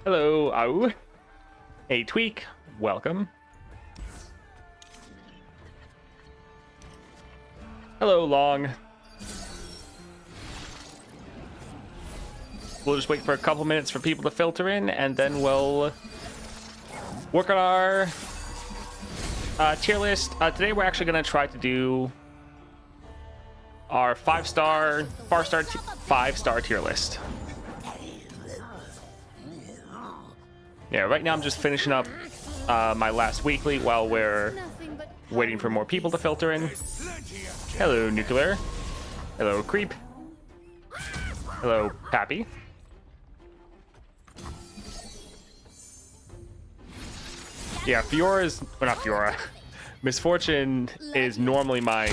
Hello, Au. A tweak, welcome. Hello, Long. We'll just wait for a couple minutes for people to filter in, and then we'll work on our tier list. Today we're actually going to try to do our 5-star tier list. Yeah, right now I'm just finishing up my last weekly while we're waiting for more people to filter in. Hello, Nuclear. Hello, Creep. Hello, Pappy. Yeah, Fiora's, or not Fiora, Misfortune is normally my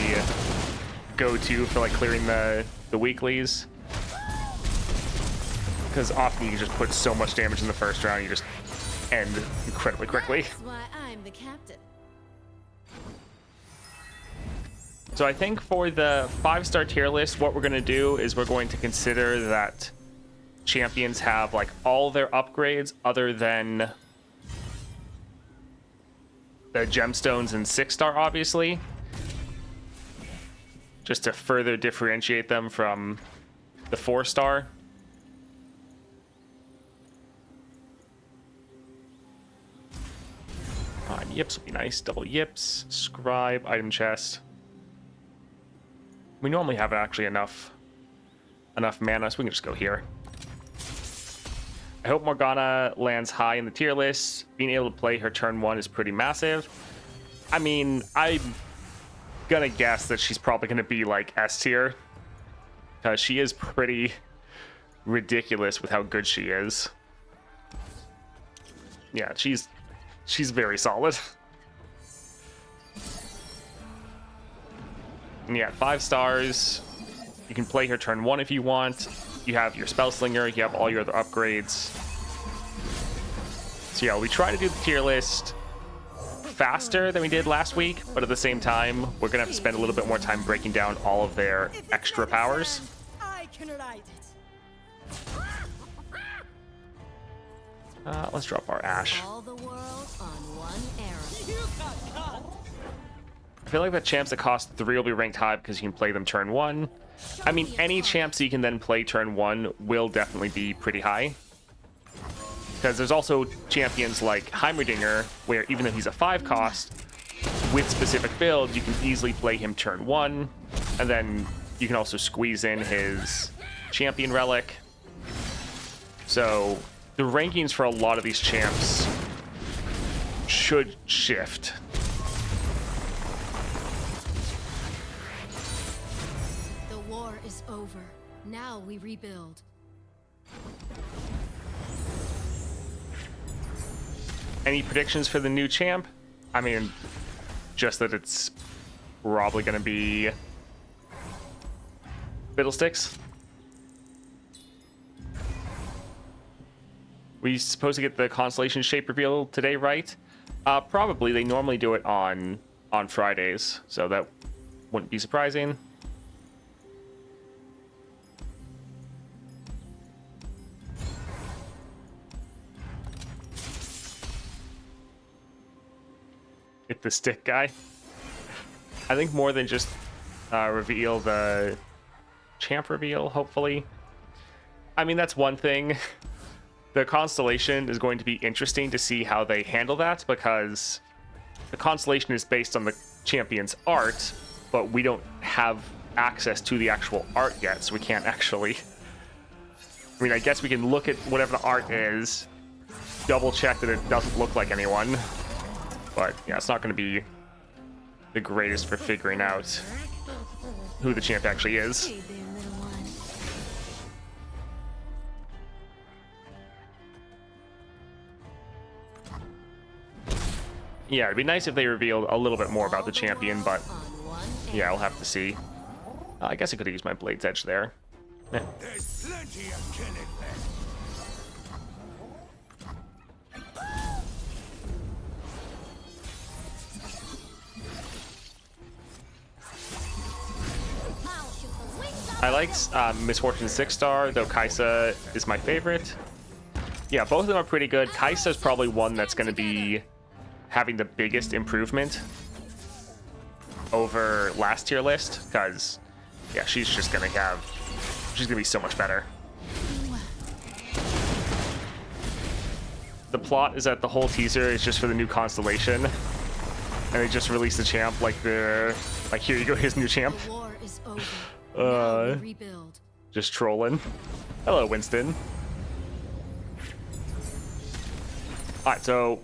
go-to for like clearing the weeklies. Because often you can just put so much damage in the first round, you just end incredibly quickly. That's why I'm the captain. So I think for the 5-star tier list, what we're going to do is we're going to consider that champions have like all their upgrades other than the gemstones and 6-star, obviously, just to further differentiate them from the 4-star. Yips will be nice. Double yips, scribe, item chest. We normally have actually enough mana, so we can just go here. I hope Morgana lands high in the tier list. Being able to play her turn 1 is pretty massive. I mean, I'm gonna guess that she's probably gonna be like S tier, because she is pretty ridiculous with how good she is. Yeah, she's very solid. And yeah, 5 stars. You can play her turn 1 if you want. You have your spell slinger, you have all your other upgrades. So yeah, we try to do the tier list faster than we did last week, but at the same time, we're gonna have to spend a little bit more time breaking down all of their extra powers. I can write it. Let's drop our Ashe. All the world on one arrow. You got caught. I feel like the champs that cost 3 will be ranked high because you can play them turn 1. I mean, any champs you can then play turn 1 will definitely be pretty high. Because there's also champions like Heimerdinger, where even though he's a 5 cost, with specific builds, you can easily play him turn 1. And then you can also squeeze in his champion relic. So the rankings for a lot of these champs should shift. The war is over. Now we rebuild. Any predictions for the new champ? I mean, just that it's probably going to be Fiddlesticks. We supposed to get the constellation shape reveal today, right? Probably. They normally do it on Fridays, so that wouldn't be surprising. Hit the stick guy. I think more than just reveal the champ reveal, hopefully. I mean, that's one thing. The constellation is going to be interesting to see how they handle that, because the constellation is based on the champion's art, but we don't have access to the actual art yet, so we can't actually... I mean, I guess we can look at whatever the art is, double check that it doesn't look like anyone. But yeah, it's not going to be the greatest for figuring out who the champ actually is. Hey there, little one. Yeah, it'd be nice if they revealed a little bit more about the champion, but On one yeah, I'll have to see. I guess I could have used my Blade's Edge there. Eh. There's plenty of killing left. I like Misfortune 6-star, though Kaisa is my favorite. Yeah, both of them are pretty good. Kaisa's probably one that's going to be having the biggest improvement over last tier list, because yeah, she's going to be so much better. The plot is that the whole teaser is just for the new constellation, and they just released the champ like here you go, here's new champ. The war is over. Now we rebuild. Just trolling. Hello, Winston. Alright, so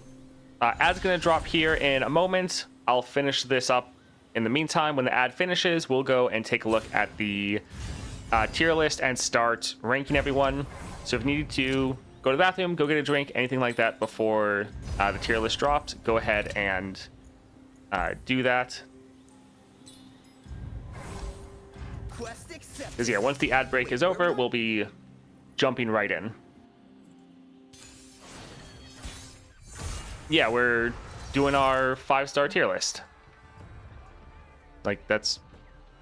ad's gonna drop here in a moment. I'll finish this up. In the meantime, when the ad finishes, we'll go and take a look at the tier list and start ranking everyone. So if you need to go to the bathroom, go get a drink, anything like that before the tier list drops, go ahead and do that. Because yeah, once the ad break is over, we'll be jumping right in. Yeah, we're doing our 5-star tier list. Like, that's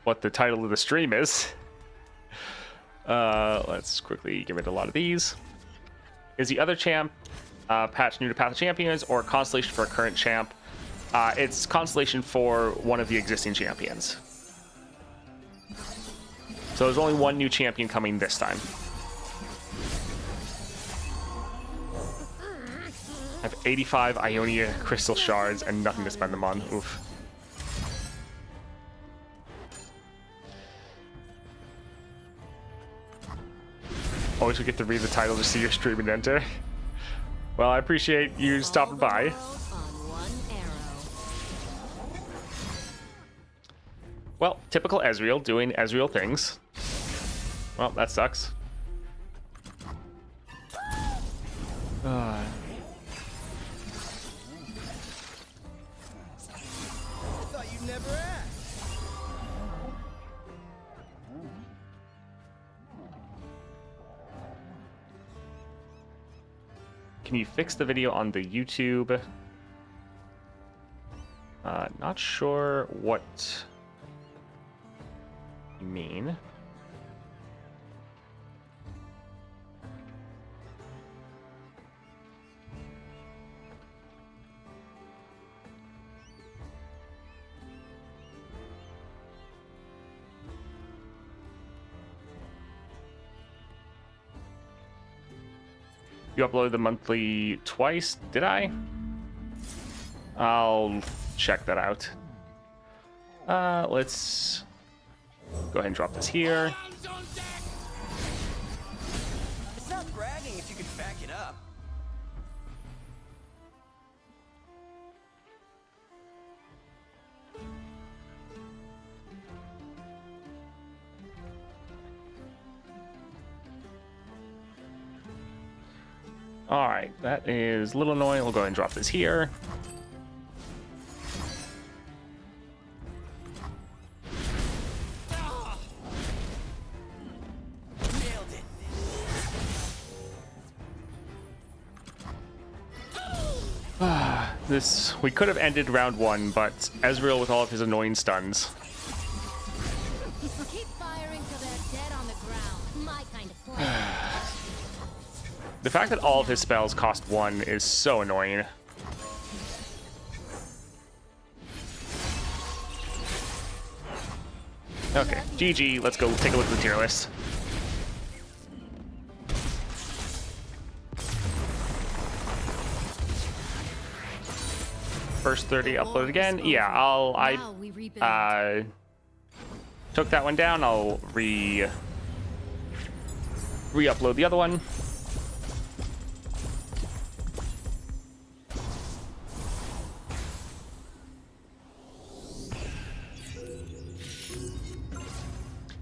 what the title of the stream is. Let's quickly get rid of a lot of these. Is the other champ patch new to Path of Champions or constellation for a current champ? It's constellation for one of the existing champions. So there's only one new champion coming this time. I have 85 Ionia crystal shards and nothing to spend them on. Oof. Always forget to read the title to see your stream and enter. Well, I appreciate you stopping by. Well, typical Ezreal doing Ezreal things. Well, that sucks. Thought you'd never ask. Can you fix the video on the YouTube? Not sure what you mean. You uploaded the monthly twice, did I? I'll check that out. Let's go ahead and drop this here. It's not bragging if you can back it up. All right, that is a little annoying. We'll go ahead and drop this here. Nailed it. We could have ended round 1, but Ezreal with all of his annoying stuns. Keep firing till they're dead on the ground. My kind of play. The fact that all of his spells cost 1 is so annoying. Okay, GG. Let's go take a look at the tier list. First 30 upload again. Yeah, Now we rebuild. I took that one down. I'll re-upload the other one.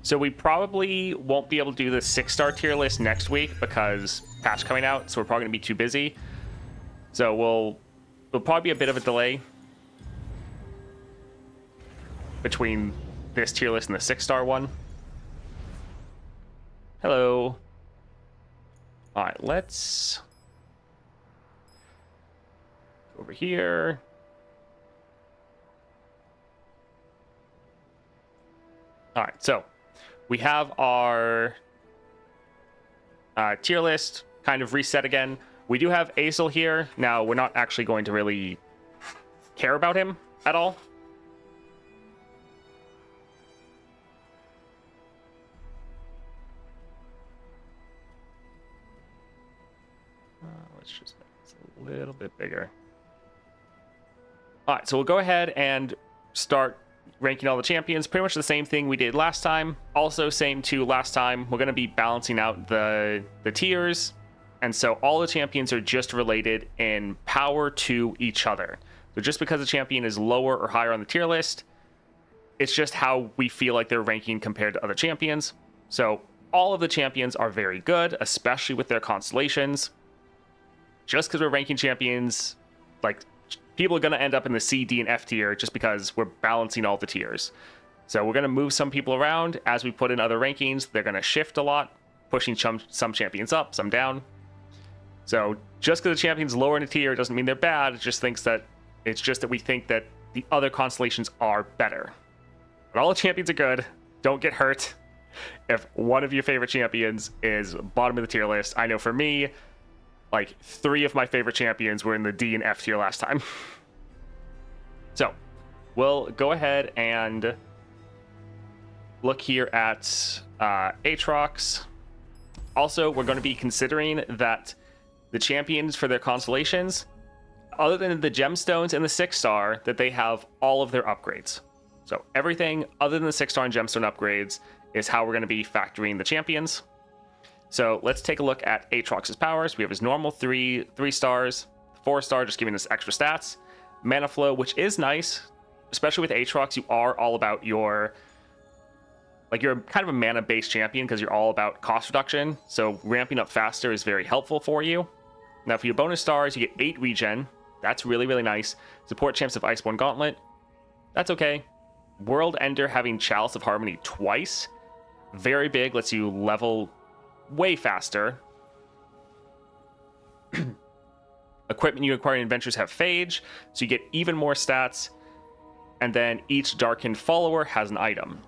So we probably won't be able to do the 6-star tier list next week because patch coming out, so we're probably gonna be too busy. So we'll probably be a bit of a delay between this tier list and the 6-star one. Hello. All right, let's go over here. All right, so we have our tier list kind of reset again. We do have Azel here. Now, we're not actually going to really care about him at all. Let's just make this a little bit bigger. All right, so we'll go ahead and start ranking all the champions. Pretty much the same thing we did last time. Also, same to last time. We're going to be balancing out the tiers. And so all the champions are just related in power to each other. So just because a champion is lower or higher on the tier list, it's just how we feel like they're ranking compared to other champions. So all of the champions are very good, especially with their constellations. Just because we're ranking champions, like, people are going to end up in the C, D, and F tier just because we're balancing all the tiers. So we're going to move some people around as we put in other rankings. They're going to shift a lot, pushing some champions up, some down. So just because the champion's lower in a tier doesn't mean they're bad. It's just that we think that the other constellations are better. But all the champions are good. Don't get hurt if one of your favorite champions is bottom of the tier list. I know for me, like 3 of my favorite champions were in the D and F tier last time. So we'll go ahead and look here at Atrox. Also, we're going to be considering that the champions for their constellations, other than the gemstones and the 6-star, that they have all of their upgrades. So everything other than the 6-star and gemstone upgrades is how we're going to be factoring the champions. So let's take a look at Atrox's powers. We have his normal 3 stars, 4-star just giving us extra stats, mana flow, which is nice, especially with Atrox. You are all about you're kind of a mana based champion because you're all about cost reduction. So ramping up faster is very helpful for you. Now for your bonus stars, you get 8 regen. That's really, really nice. Support champs of Iceborne Gauntlet. That's okay. World Ender having Chalice of Harmony twice. Very big, lets you level way faster. Equipment you acquire in adventures have Phage, so you get even more stats. And then each Darkened follower has an item.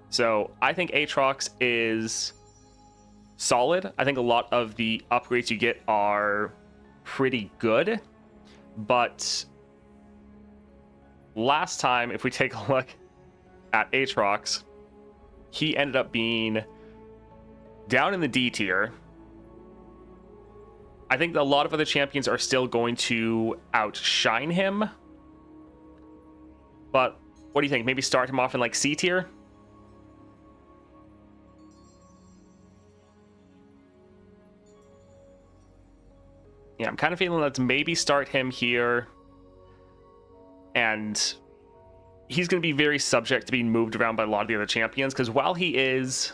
So I think Atrox is solid. I think a lot of the upgrades you get are pretty good. But last time, if we take a look at Atrox, he ended up being down in the D tier. I think a lot of other champions are still going to outshine him. But what do you think? Maybe start him off in like C tier? Yeah, I'm kind of feeling let's maybe start him here. And he's going to be very subject to being moved around by a lot of the other champions. Because while he is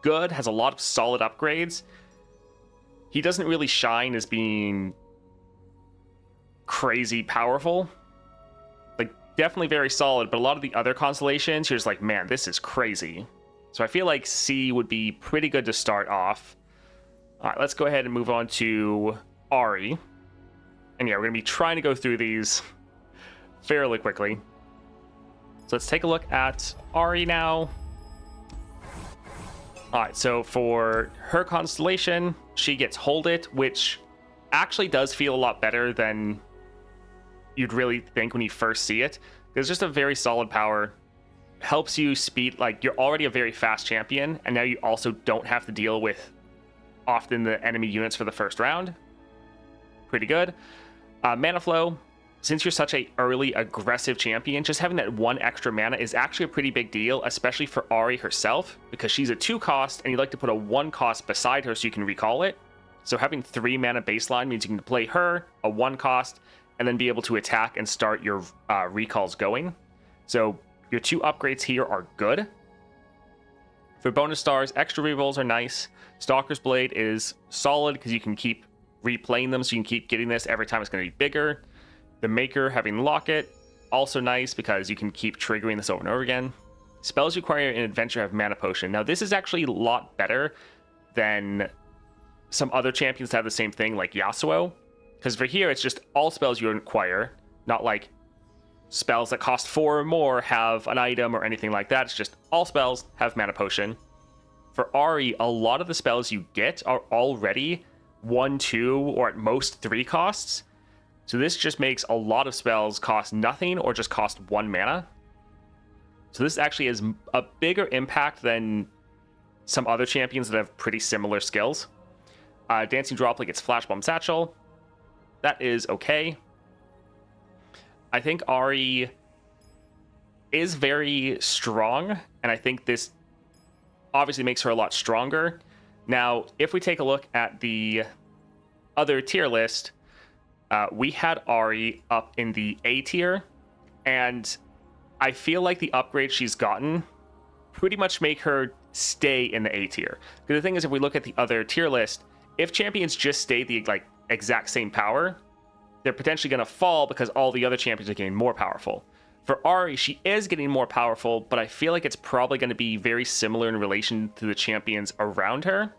good, has a lot of solid upgrades, he doesn't really shine as being crazy powerful. Like, definitely very solid, but a lot of the other constellations, you're just like, man, this is crazy. So I feel like C would be pretty good to start off. All right, let's go ahead and move on to Ahri. And yeah, we're going to be trying to go through these fairly quickly. So let's take a look at Ahri now. Alright, so for her constellation, she gets Hold It, which actually does feel a lot better than you'd really think when you first see it. It's just a very solid power. Helps you speed, like, you're already a very fast champion, and now you also don't have to deal with often the enemy units for the first round. Pretty good. Mana flow. Since you're such a early aggressive champion, just having that 1 extra mana is actually a pretty big deal, especially for Ahri herself, because she's a 2 cost and you like to put a 1 cost beside her so you can recall it. So having 3 mana baseline means you can play her, a 1 cost, and then be able to attack and start your recalls going. So your 2 upgrades here are good. For bonus stars, extra rerolls are nice. Stalker's Blade is solid because you can keep replaying them, so you can keep getting this every time it's going to be bigger. The Maker having Locket, also nice because you can keep triggering this over and over again. Spells you acquire in Adventure have Mana Potion. Now this is actually a lot better than some other champions that have the same thing, like Yasuo. Because for here, it's just all spells you acquire, not like spells that cost 4 or more have an item or anything like that. It's just all spells have Mana Potion. For Ahri, a lot of the spells you get are already 1, 2, or at most 3 costs. So this just makes a lot of spells cost nothing or just cost 1 mana. So this actually is a bigger impact than some other champions that have pretty similar skills. Dancing Droplet gets Flash Bomb Satchel. That is okay. I think Ahri is very strong, and I think this obviously makes her a lot stronger. Now, if we take a look at the other tier list, we had Ahri up in the A tier, and I feel like the upgrades she's gotten pretty much make her stay in the A tier. Because the thing is, if we look at the other tier list, if champions just stay the exact same power, they're potentially going to fall because all the other champions are getting more powerful. For Ahri, she is getting more powerful, but I feel like it's probably going to be very similar in relation to the champions around her.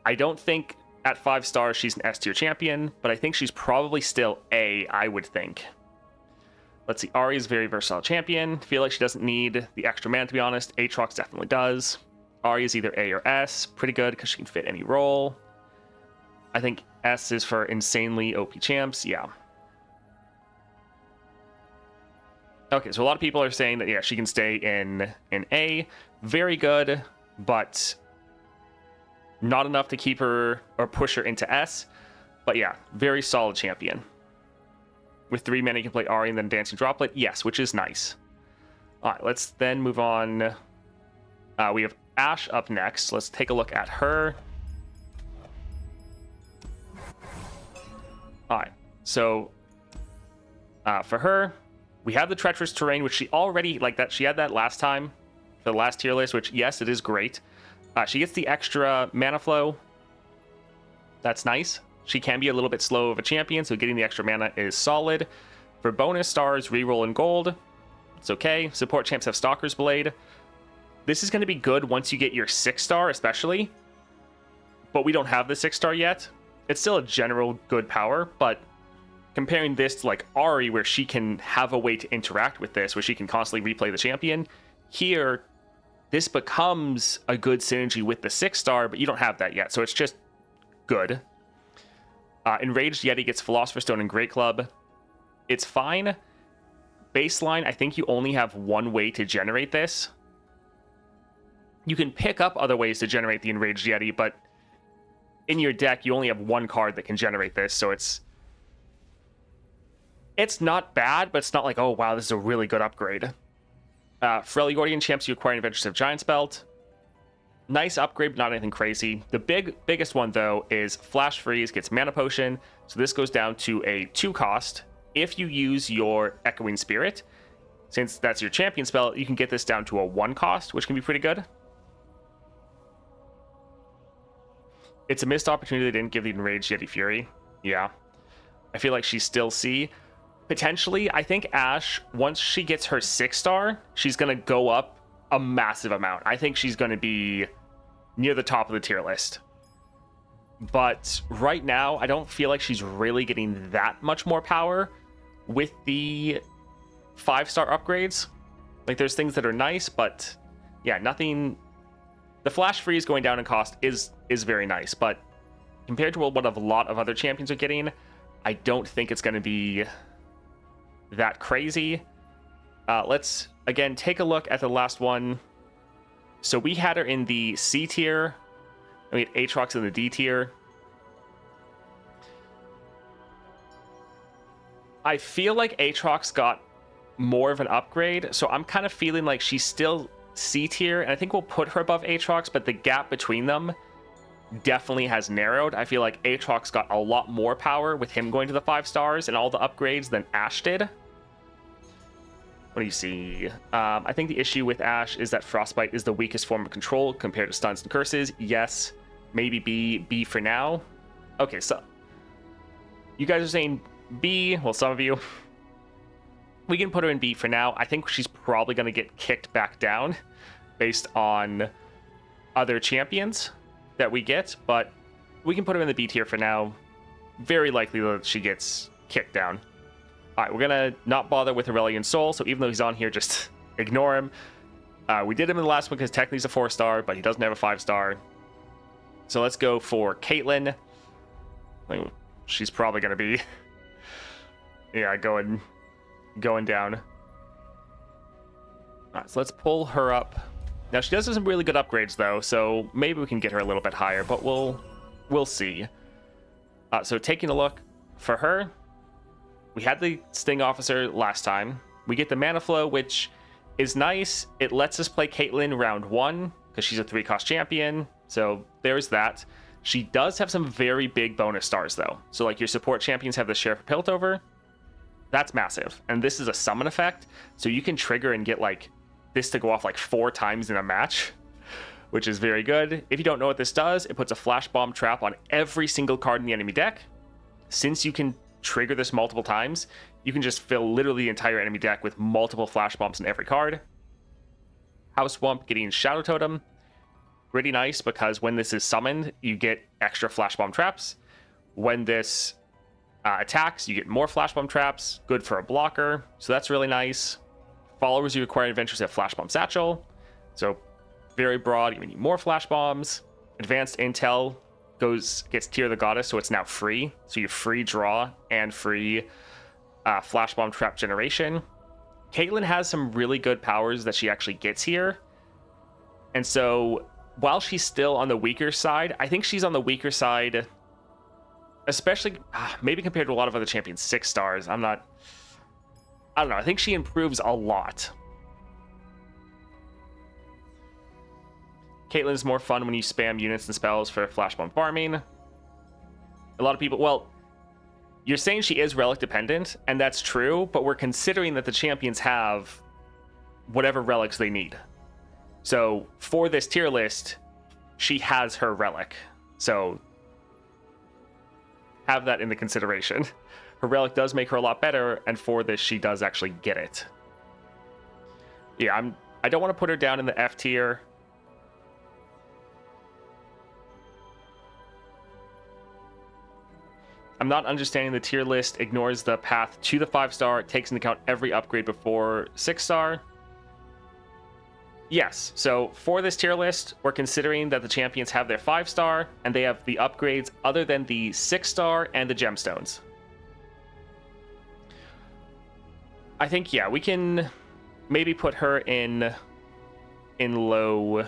I don't think at 5 stars she's an S tier champion, but I think she's probably still A, I would think. Let's see, Ahri is a very versatile champion. Feel like she doesn't need the extra mana, to be honest. Atrox definitely does. Ahri is either A or S. Pretty good because she can fit any role. I think S is for insanely OP champs. Yeah. Okay, so a lot of people are saying that, yeah, she can stay in A. Very good, but not enough to keep her or push her into S. But yeah, very solid champion. With 3 mana, you can play Ahri and then Dancing Droplet. Yes, which is nice. All right, let's then move on. We have Ashe up next. Let's take a look at her. All right, so for her, we have the Treacherous Terrain, which she already, she had that last time for the last tier list, which, yes, it is great. She gets the extra mana flow. That's nice. She can be a little bit slow of a champion, so getting the extra mana is solid. For bonus stars, reroll in gold. It's okay. Support champs have Stalker's Blade. This is going to be good once you get your 6-star, especially. But we don't have the 6-star yet. It's still a general good power, but comparing this to Ahri, where she can have a way to interact with this, where she can constantly replay the champion, here, this becomes a good synergy with the 6-star, but you don't have that yet, so it's just good. Enraged Yeti gets Philosopher's Stone and Great Club. It's fine. Baseline, I think you only have one way to generate this. You can pick up other ways to generate the Enraged Yeti, but in your deck, you only have one card that can generate this, so it's not bad, but it's not like, oh wow, this is a really good upgrade. For Gordian champs, you acquire an Adventures of Giant's Belt. Nice upgrade, but not anything crazy. The biggest one, though, is Flash Freeze gets Mana Potion, so this goes down to a 2 cost. If you use your Echoing Spirit, since that's your champion spell, you can get this down to a 1 cost, which can be pretty good. It's a missed opportunity they didn't give the Enraged Yeti Fury. Yeah. I feel like she's still C. Potentially, I think Ashe, once she gets her 6-star, she's going to go up a massive amount. I think she's going to be near the top of the tier list. But right now, I don't feel like she's really getting that much more power with the 5-star upgrades. There's things that are nice, but yeah, nothing. The Flash Freeze going down in cost is very nice, but compared to what a lot of other champions are getting, I don't think it's going to be that crazy. Let's again take a look at the last one. So we had her in the C tier. We had Atrox in the D tier. I feel like Atrox got more of an upgrade, so I'm kind of feeling like she's still C tier, and I think we'll put her above Atrox, but the gap between them definitely has narrowed. I feel like Atrox got a lot more power with him going to the 5 stars and all the upgrades than Ashe did. What do you see? I think the issue with Ashe is that Frostbite is the weakest form of control compared to stuns and curses. Yes, maybe B for now. Okay, so you guys are saying B. Well, some of you. We can put her in B for now. I think she's probably going to get kicked back down based on other champions that we get, but we can put her in the B tier for now. Very likely that she gets kicked down. All right, we're going to not bother with Aurelion Sol, so even though he's on here, just ignore him. We did him in the last one because technically he's a 4-star, but he doesn't have a 5-star. So let's go for Caitlyn. Like, she's probably going to be, yeah, going down. All right, so let's pull her up. Now, she does have some really good upgrades, though, so maybe we can get her a little bit higher, but we'll see. So taking a look for her, we had the Sting Officer last time. We get the Mana Flow, which is nice. It lets us play Caitlyn round 1 because she's a 3-cost champion. So there's that. She does have some very big bonus stars, though. So like your support champions have the Sheriff of Piltover. That's massive. And this is a summon effect. So you can trigger and get like this to go off like 4 times in a match, which is very good. If you don't know what this does, it puts a Flash Bomb trap on every single card in the enemy deck. Since you can trigger this multiple times, you can just fill literally the entire enemy deck with multiple Flash Bombs in every card. House Swamp getting Shadow Totem. Pretty nice because when this is summoned, you get extra Flash Bomb traps. When this attacks, you get more Flash Bomb traps. Good for a blocker, so that's really nice. Followers you acquire in adventures have Flash Bomb Satchel, so very broad. You need more Flash Bombs. Advanced Intel gets Tear the Goddess, so it's now free. So you free draw and free Flash Bomb trap generation. Caitlyn has some really good powers that she actually gets here, and so while she's still on the weaker side, I think she's on the weaker side, especially maybe compared to a lot of other champions. 6 stars. I don't know. I think she improves a lot. Caitlyn's more fun when you spam units and spells for Flash Bomb farming. A lot of people, well, you're saying she is relic dependent, and that's true, but we're considering that the champions have whatever relics they need. So for this tier list, she has her relic. So have that in the consideration. Her relic does make her a lot better, and for this, she does actually get it. Yeah, I don't want to put her down in the F tier. I'm not understanding the tier list. Ignores the path to the 5-star. Takes into account every upgrade before 6-star. Yes, so for this tier list, we're considering that the champions have their 5-star, and they have the upgrades other than the 6-star and the gemstones. I think, yeah, we can maybe put her in low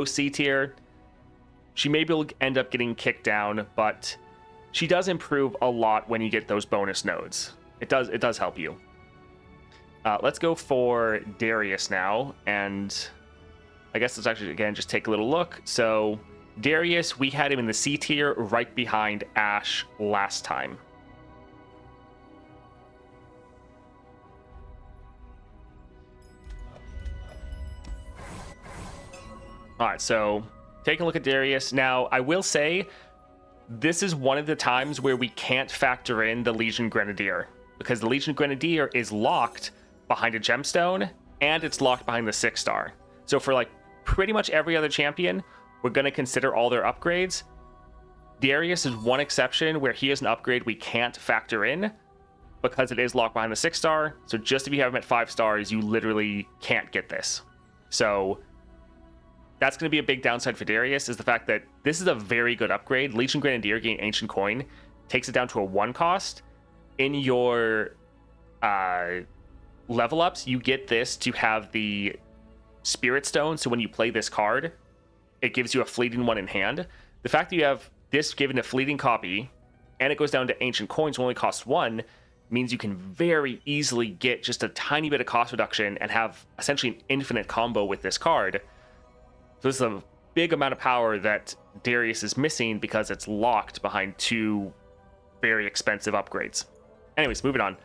C tier. She maybe will end up getting kicked down, but she does improve a lot when you get those bonus nodes. It does help you. Let's go for Darius now, and I guess let's actually, again, just take a little look. So Darius, we had him in the C tier right behind Ashe last time. All right, so take a look at Darius. Now, I will say, this is one of the times where we can't factor in the Legion Grenadier, because the Legion Grenadier is locked behind a gemstone, and it's locked behind the 6-star. So for like pretty much every other champion, we're going to consider all their upgrades. Darius is one exception where he has an upgrade we can't factor in because it is locked behind the 6-star. So just if you have him at 5 stars, you literally can't get this. So that's going to be a big downside for Darius, is the fact that this is a very good upgrade. Legion Grenadier gain Ancient Coin takes it down to a 1 cost. In your level ups, you get this to have the Spirit Stone, so when you play this card, it gives you a fleeting one in hand. The fact that you have this given a fleeting copy, and it goes down to Ancient Coins, only costs 1, means you can very easily get just a tiny bit of cost reduction and have essentially an infinite combo with this card. So this is a big amount of power that Darius is missing because it's locked behind 2 very expensive upgrades. Anyways, moving on.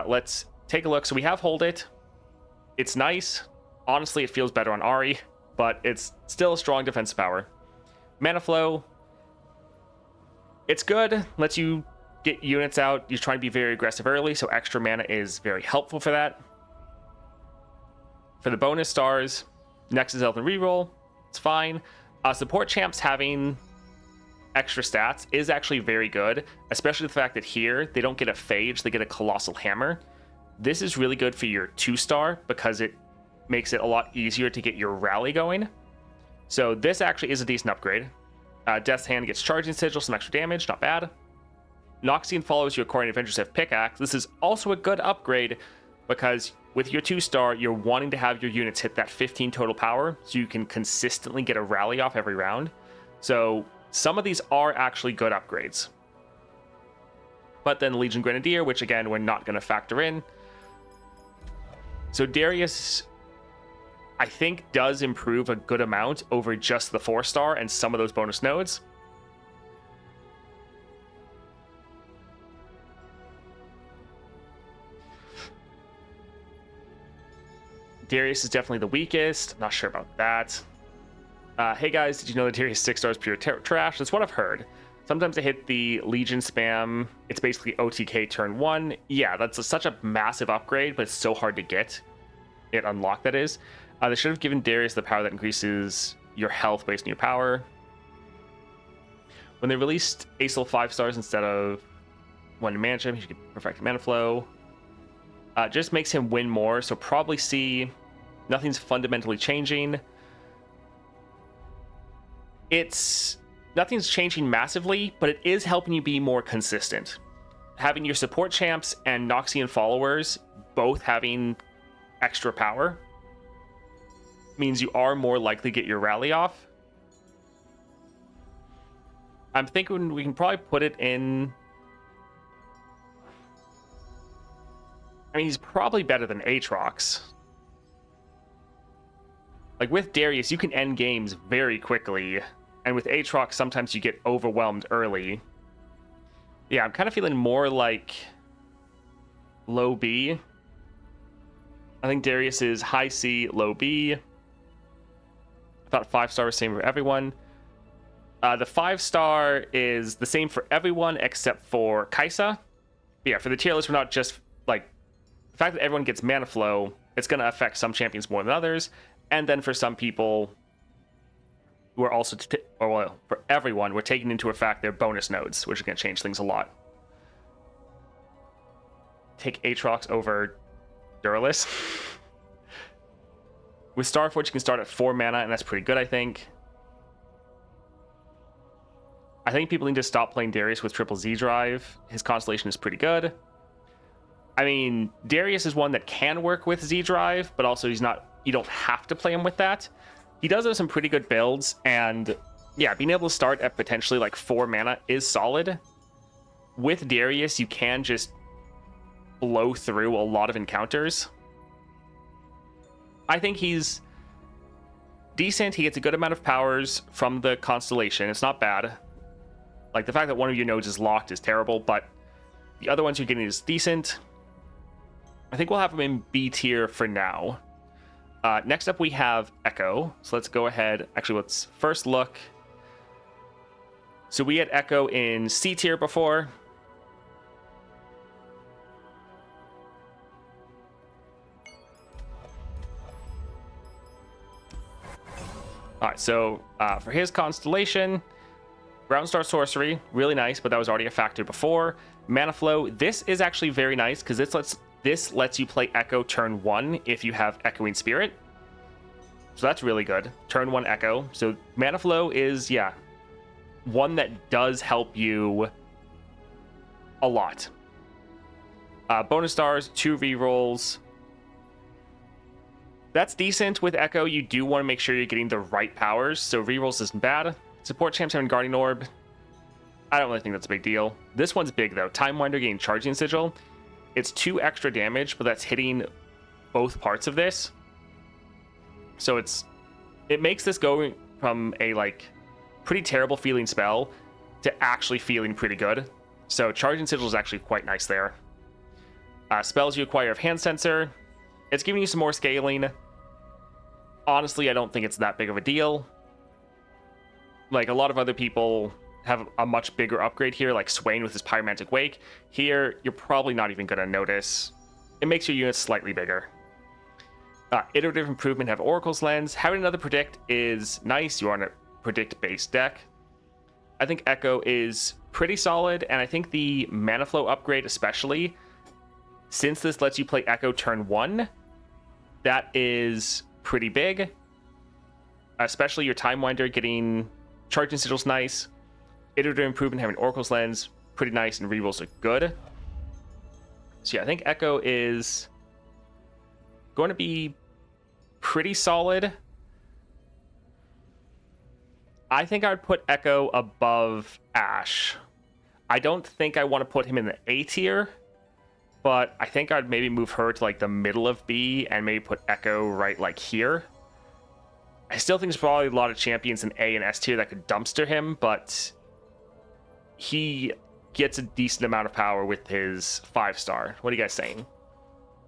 Let's take a look. So we have Hold It. It's nice. Honestly, it feels better on Ahri, but it's still a strong defensive power. Mana Flow. It's good. Lets you get units out. You're trying to be very aggressive early, so extra mana is very helpful for that. For the bonus stars, Nexus Health and Reroll. It's fine. Support champs having extra stats is actually very good, especially the fact that here they don't get a Phage, they get a Colossal Hammer. This is really good for your 2-star because it makes it a lot easier to get your rally going. So this actually is a decent upgrade. Death's Hand gets Charging Sigil, some extra damage, not bad. Noxian follows you acquiring Adventurous F Pickaxe. This is also a good upgrade because with your 2-star, you're wanting to have your units hit that 15 total power so you can consistently get a rally off every round. So some of these are actually good upgrades. But then Legion Grenadier, which again, we're not going to factor in. So Darius, I think, does improve a good amount over just the 4-star and some of those bonus nodes. Darius is definitely the weakest. I'm not sure about that. Hey guys, did you know that Darius 6-star is pure trash? That's what I've heard. Sometimes I hit the Legion spam. It's basically OTK turn 1. Yeah, that's such a massive upgrade, but it's so hard to get it unlocked, that is. They should have given Darius the power that increases your health based on your power. When they released Acel 5-stars instead of 1 mana gem, he should get Perfected Mana Flow. Just makes him win more, so probably see nothing's fundamentally changing. Nothing's changing massively, but it is helping you be more consistent. Having your support champs and Noxian followers both having extra power means you are more likely to get your rally off. I'm thinking we can probably put it in... I mean, he's probably better than Atrox. Like, with Darius, you can end games very quickly. And with Atrox, sometimes you get overwhelmed early. Yeah, I'm kind of feeling more like low B. I think Darius is high C, low B. I thought 5-star was same for everyone. The 5-star is the same for everyone except for Kaisa. But yeah, for the tier list, we're not just like... The fact that everyone gets mana flow, it's going to affect some champions more than others. And then for some people, we're also, for everyone, we're taking into effect their bonus nodes, which are going to change things a lot. Take Atrox over Darius. With Starforge, you can start at 4 mana, and that's pretty good, I think. I think people need to stop playing Darius with Triple Z Drive. His Constellation is pretty good. I mean, Darius is one that can work with Z Drive, but also he's not... You don't have to play him with that. He does have some pretty good builds, and yeah, being able to start at potentially like 4 mana is solid. With Darius, you can just blow through a lot of encounters. I think he's decent. He gets a good amount of powers from the Constellation. It's not bad. Like, the fact that one of your nodes is locked is terrible, but the other ones you're getting is decent. I think we'll have him in B tier for now. Next up, we have Ekko. So let's go ahead. Actually, let's first look. So we had Ekko in C tier before. All right, so for his Constellation, Ground Star Sorcery, really nice, but that was already a factor before. Mana Flow, this is actually very nice because this lets you play Ekko turn 1 if you have Echoing Spirit. So that's really good. Turn 1 Ekko. So Mana Flow is, yeah, one that does help you a lot. Bonus stars, 2 rerolls. That's decent. With Ekko, you do want to make sure you're getting the right powers, so rerolls isn't bad. Support champs having Guardian Orb, I don't really think that's a big deal. This one's big, though. Time Winder getting Charging Sigil. It's 2 extra damage, but that's hitting both parts of this. So it makes this go from a, like, pretty terrible feeling spell to actually feeling pretty good. So Charging Sigil is actually quite nice there. Spells you acquire of Hand Sensor. It's giving you some more scaling. Honestly, I don't think it's that big of a deal. Like, a lot of other people have a much bigger upgrade here, like Swain with his Pyromantic Wake. Here, you're probably not even going to notice. It makes your units slightly bigger. Iterative Improvement have Oracle's Lens. Having another Predict is nice. You're on a Predict-based deck. I think Ekko is pretty solid, and I think the Mana Flow upgrade especially, since this lets you play Ekko turn 1, that is pretty big. Especially your Time Winder getting Charging Sigil's nice. Iterative Improvement having Oracle's Lens, pretty nice, and rerolls are good. So yeah, I think Ekko is going to be pretty solid. I think I would put Ekko above Ashe. I don't think I want to put him in the A tier, but I think I'd maybe move her to like the middle of B and maybe put Ekko right like here. I still think there's probably a lot of champions in A and S tier that could dumpster him, but he gets a decent amount of power with his 5-star. What are you guys saying?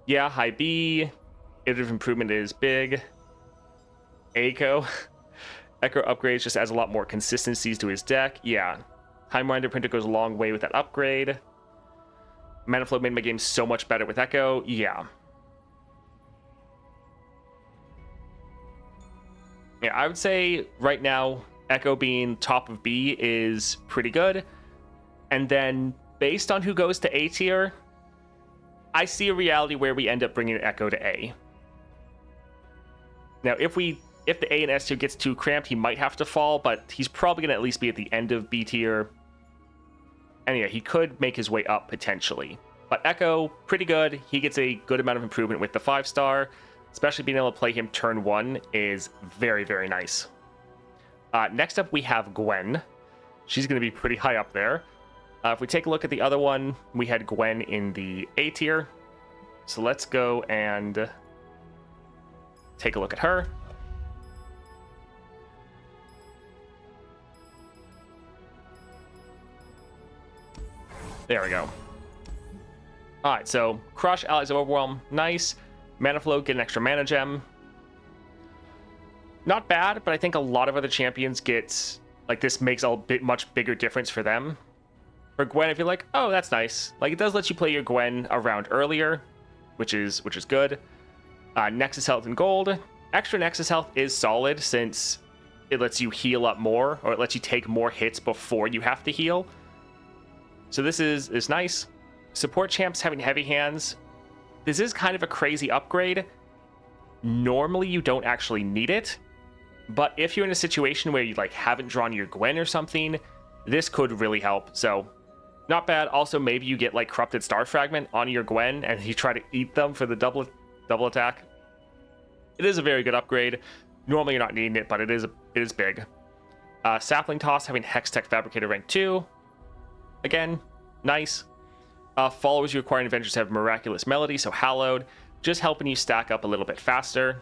Yeah, high B. Iterative Improvement is big. Ekko. Ekko upgrades just adds a lot more consistencies to his deck. Yeah. Heimer Printer goes a long way with that upgrade. Mana Flow made my game so much better with Ekko. Yeah. Yeah, I would say right now, Ekko being top of B is pretty good. And then, based on who goes to A tier, I see a reality where we end up bringing Ekko to A. Now, if the A and S tier gets too cramped, he might have to fall, but he's probably going to at least be at the end of B tier. And yeah, he could make his way up potentially. But Ekko, pretty good. He gets a good amount of improvement with the 5-star. Especially being able to play him turn 1 is very, very nice. Next up, we have Gwen. She's going to be pretty high up there. If we take a look at the other one, we had Gwen in the A tier. So let's go and take a look at her. There we go. Alright, so Crush, Allies of Overwhelm, nice. Mana Flow, get an extra mana gem. Not bad, but I think a lot of other champions get, like, this makes a much bigger difference for them. For Gwen, if you're like, oh, that's nice. Like, it does let you play your Gwen around earlier, which is good. Nexus Health and Gold. Extra Nexus Health is solid since it lets you heal up more, or it lets you take more hits before you have to heal. So this is nice. Support champs having heavy hands. This is kind of a crazy upgrade. Normally you don't actually need it, but if you're in a situation where you like haven't drawn your Gwen or something, this could really help. So not bad. Also, maybe you get like Corrupted Star Fragment on your Gwen and you try to eat them for the double attack. It is a very good upgrade. Normally you're not needing it, but it is big. Sapling Toss having Hextech Fabricator rank 2. Again, nice. Followers you acquire in adventures have Miraculous Melody, so Hallowed, just helping you stack up a little bit faster.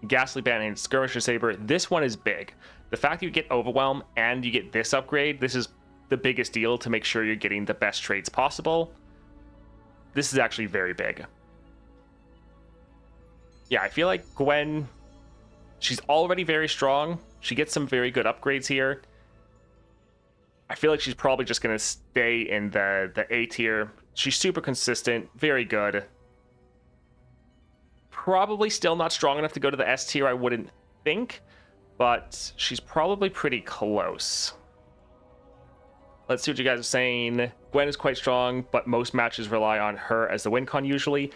Ghastly Band and Skirmisher Saber, this one is big. The fact that you get Overwhelm and you get this upgrade, this is the biggest deal to make sure you're getting the best trades possible. This is actually very big. Yeah, I feel like Gwen, she's already very strong. She gets some very good upgrades here. I feel like she's probably just going to stay in the A tier. She's super consistent, very good. Probably still not strong enough to go to the S tier, I wouldn't think, but she's probably pretty close. Let's see what you guys are saying. Gwen is quite strong, but most matches rely on her as the win con usually.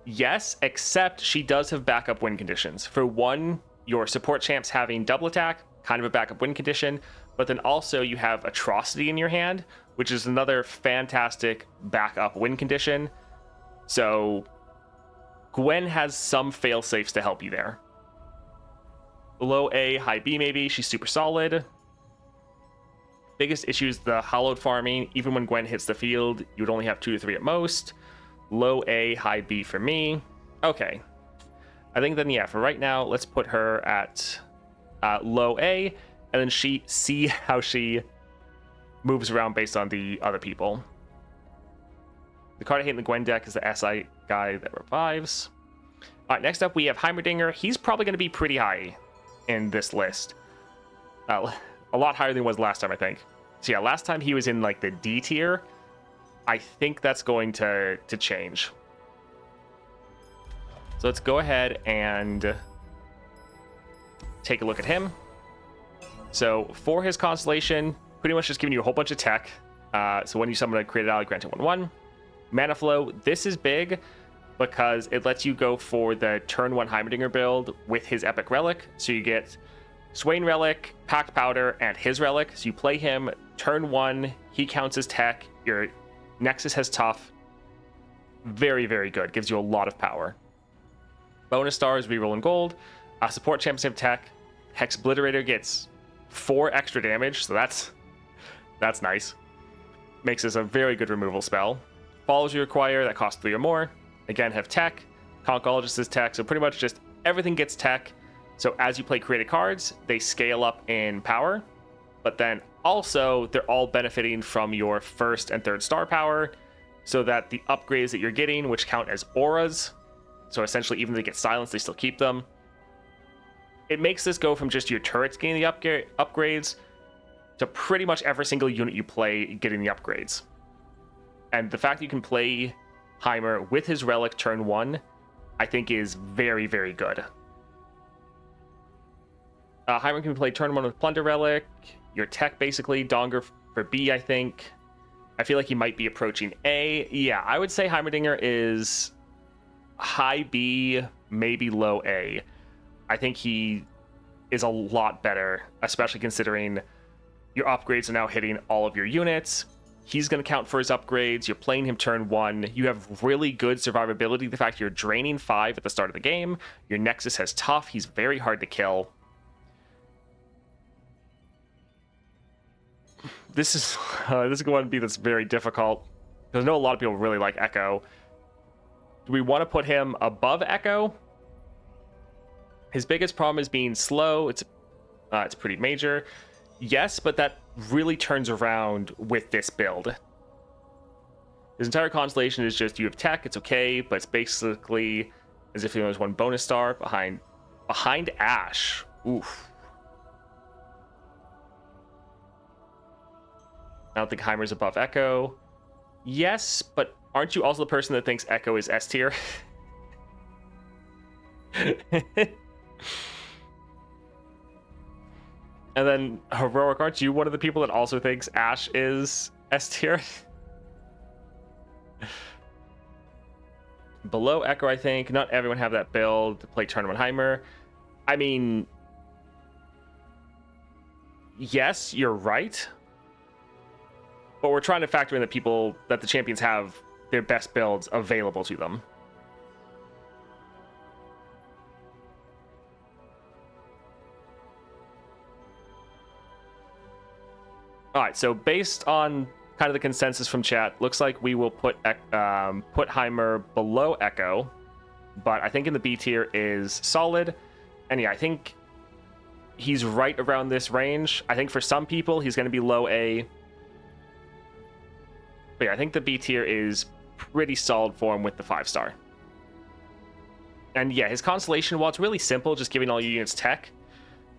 Yes, except she does have backup win conditions. For one, your support champs having double attack, kind of a backup win condition, but then also you have Atrocity in your hand, which is another fantastic backup win condition. So Gwen has some fail-safes to help you there. Low A, high B maybe, she's super solid. Biggest issue is the hallowed farming. Even when Gwen hits the field, you would only have 2 to 3 at most. Low A, high B for me. Okay. I think then, yeah, for right now, let's put her at low A, and then see how she moves around based on the other people. The card I hate in the Gwen deck is the SI guy that revives. All right, next up we have Heimerdinger. He's probably going to be pretty high in this list. A lot higher than he was last time, I think. So yeah, last time he was in like the D tier. I think that's going to change. So let's go ahead and take a look at him. So for his Constellation, pretty much just giving you a whole bunch of tech. So when you summon a created ally, grant it 1/1. Mana Flow, this is big because it lets you go for the turn 1 Heimerdinger build with his Epic Relic. So you get Swain Relic, Packed Powder, and his Relic. So you play him turn 1, he counts as tech, your Nexus has tough. Very, very good. Gives you a lot of power. Bonus stars, reroll in gold. Support champions have tech. Hex Obliterator gets 4 extra damage, so that's nice. Makes this a very good removal spell. Follows you require, that costs 3 or more. Again, have tech. Concologist is tech, so pretty much just everything gets tech. So as you play created cards, they scale up in power, but then also they're all benefiting from your 1st and 3rd star power, so that the upgrades that you're getting, which count as auras, so essentially even if they get silenced, they still keep them. It makes this go from just your turrets getting the upgrades to pretty much every single unit you play getting the upgrades. And the fact that you can play Heimer with his relic turn 1, I think is very, very good. Heimer can play turn 1 with Plunder Relic, your tech basically, Donger for B, I think. I feel like he might be approaching A. Yeah, I would say Heimerdinger is high B, maybe low A. I think he is a lot better, especially considering your upgrades are now hitting all of your units. He's going to count for his upgrades. You're playing him turn 1. You have really good survivability. The fact you're draining 5 at the start of the game. Your Nexus has tough. He's very hard to kill. This is going to be that's very difficult, because I know a lot of people really like Ekko. Do we want to put him above Ekko? His biggest problem is being slow. It's pretty major. Yes, but that really turns around with this build. His entire constellation is just you have tech, it's okay, but it's basically as if he was 1 bonus star behind Ashe. Oof. I don't think Heimer's above Ekko. Yes, but aren't you also the person that thinks Ekko is S tier? And then Heroic, aren't you one of the people that also thinks Ashe is S tier? Below Ekko, I think. Not everyone have that build to play Tournament Heimer. I mean, yes, you're right. But we're trying to factor in that the champions have their best builds available to them. All right, so based on kind of the consensus from chat, looks like we will put Heimer below Ekko, but I think in the B tier is solid. And yeah, I think he's right around this range. I think for some people, he's going to be low A. But yeah, I think the B tier is pretty solid for him with the 5-star. And yeah, his constellation, while it's really simple, just giving all your units tech,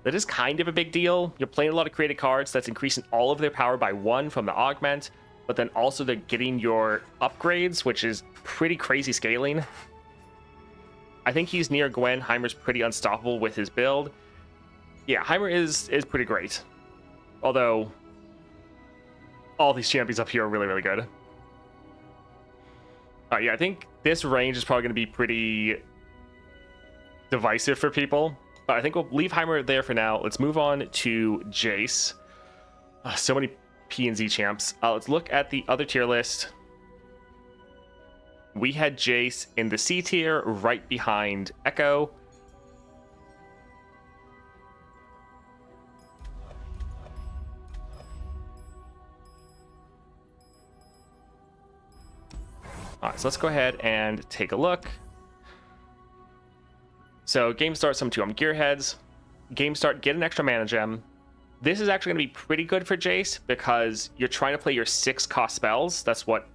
that is kind of a big deal. You're playing a lot of created cards that's increasing all of their power by 1 from the augment, but then also they're getting your upgrades, which is pretty crazy scaling. I think he's near Gwen. Heimer's pretty unstoppable with his build. Yeah, Heimer is pretty great. Although all these champions up here are really, really good. Yeah, I think this range is probably going to be pretty divisive for people. But I think we'll leave Heimer there for now. Let's move on to Jace. So many P and Z champs. Let's look at the other tier list. We had Jace in the C tier, right behind Ekko. All right, so let's go ahead and take a look. So game start, summon 2 Gearheads. Game start, get an extra mana gem. This is actually going to be pretty good for Jace because you're trying to play your 6 cost spells. That's what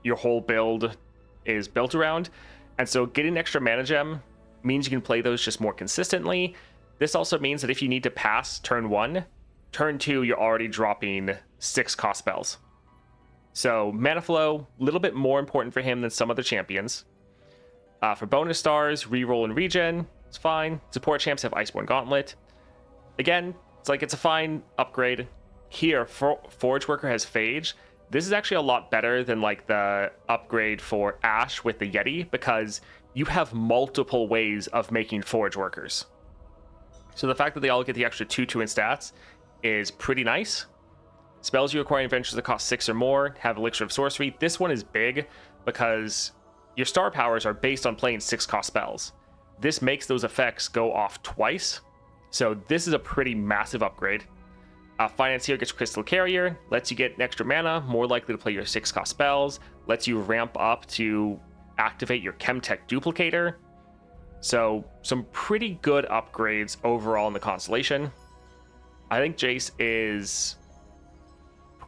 your whole build is built around. And so getting an extra mana gem means you can play those just more consistently. This also means that if you need to pass turn 1, turn 2, you're already dropping 6 cost spells. So mana flow, a little bit more important for him than some other champions. For bonus stars, reroll and regen, it's fine. Support champs have Iceborne Gauntlet. Again, it's a fine upgrade. Here, Forge Worker has Phage. This is actually a lot better than like the upgrade for Ashe with the Yeti, because you have multiple ways of making Forge Workers. So the fact that they all get the extra 2/2 in stats is pretty nice. Spells you acquire in adventures that cost 6 or more have Elixir of Sorcery. This one is big because your star powers are based on playing 6-cost spells. This makes those effects go off twice. So this is a pretty massive upgrade. Financier gets Crystal Carrier, lets you get an extra mana, more likely to play your 6-cost spells, lets you ramp up to activate your Chemtech Duplicator. So some pretty good upgrades overall in the constellation. I think Jace is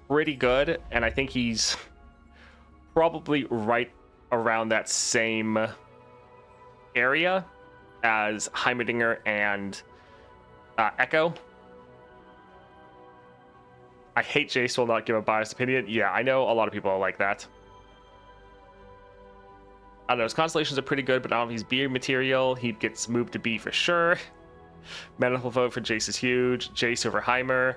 pretty good, and I think he's probably right around that same area as Heimerdinger and Ekko. I hate Jace will not give a biased opinion. Yeah, I know a lot of people are like that. I don't know, his constellations are pretty good, but now if he's B material, he gets moved to B for sure. Manifold vote for Jace is huge. Jace over Heimer.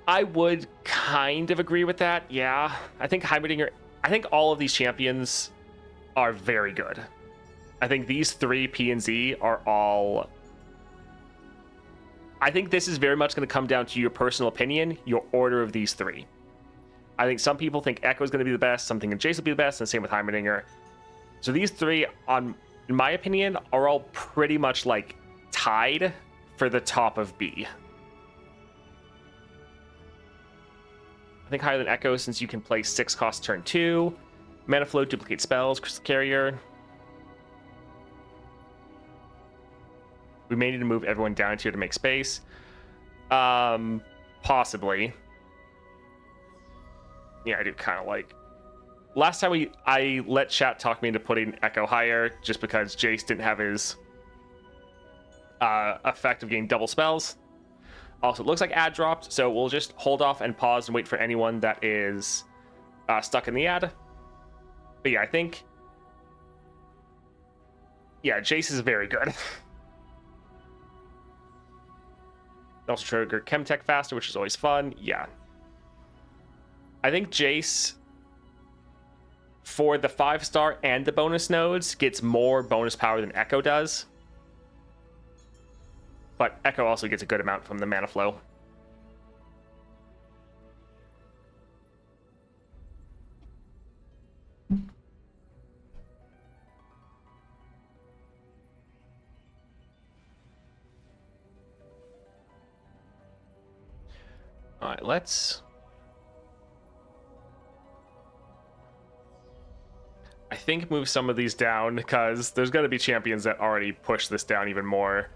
I would kind of agree with that, yeah. I think Heimerdinger, I think all of these champions are very good. I think these 3, P and Z, are all... I think this is very much going to come down to your personal opinion, your order of these 3. I think some people think Ekko is going to be the best, some think Jace will be the best, and same with Heimerdinger. So these 3, in my opinion, are all pretty much like tied for the top of B. I think higher than Ekko since you can play 6-cost turn 2, Mana Flow, duplicate spells, Crystal Carrier. We may need to move everyone down here to make space. Possibly. Yeah, I do kind of like... Last time I let chat talk me into putting Ekko higher just because Jace didn't have his effect of getting double spells. Also, it looks like ad dropped, so we'll just hold off and pause and wait for anyone that is stuck in the ad. But yeah, I think... Yeah, Jace is very good. Also trigger Chemtech faster, which is always fun. Yeah. I think Jace, for the 5-star and the bonus nodes, gets more bonus power than Ekko does. But Ekko also gets a good amount from the mana flow. All right, let's... I think move some of these down because there's going to be champions that already push this down even more.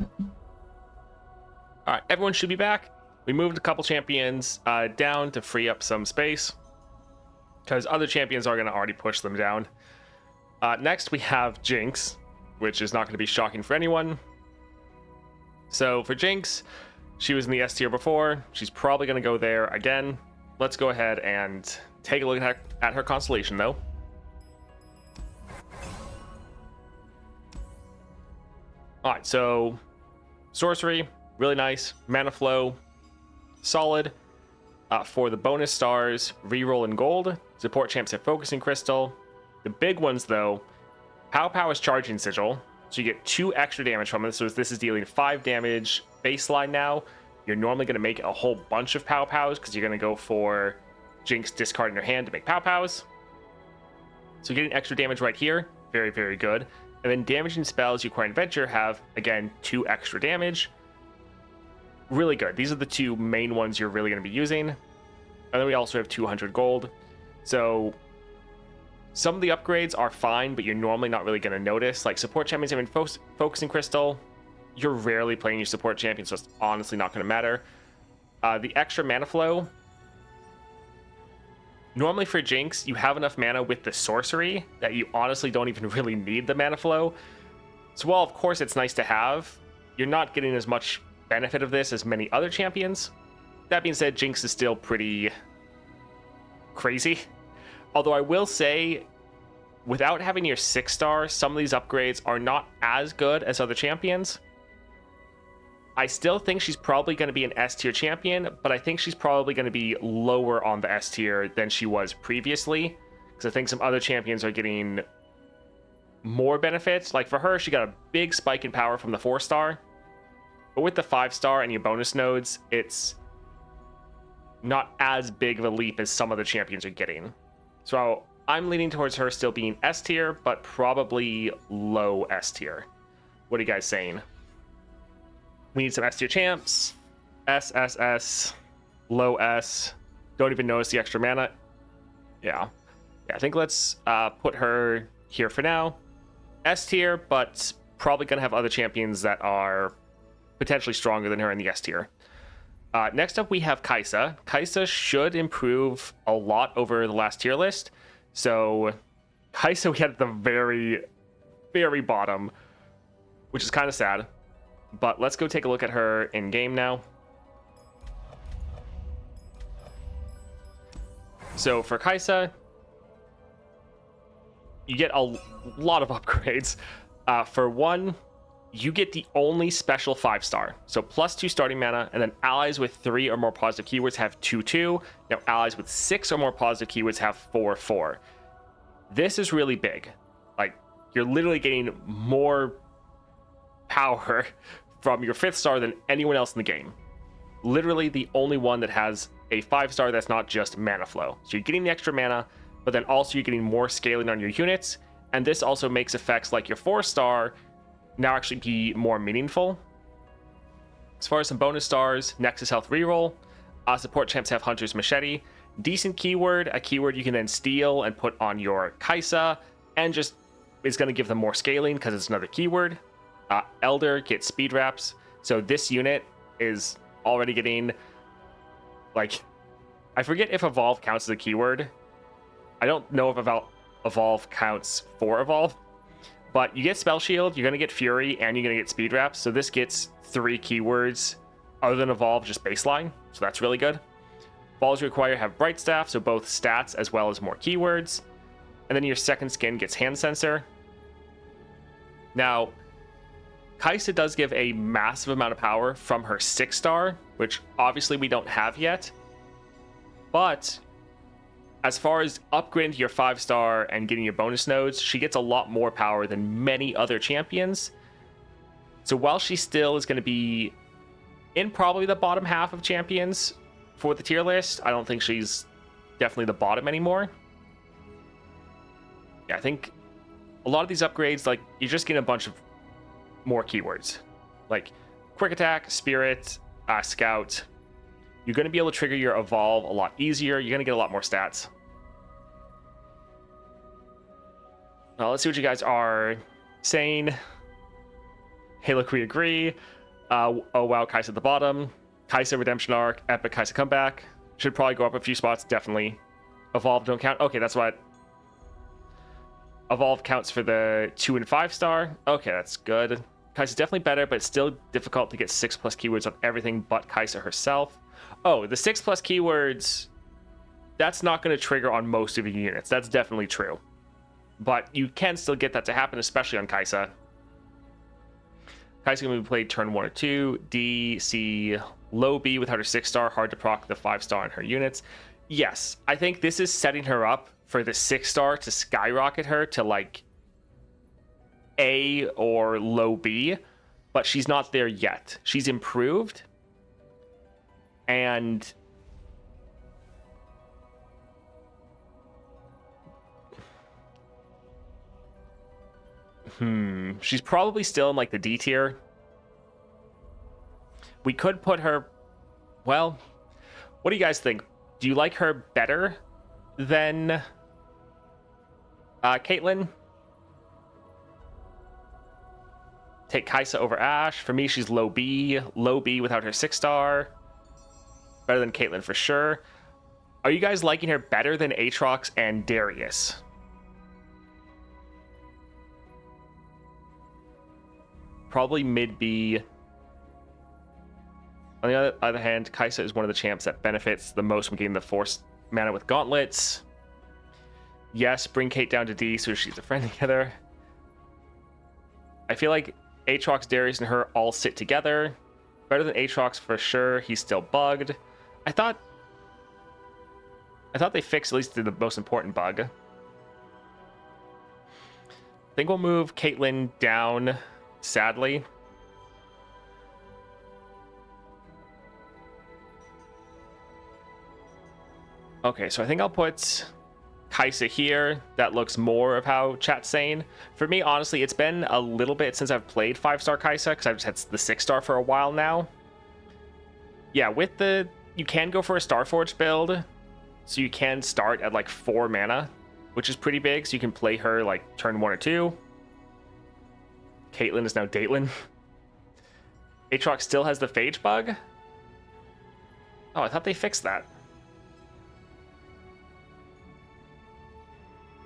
All right, everyone should be back. We moved a couple champions down to free up some space because other champions are going to already push them down. Next, we have Jinx, which is not going to be shocking for anyone. So for Jinx, she was in the S tier before. She's probably going to go there again. Let's go ahead and take a look at her constellation, though. All right, so sorcery, really nice. Mana flow, solid. For the bonus stars, reroll in gold. Support champs have focusing crystal. The big ones, though, Pow is charging sigil. So you get 2 extra damage from it. So this is dealing 5 damage baseline now. You're normally going to make a whole bunch of Pows because you're going to go for Jinx discarding her hand to make Pows. So getting extra damage right here. Very, very good. And then damaging spells you acquire in Adventure have, again, 2 extra damage. Really good. These are the 2 main ones you're really going to be using. And then we also have 200 gold. So some of the upgrades are fine, but you're normally not really going to notice. Like support champions having focusing crystal, you're rarely playing your support champion, so it's honestly not going to matter. The extra mana flow, normally for Jinx, you have enough mana with the sorcery that you honestly don't even really need the mana flow. So while of course it's nice to have, you're not getting as much benefit of this as many other champions. That being said, Jinx is still pretty crazy. Although I will say, without having your 6-star, some of these upgrades are not as good as other champions. I still think she's probably going to be an S tier champion, but I think she's probably going to be lower on the S tier than she was previously, because I think some other champions are getting more benefits. Like for her, she got a big spike in power from the 4-star, but with the 5-star and your bonus nodes, it's not as big of a leap as some other champions are getting. So I'm leaning towards her still being S tier, but probably low S tier. What are you guys saying? We need some S tier champs. S, S, S, low S. Don't even notice the extra mana. Yeah, I think let's put her here for now. S tier, but probably going to have other champions that are potentially stronger than her in the S tier. Next up, we have Kaisa. Kaisa should improve a lot over the last tier list. So Kaisa we had at the very, very bottom, which is kind of sad. But let's go take a look at her in game now. So for Kaisa, you get a lot of upgrades. For one, you get the only special 5-star. So +2 starting mana, and then allies with 3 or more positive keywords have 2/2. Now allies with 6 or more positive keywords have 4/4. This is really big. Like, you're literally getting more power from your 5th star than anyone else in the game. Literally the only one that has a 5-star that's not just mana flow. So you're getting the extra mana, but then also you're getting more scaling on your units, and this also makes effects like your 4-star now actually be more meaningful. As far as some bonus stars, Nexus Health reroll, support champs have Hunter's Machete, decent keyword, a keyword you can then steal and put on your Kaisa, and just is going to give them more scaling because it's another keyword. Elder gets speed wraps, so this unit is already getting, like, I forget if evolve counts as a keyword. I don't know if evolve counts for evolve, but you get spell shield, you're going to get fury, and you're going to get speed wraps, so this gets 3 keywords other than evolve, just baseline, so that's really good. Balls you acquire have bright staff, so both stats as well as more keywords, and then your second skin gets hand sensor. Now Kaisa does give a massive amount of power from her 6-star, which obviously we don't have yet. But as far as upgrading to your 5-star and getting your bonus nodes, she gets a lot more power than many other champions. So while she still is going to be in probably the bottom half of champions for the tier list, I don't think she's definitely the bottom anymore. Yeah, I think a lot of these upgrades, like, you're just getting a bunch of more keywords like quick attack, spirit, scout. You're going to be able to trigger your evolve a lot easier. You're going to get a lot more stats. Now let's see what you guys are saying. Hey, look, we agree. Oh wow, Kaisa at the bottom. Kaisa redemption arc, epic Kaisa comeback. Should probably go up a few spots, definitely. Evolve don't count. Okay, that's what evolve counts for the 2 and 5-star. Okay, that's good. Kaisa's definitely better, but it's still difficult to get 6+ keywords on everything but Kaisa herself. Oh, the 6+ keywords, that's not going to trigger on most of your units. That's definitely true. But you can still get that to happen, especially on Kaisa. Kaisa can be played turn 1 or 2. D, C, low B without her 6-star. Hard to proc the 5-star on her units. Yes, I think this is setting her up for the 6-star to skyrocket her to, like, A or low B, but she's not there yet. She's improved, and she's probably still in, like, the D tier. We could put her, well, what do you guys think? Do you like her better than Caitlyn? Take Kaisa over Ashe. For me, she's low B without her 6-star. Better than Caitlyn for sure. Are you guys liking her better than Atrox and Darius? Probably mid B. On the other hand, Kaisa is one of the champs that benefits the most from getting the force mana with gauntlets. Yes, bring Kate down to D so she's a friend together. I feel like Atrox, Darius, and her all sit together, Better than Atrox for sure. He's still bugged. I thought they fixed at least the most important bug. I think we'll move Caitlyn down, sadly. Okay, so I think I'll put Kaisa here. That looks more of how chat's saying. For me, honestly, it's been a little bit since I've played 5-star Kaisa, because I've just had the 6-star for a while now. Yeah, with the... You can go for a Starforged build, so you can start at like 4 mana, which is pretty big, so you can play her like turn 1 or 2. Caitlyn is now Datelyn. Atrox still has the Phage bug? Oh, I thought they fixed that.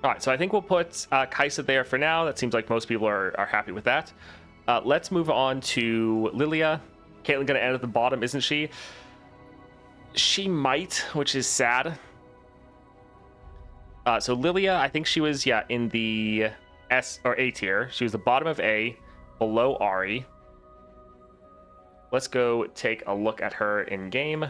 Alright, so I think we'll put Kaisa there for now. That seems like most people are happy with that. Let's move on to Lilia. Caitlyn gonna end at the bottom, isn't she? She might, which is sad. So Lilia, I think she was, yeah, in the S or A tier. She was the bottom of A, below Ahri. Let's go take a look at her in game.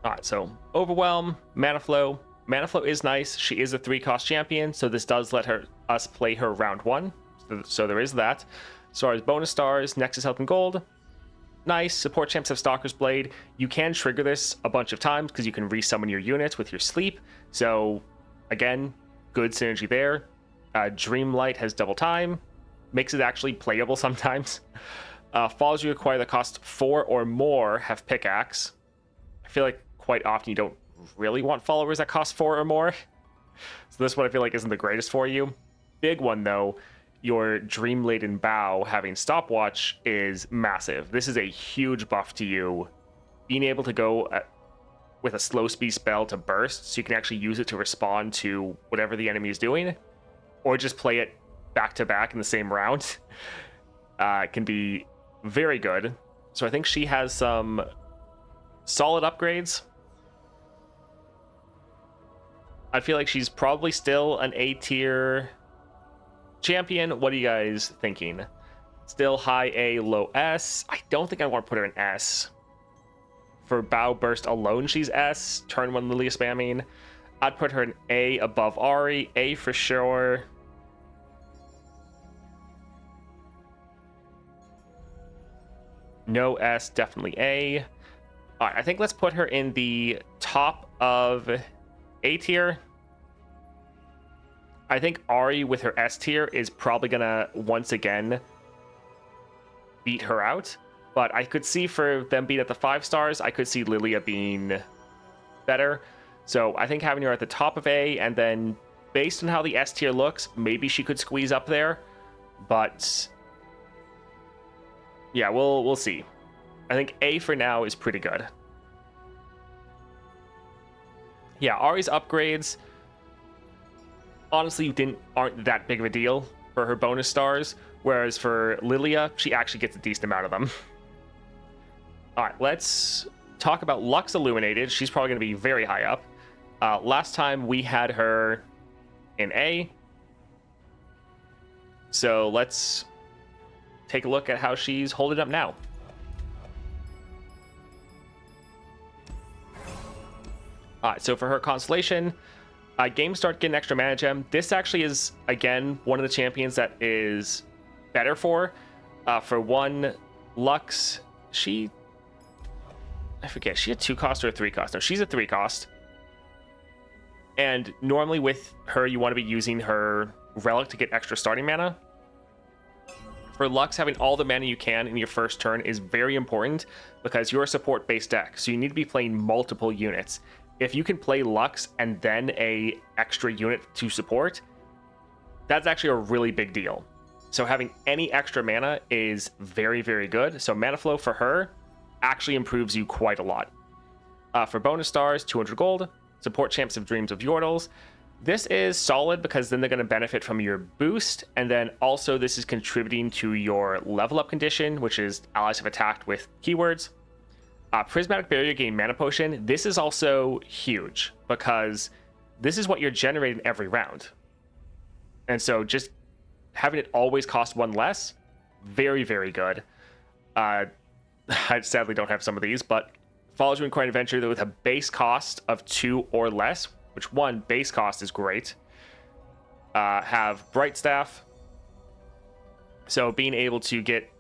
Alright, so Overwhelm, Mana Flow. Mana Flow is nice. She is a 3-cost champion, so this does let us play her round 1. So there is that. As far as bonus stars, Nexus Health and Gold. Nice. Support champs have Stalker's Blade. You can trigger this a bunch of times because you can resummon your units with your sleep. So, again, good synergy there. Dreamlight has double time. Makes it actually playable sometimes. Falls you acquire that cost 4 or more have Pickaxe. I feel like quite often you don't really want followers that cost 4 or more. So this one I feel like isn't the greatest for you. Big one though, your Dream Laden Bow having Stopwatch is massive. This is a huge buff to you. Being able to go with a slow speed spell to burst, so you can actually use it to respond to whatever the enemy is doing, or just play it back to back in the same round, can be very good. So I think she has some solid upgrades. I feel like she's probably still an A tier champion. What are you guys thinking? Still high A, low S? I don't think I want to put her in S. For Bow Burst alone, she's S. Turn 1 Lilia spamming. I'd put her in A above Ahri. A for sure. No S, definitely A. Alright, I think let's put her in the top of A tier. I think Ahri with her S tier is probably gonna once again beat her out. But I could see for them being at the 5 stars, I could see Lilia being better. So I think having her at the top of A, and then based on how the S tier looks, maybe she could squeeze up there. But yeah, we'll see. I think A for now is pretty good. Yeah, Ahri's upgrades honestly aren't that big of a deal for her bonus stars, whereas for Lilia, she actually gets a decent amount of them. Alright, let's talk about Lux Illuminated. She's probably going to be very high up. Last time we had her in A. So let's take a look at how she's holding up now. Alright, so for her Constellation, game start, get an extra mana gem. This actually is, again, one of the champions that is better for. For one, Lux, I forget, she a 2-cost or a 3-cost? No, she's a 3-cost. And normally with her, you want to be using her Relic to get extra starting mana. For Lux, having all the mana you can in your first turn is very important because you're a support-based deck, so you need to be playing multiple units. If you can play Lux and then a extra unit to support, that's actually a really big deal. So having any extra mana is very, very good. So mana flow for her actually improves you quite a lot. For bonus stars, 200 gold. Support champs of Dreams of Yordles. This is solid because then they're going to benefit from your boost, and then also this is contributing to your level up condition, which is allies have attacked with keywords. Prismatic Barrier gain mana potion. This is also huge because this is what you're generating every round. And so just having it always cost one less, very, very good. I sadly don't have some of these, but follows you in quite an adventure with a base cost of 2 or less, which one, base cost is great. Have Bright Staff. So being able to get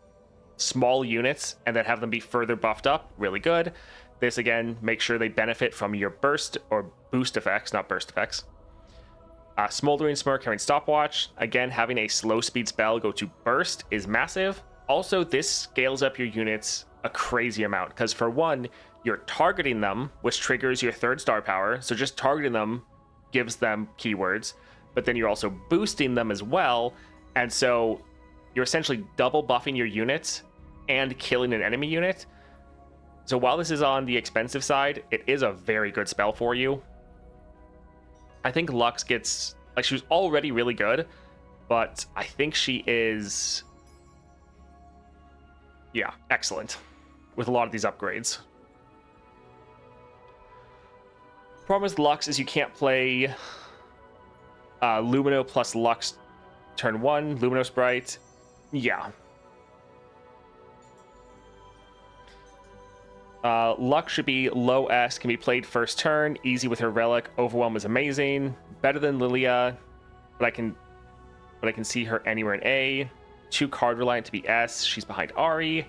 small units and then have them be further buffed up, really good. This again, make sure they benefit from your burst or boost effects, not burst effects. Smoldering Smirk having Stopwatch. Again, having a slow speed spell go to burst is massive. Also, this scales up your units a crazy amount because for one, you're targeting them, which triggers your 3rd star power. So just targeting them gives them keywords, but then you're also boosting them as well. And so you're essentially double buffing your units and killing an enemy unit. So while this is on the expensive side, it is a very good spell for you. I think Lux gets, like, she was already really good, but I think she is, yeah, excellent with a lot of these upgrades. Problem with Lux is you can't play Lumino plus Lux turn 1, Lumino Sprite. Yeah. Lux should be low S, can be played first turn, easy with her relic. Overwhelm is amazing, better than Lilia, but I can see her anywhere in A. 2 card reliant to be S. She's behind Ahri.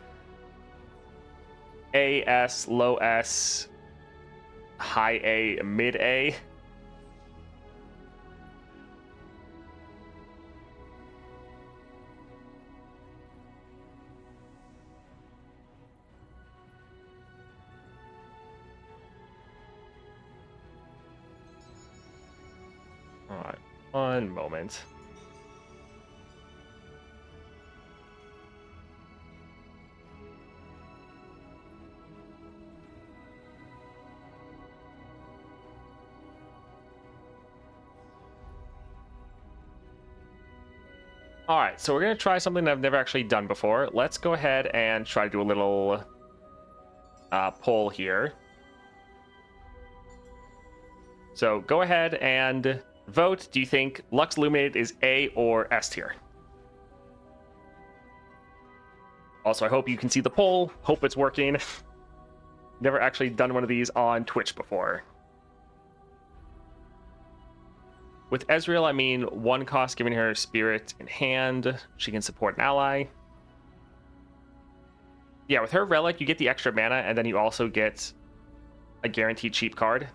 A, S, low S, high A, mid A. All right, one moment. All right, so we're going to try something that I've never actually done before. Let's go ahead and try to do a little poll here. So go ahead and vote. Do you think Lux Illuminated is A or S tier? Also, I hope you can see the poll. Hope it's working. Never actually done one of these on Twitch before. With Ezreal, I mean 1 cost, giving her Spirit in hand. She can support an ally. Yeah, with her Relic, you get the extra mana, and then you also get a guaranteed cheap card.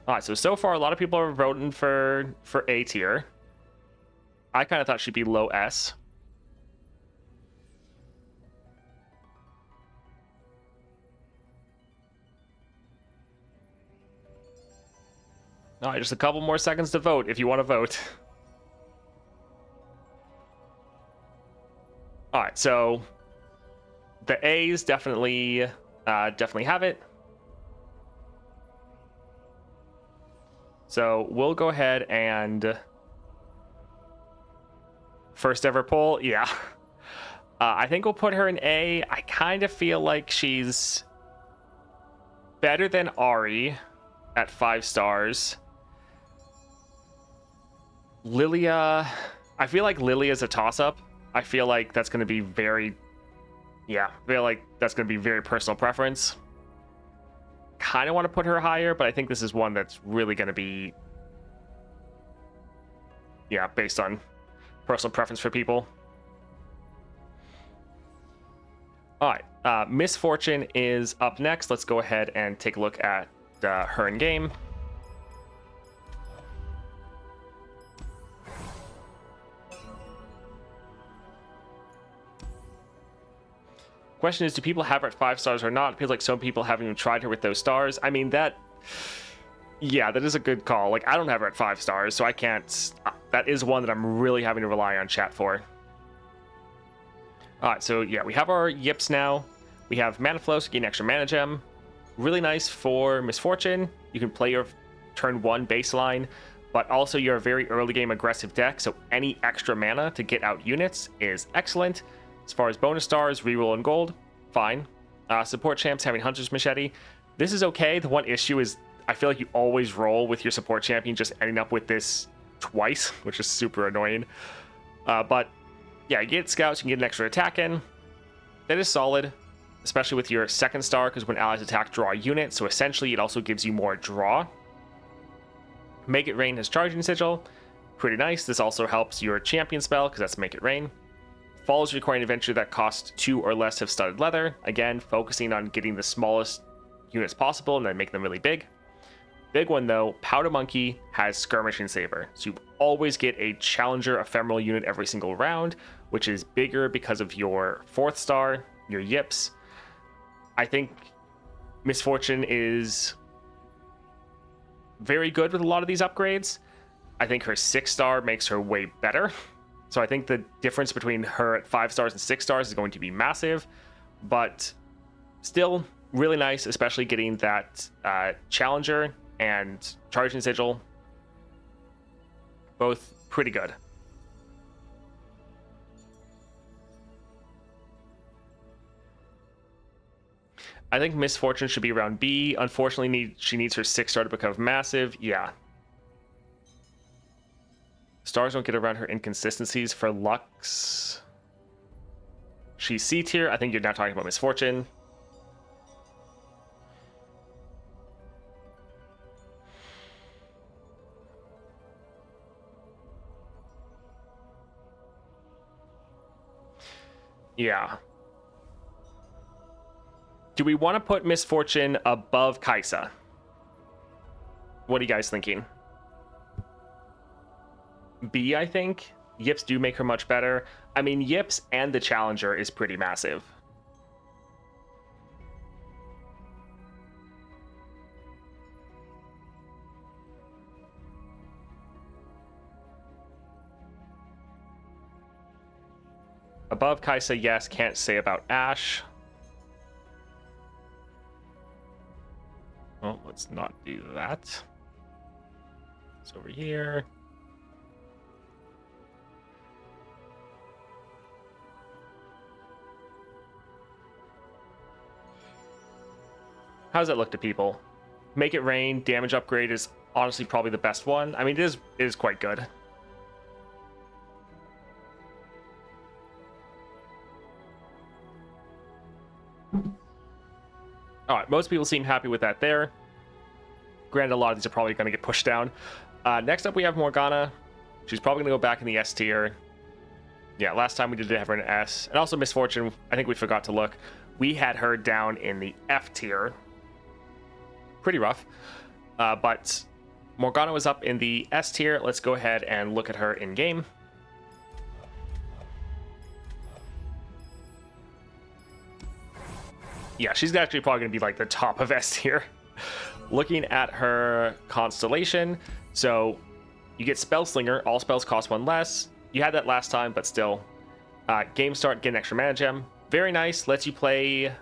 Alright, so far a lot of people are voting for A tier. I kind of thought she'd be low S. Alright, just a couple more seconds to vote if you want to vote. Alright, so the A's definitely have it. So we'll go ahead and first ever poll, yeah. I think we'll put her in A. I kind of feel like she's better than Ahri at 5 stars. Lilia, I feel like Lilia's a toss-up. I feel like that's going to be very, yeah, I feel like that's going to be very personal preference. Kind of want to put her higher, but I think this is one that's really going to be, yeah, based on personal preference for people. All right, Misfortune is up next. Let's go ahead and take a look at her in game. Question is, do people have her at 5 stars or not? It feels like some people haven't even tried her with those stars. I mean, yeah, that is a good call. Like, I don't have her at 5 stars, so I can't. That is one that I'm really having to rely on chat for. All right, so yeah, we have our yips now. We have mana flow, so gain extra mana gem. Really nice for Misfortune. You can play your turn 1 baseline, but also you're a very early game aggressive deck, so any extra mana to get out units is excellent. As far as bonus stars, reroll and gold, fine. Support champs having Hunter's Machete. This is okay. The one issue is I feel like you always roll with your support champion just ending up with this twice, which is super annoying. But yeah, you get scouts, you can get an extra attack in. That is solid, especially with your second star, because when allies attack, draw a unit. So essentially, it also gives you more draw. Make It Rain has Charging Sigil. Pretty nice. This also helps your champion spell, because that's Make It Rain. Falls require an adventure that costs 2 or less of studded leather. Again, focusing on getting the smallest units possible and then make them really big. Big one though, Powder Monkey has Skirmishing Saber. So you always get a Challenger Ephemeral unit every single round, which is bigger because of your 4th star, your Yips. I think Misfortune is very good with a lot of these upgrades. I think her 6 star makes her way better. So I think the difference between her at 5 stars and 6 stars is going to be massive, but still really nice, especially getting that Challenger and Charging Sigil. Both pretty good. I think Misfortune should be around B. Unfortunately, she needs her 6 star to become massive. Yeah. Stars don't get around her inconsistencies. For Lux, she's C tier. I think you're now talking about Misfortune. Yeah. Do we want to put Misfortune above Kaisa? What are you guys thinking? B, I think. Yips do make her much better. I mean, Yips and the Challenger is pretty massive. Above Kaisa, yes. Can't say about Ashe. Well, let's not do that. It's over here. How does that look to people? Make It Rain, damage upgrade is honestly probably the best one. I mean, it is quite good. All right, most people seem happy with that there. Granted, a lot of these are probably going to get pushed down. Next up, we have Morgana. She's probably going to go back in the S tier. Yeah, last time we did have her in S. And also Misfortune, I think we forgot to look. We had her down in the F tier. Pretty rough. But Morgana was up in the S tier. Let's go ahead and look at her in game. Yeah, she's actually probably going to be like the top of S tier. Looking at her constellation, so you get Spell Slinger. All spells cost 1 less. You had that last time, but still. Game start, get an extra mana gem. Very nice. Lets you play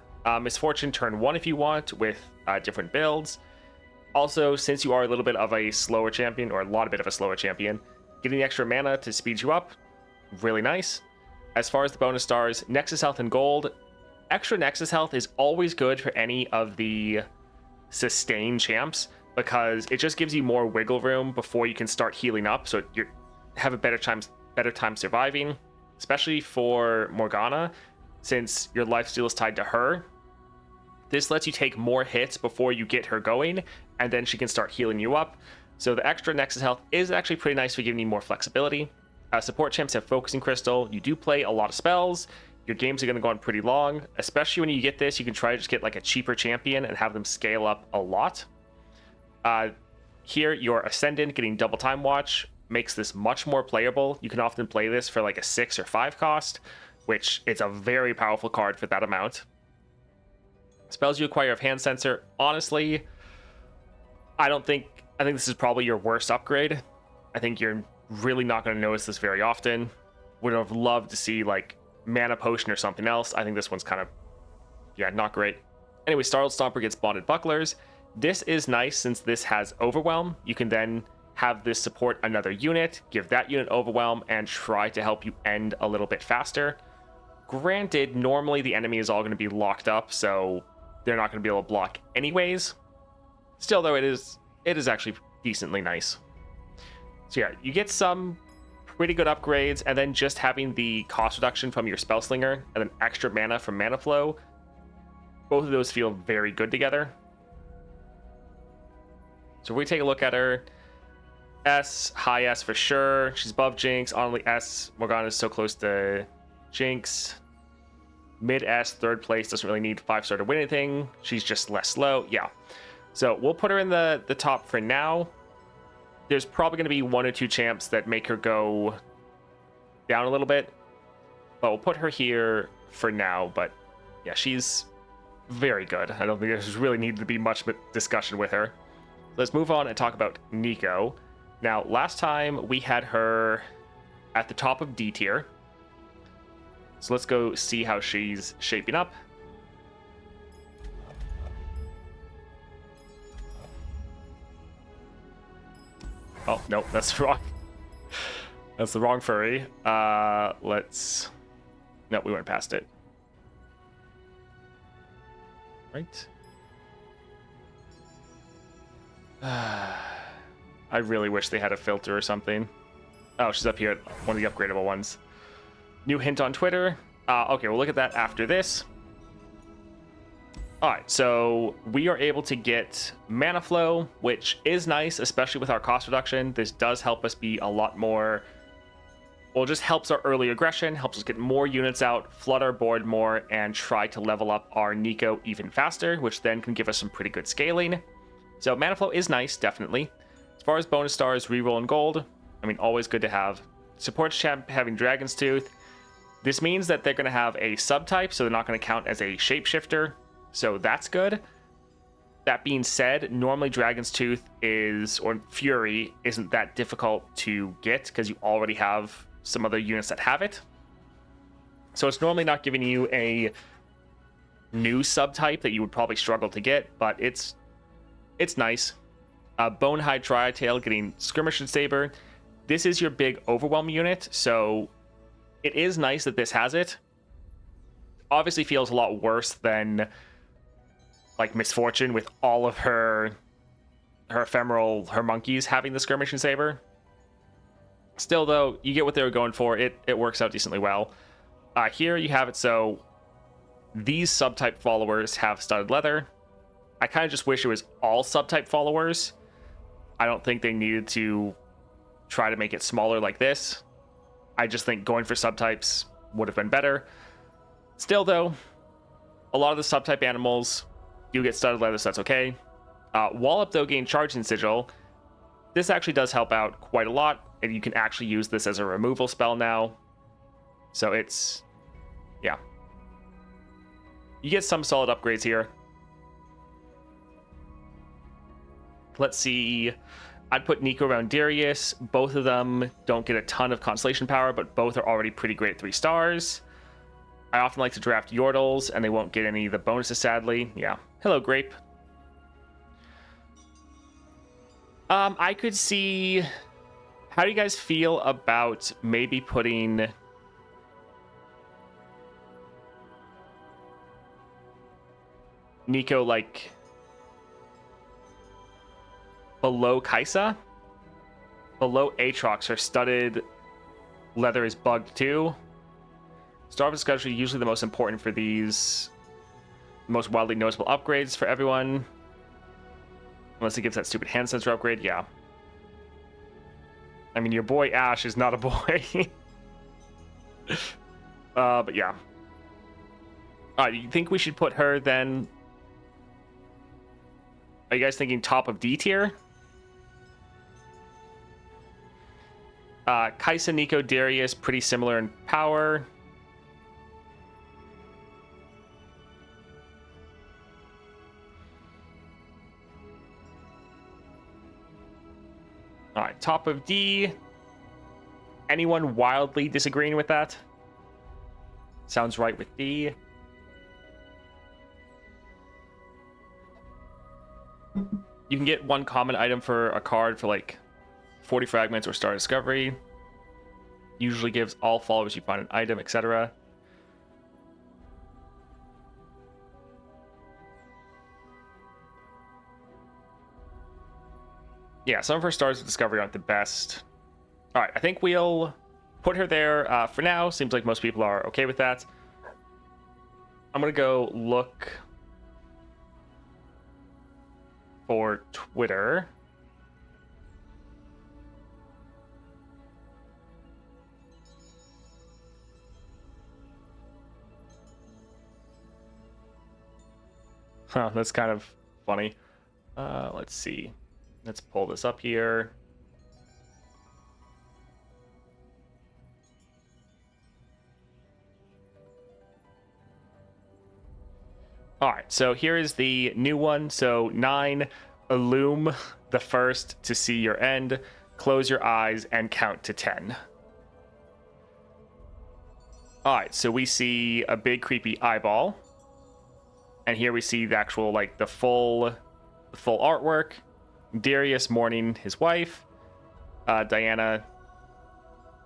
Misfortune turn 1 if you want with different builds. Also, since you are a little bit of a slower champion, or a lot of bit of a slower champion, getting the extra mana to speed you up, really nice. As far as the bonus stars, Nexus Health and Gold. Extra Nexus Health is always good for any of the sustain champs because it just gives you more wiggle room before you can start healing up, so you have a better time surviving, especially for Morgana, since your lifesteal is tied to her. This lets you take more hits before you get her going, and then she can start healing you up. So the extra Nexus Health is actually pretty nice for giving you more flexibility. Support champs have Focusing Crystal. You do play a lot of spells. Your games are going to go on pretty long, especially when you get this. You can try to just get like a cheaper champion and have them scale up a lot. Here, your Ascendant getting Double Time Watch makes this much more playable. You can often play this for like a 6 or 5 cost, which it's a very powerful card for that amount. Spells you acquire of Hand Sensor. Honestly, I think this is probably your worst upgrade. I think you're really not going to notice this very often. Would have loved to see like Mana Potion or something else. I think this one's kind of, yeah, not great. Anyway, Startled Stomper gets Bonded Bucklers. This is nice since this has Overwhelm. You can then have this support another unit, give that unit Overwhelm, and try to help you end a little bit faster. Granted, normally the enemy is all going to be locked up, so they're not going to be able to block anyways. Still, though, it is actually decently nice. So yeah, you get some pretty good upgrades, and then just having the cost reduction from your spell slinger and then extra mana from mana flow, both of those feel very good together. So if we take a look at her, S, high S for sure. She's above Jinx. Honestly, S, Morgana is so close to Jinx. Mid S, third place, doesn't really need 5-star to win anything. She's just less slow. Yeah. So we'll put her in the top for now. There's probably going to be 1 or 2 champs that make her go down a little bit. But we'll put her here for now. But yeah, she's very good. I don't think there's really need to be much discussion with her. Let's move on and talk about Neeko. Now, last time we had her at the top of D tier. So let's go see how she's shaping up. Oh, no, that's wrong. That's the wrong furry. Let's... No, we went past it. Right. I really wish they had a filter or something. Oh, she's up here at one of the upgradable ones. New hint on Twitter. Okay, we'll look at that after this. Alright, so we are able to get mana flow, which is nice, especially with our cost reduction. This does help us be a lot more... Well, it just helps our early aggression, helps us get more units out, flood our board more, and try to level up our Neeko even faster, which then can give us some pretty good scaling. So mana flow is nice, definitely. As far as bonus stars, reroll and gold, I mean, always good to have. Support champ having Dragon's Tooth. This means that they're going to have a subtype, so they're not going to count as a shapeshifter. So that's good. That being said, normally Dragon's Tooth is, or Fury, isn't that difficult to get because you already have some other units that have it. So it's normally not giving you a new subtype that you would probably struggle to get, but it's nice. Bonehide Triatail getting Skirmish and Saber. This is your big Overwhelm unit, so it is nice that this has it. Obviously feels a lot worse than like Misfortune with all of her ephemeral, her monkeys having the Skirmish and Saber. Still, though, you get what they were going for. It works out decently well. Here you have it so these subtype followers have studded leather. I kind of just wish it was all subtype followers. I don't think they needed to try to make it smaller like this. I just think going for subtypes would have been better. Still, though, a lot of the subtype animals do get studded leather, so that's okay. Wallop, though, gain Charge and Sigil. This actually does help out quite a lot, and you can actually use this as a removal spell now. So it's... yeah. You get some solid upgrades here. Let's see. I'd put Neeko around Darius. Both of them don't get a ton of constellation power, but both are already pretty great 3 stars. I often like to draft Yordles, and they won't get any of the bonuses, sadly. Yeah. Hello, Grape. I could see... How do you guys feel about maybe putting... Neeko, like... below Kaisa? Below Atrox, her studded leather is bugged too. Star of Discovery usually the most important for these most wildly noticeable upgrades for everyone. Unless it gives that stupid hand sensor upgrade, yeah. I mean, your boy Ashe is not a boy. But yeah. You think we should put her then... Are you guys thinking top of D tier? Kaisa, Neeko, Darius, pretty similar in power. Alright, top of D. Anyone wildly disagreeing with that? Sounds right with D. You can get 1 common item for a card for like 40 fragments or Star Discovery. Usually gives all followers you find an item, etc. Yeah, some of her stars of discovery aren't the best. All right, I think we'll put her there for now. Seems like most people are okay with that. I'm gonna go look for Twitter. Huh, that's kind of funny. Let's see. Let's pull this up here. All right, so here is the new one. So 9, illume the first to see your end, close your eyes and count to 10. All right, so we see a big creepy eyeball. And here we see the actual, like, the full artwork. Darius mourning his wife. Diana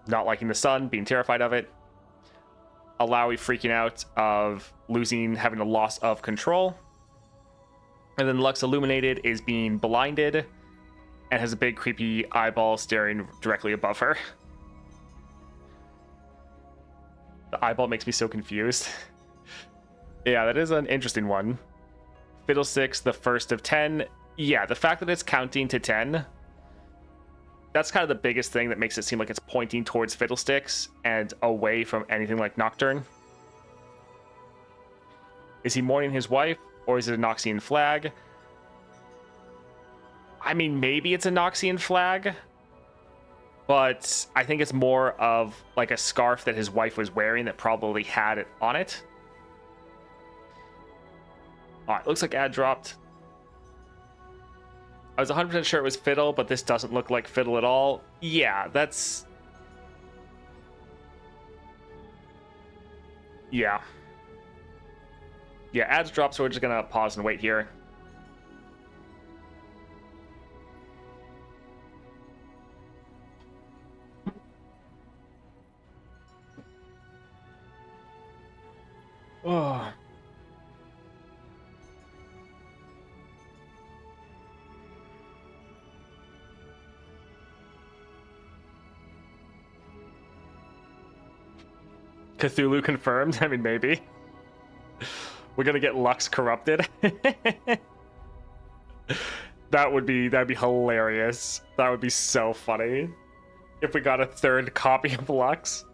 not liking the sun, being terrified of it. Alawi freaking out of having a loss of control. And then Lux Illuminated is being blinded and has a big creepy eyeball staring directly above her. The eyeball makes me so confused. Yeah, that is an interesting one. Fiddlesticks, the first of 10. Yeah, the fact that it's counting to 10, that's kind of the biggest thing that makes it seem like it's pointing towards Fiddlesticks and away from anything like Nocturne. Is he mourning his wife, or is it a Noxian flag? I mean, maybe it's a Noxian flag, but I think it's more of like a scarf that his wife was wearing that probably had it on it. All right, looks like ad dropped. I was 100% sure it was Fiddle, but this doesn't look like Fiddle at all. Yeah, that's... Yeah. Yeah, ads dropped, so we're just gonna pause and wait here. Oh. Cthulhu confirmed? I mean, maybe. We're gonna get Lux corrupted. That'd be hilarious. That would be so funny. If we got a third copy of Lux.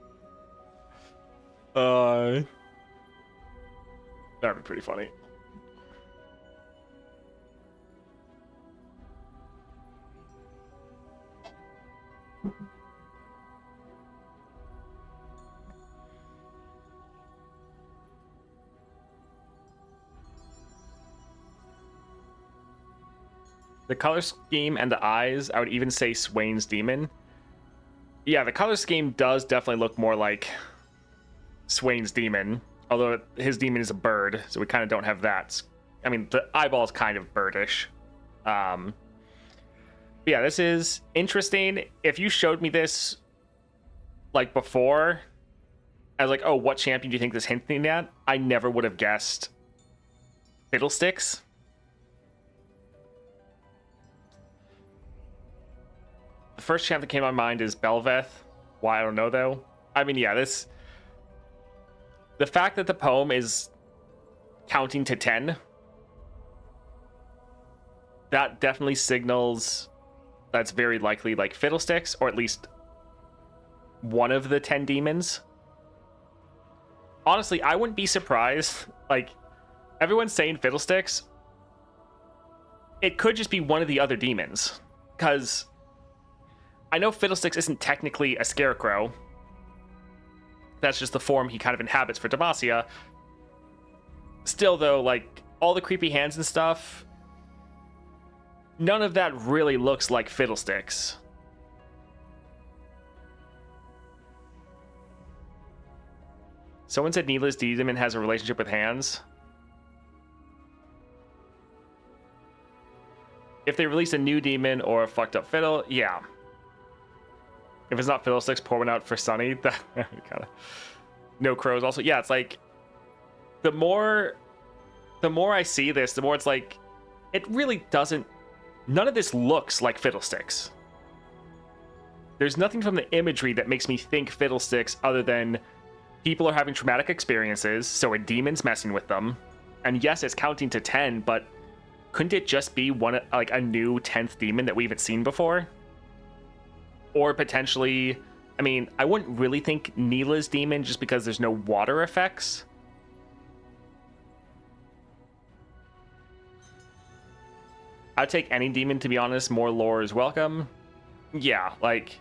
That'd be pretty funny. The color scheme and the eyes, I would even say Swain's demon. Yeah, the color scheme does definitely look more like Swain's demon, although his demon is a bird, so we kind of don't have that. I mean, the eyeball is kind of birdish. Yeah, this is interesting. If you showed me this like before, I was like, oh, what champion do you think this hinting at? I never would have guessed Fiddlesticks. The first champ that came to my mind is Belveth. Why, I don't know, though. I mean, yeah, the fact that the poem is counting to 10, that definitely signals that's very likely like Fiddlesticks, or at least one of the 10 demons. Honestly, I wouldn't be surprised. Like, everyone's saying Fiddlesticks. It could just be one of the other demons, because I know Fiddlesticks isn't technically a scarecrow. That's just the form he kind of inhabits for Demacia. Still, though, like, all the creepy hands and stuff, none of that really looks like Fiddlesticks. Someone said Needless Demon has a relationship with hands. If they release a new demon or a fucked up Fiddle, yeah. If it's not Fiddlesticks, pour one out for Sunny. That kind of no crows. Also, yeah, it's like the more I see this, the more it's like it really doesn't none of this looks like Fiddlesticks. There's nothing from the imagery that makes me think Fiddlesticks other than people are having traumatic experiences, so a demon's messing with them. And yes, it's counting to 10, but couldn't it just be a new 10th demon that we haven't seen before? Or potentially, I mean, I wouldn't really think Neela's demon just because there's no water effects. I'd take any demon, to be honest. More lore is welcome. Yeah, like,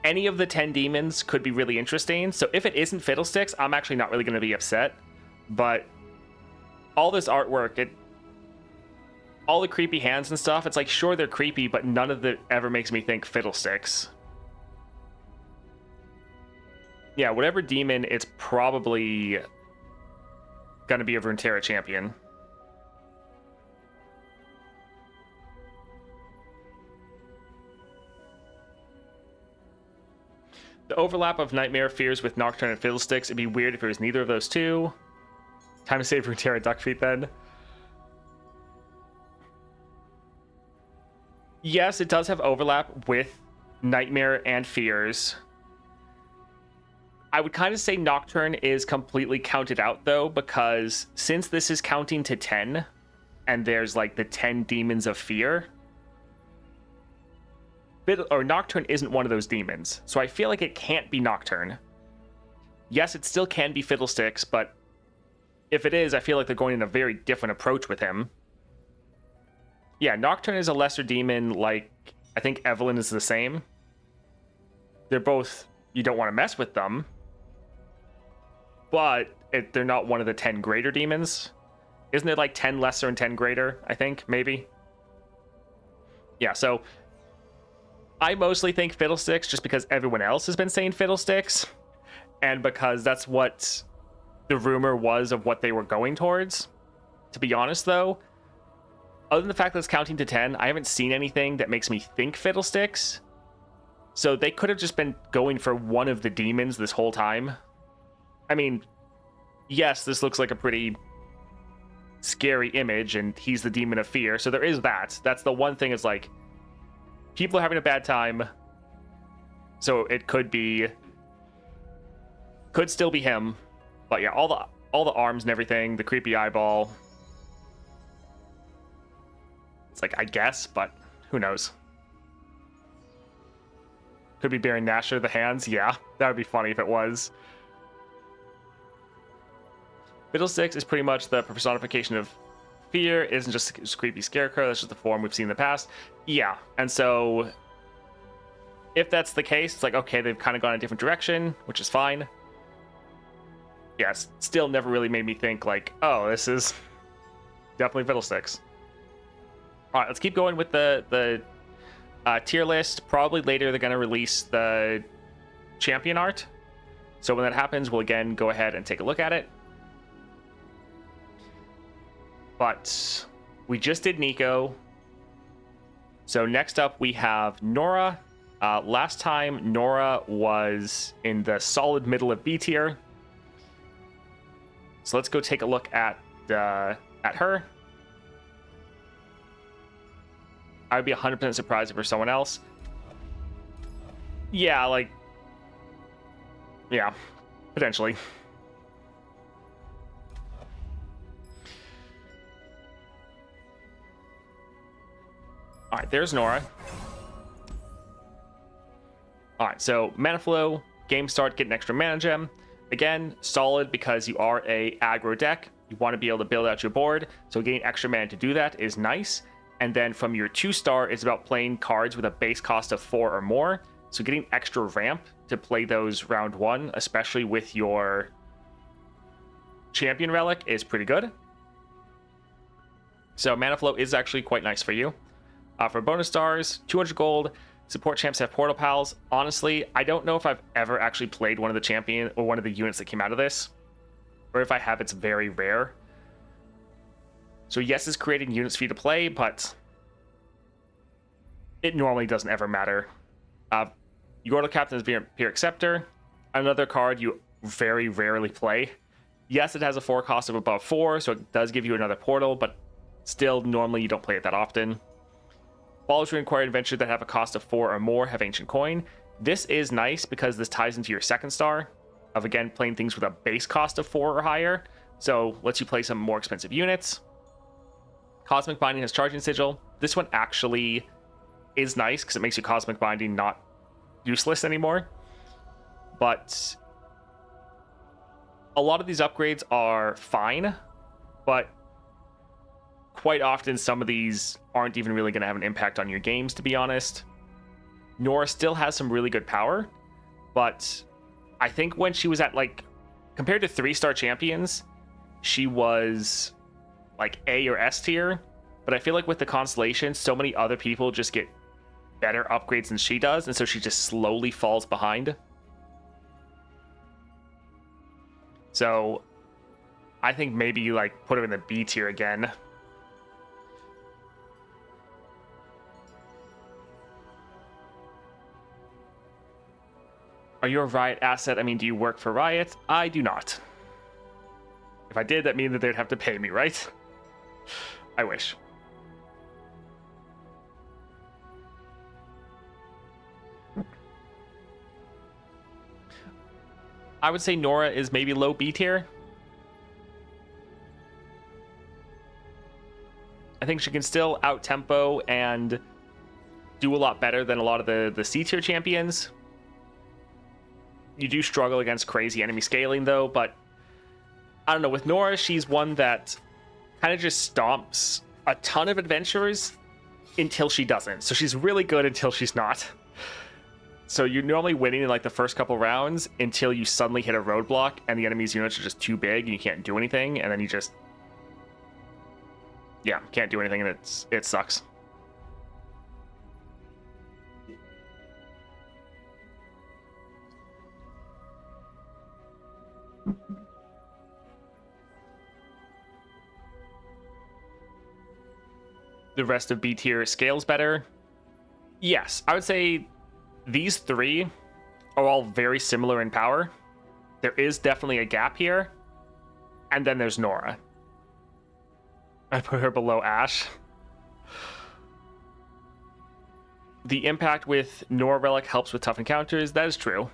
any of the 10 demons could be really interesting. So if it isn't Fiddlesticks, I'm actually not really going to be upset. But all this artwork, all the creepy hands and stuff, it's like, sure, they're creepy, but none of it ever makes me think Fiddlesticks. Yeah, whatever demon, it's probably going to be a Runeterra champion. The overlap of Nightmare fears with Nocturne and Fiddlesticks, it'd be weird if it was neither of those two. Time to save Runeterra Duckfeet then. Yes, it does have overlap with Nightmare and Fears. I would kind of say Nocturne is completely counted out though, because since this is counting to 10, and there's like the 10 demons of fear, Nocturne isn't one of those demons, so I feel like it can't be Nocturne. Yes, it still can be Fiddlesticks, but if it is, I feel like they're going in a very different approach with him. Yeah, Nocturne is a lesser demon, like, I think Evelyn is the same. They're both, you don't want to mess with them, but they're not one of the 10 greater demons. Isn't it like 10 lesser and 10 greater, I think, maybe? Yeah, so I mostly think Fiddlesticks just because everyone else has been saying Fiddlesticks, and because that's what the rumor was of what they were going towards. To be honest, though, other than the fact that it's counting to 10, I haven't seen anything that makes me think Fiddlesticks. So they could have just been going for one of the demons this whole time. I mean, yes, this looks like a pretty scary image, and he's the demon of fear, so there is that. That's the one thing, is like, people are having a bad time, so it could still be him. But yeah, all the arms and everything, the creepy eyeball. It's like, I guess, but who knows? Could be Baron Nashor, the hands. Yeah, that would be funny if it was. Fiddlesticks is pretty much the personification of fear. It isn't just a creepy scarecrow. That's just the form we've seen in the past. Yeah, and so if that's the case, it's like, okay, they've kind of gone a different direction, which is fine. Yeah, it's still never really made me think like, oh, this is definitely Fiddlesticks. All right, let's keep going with the tier list. Probably later they're going to release the champion art. So when that happens, we'll again go ahead and take a look at it. But we just did Nico. So next up we have Nora. Last time Nora was in the solid middle of B tier. So let's go take a look at her. I would be 100% surprised if it were someone else. Yeah, like, yeah, potentially. All right, there's Nora. All right, so mana flow, game start, get an extra mana gem. Again, solid because you are a aggro deck. You want to be able to build out your board, so getting extra mana to do that is nice. And then from your 2-star, it's about playing cards with a base cost of 4 or more. So getting extra ramp to play those round 1, especially with your champion relic, is pretty good. So mana flow is actually quite nice for you. For bonus stars, 200 gold. Support champs have portal pals. Honestly, I don't know if I've ever actually played one of the champion or one of the units that came out of this, or if I have, it's very rare. So yes, it's creating units for you to play, but it normally doesn't ever matter. Yordle Captain is Pyrrhic Scepter, another card you very rarely play. Yes, it has a 4 cost of above 4, so it does give you another portal, but still, normally you don't play it that often. Balls you require adventure that have a cost of 4 or more have ancient coin. This is nice because this ties into your second star of, again, playing things with a base cost of 4 or higher. So lets you play some more expensive units. Cosmic Binding has Charging Sigil. This one actually is nice because it makes your Cosmic Binding not useless anymore. But a lot of these upgrades are fine, but quite often some of these aren't even really going to have an impact on your games, to be honest. Nora still has some really good power, but I think when she was at, like, compared to 3-star champions, she was like A or S tier. But I feel like with the Constellation, so many other people just get better upgrades than she does, and so she just slowly falls behind. So I think maybe you, like, put her in the B tier again. Are you a Riot asset? I mean, do you work for Riot? I do not. If I did, that means that they'd have to pay me, right? I wish. I would say Nora is maybe low B tier. I think she can still out-tempo and do a lot better than a lot of the C tier champions. You do struggle against crazy enemy scaling, though, but I don't know. With Nora, she's one that kind of just stomps a ton of adventurers until she doesn't. So she's really good until she's not. So you're normally winning in, like, the first couple rounds until you suddenly hit a roadblock and the enemy's units are just too big and you can't do anything, and then you just, yeah, can't do anything, and it sucks. The rest of B tier scales better. Yes, I would say these three are all very similar in power. There is definitely a gap here. And then there's Nora. I put her below Ashe. The impact with Nora Relic helps with tough encounters. That is true.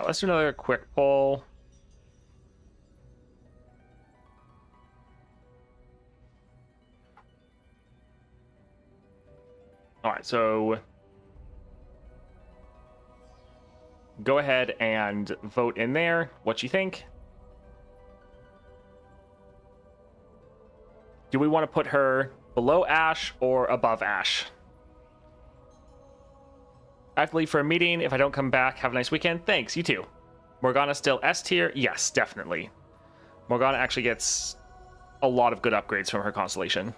Let's do another quick poll. All right, so go ahead and vote in there what you think. Do we want to put her below Ashe or above Ashe? I have to leave for a meeting. If I don't come back, have a nice weekend. Thanks, you too. Morgana still S tier? Yes, definitely. Morgana actually gets a lot of good upgrades from her Constellation.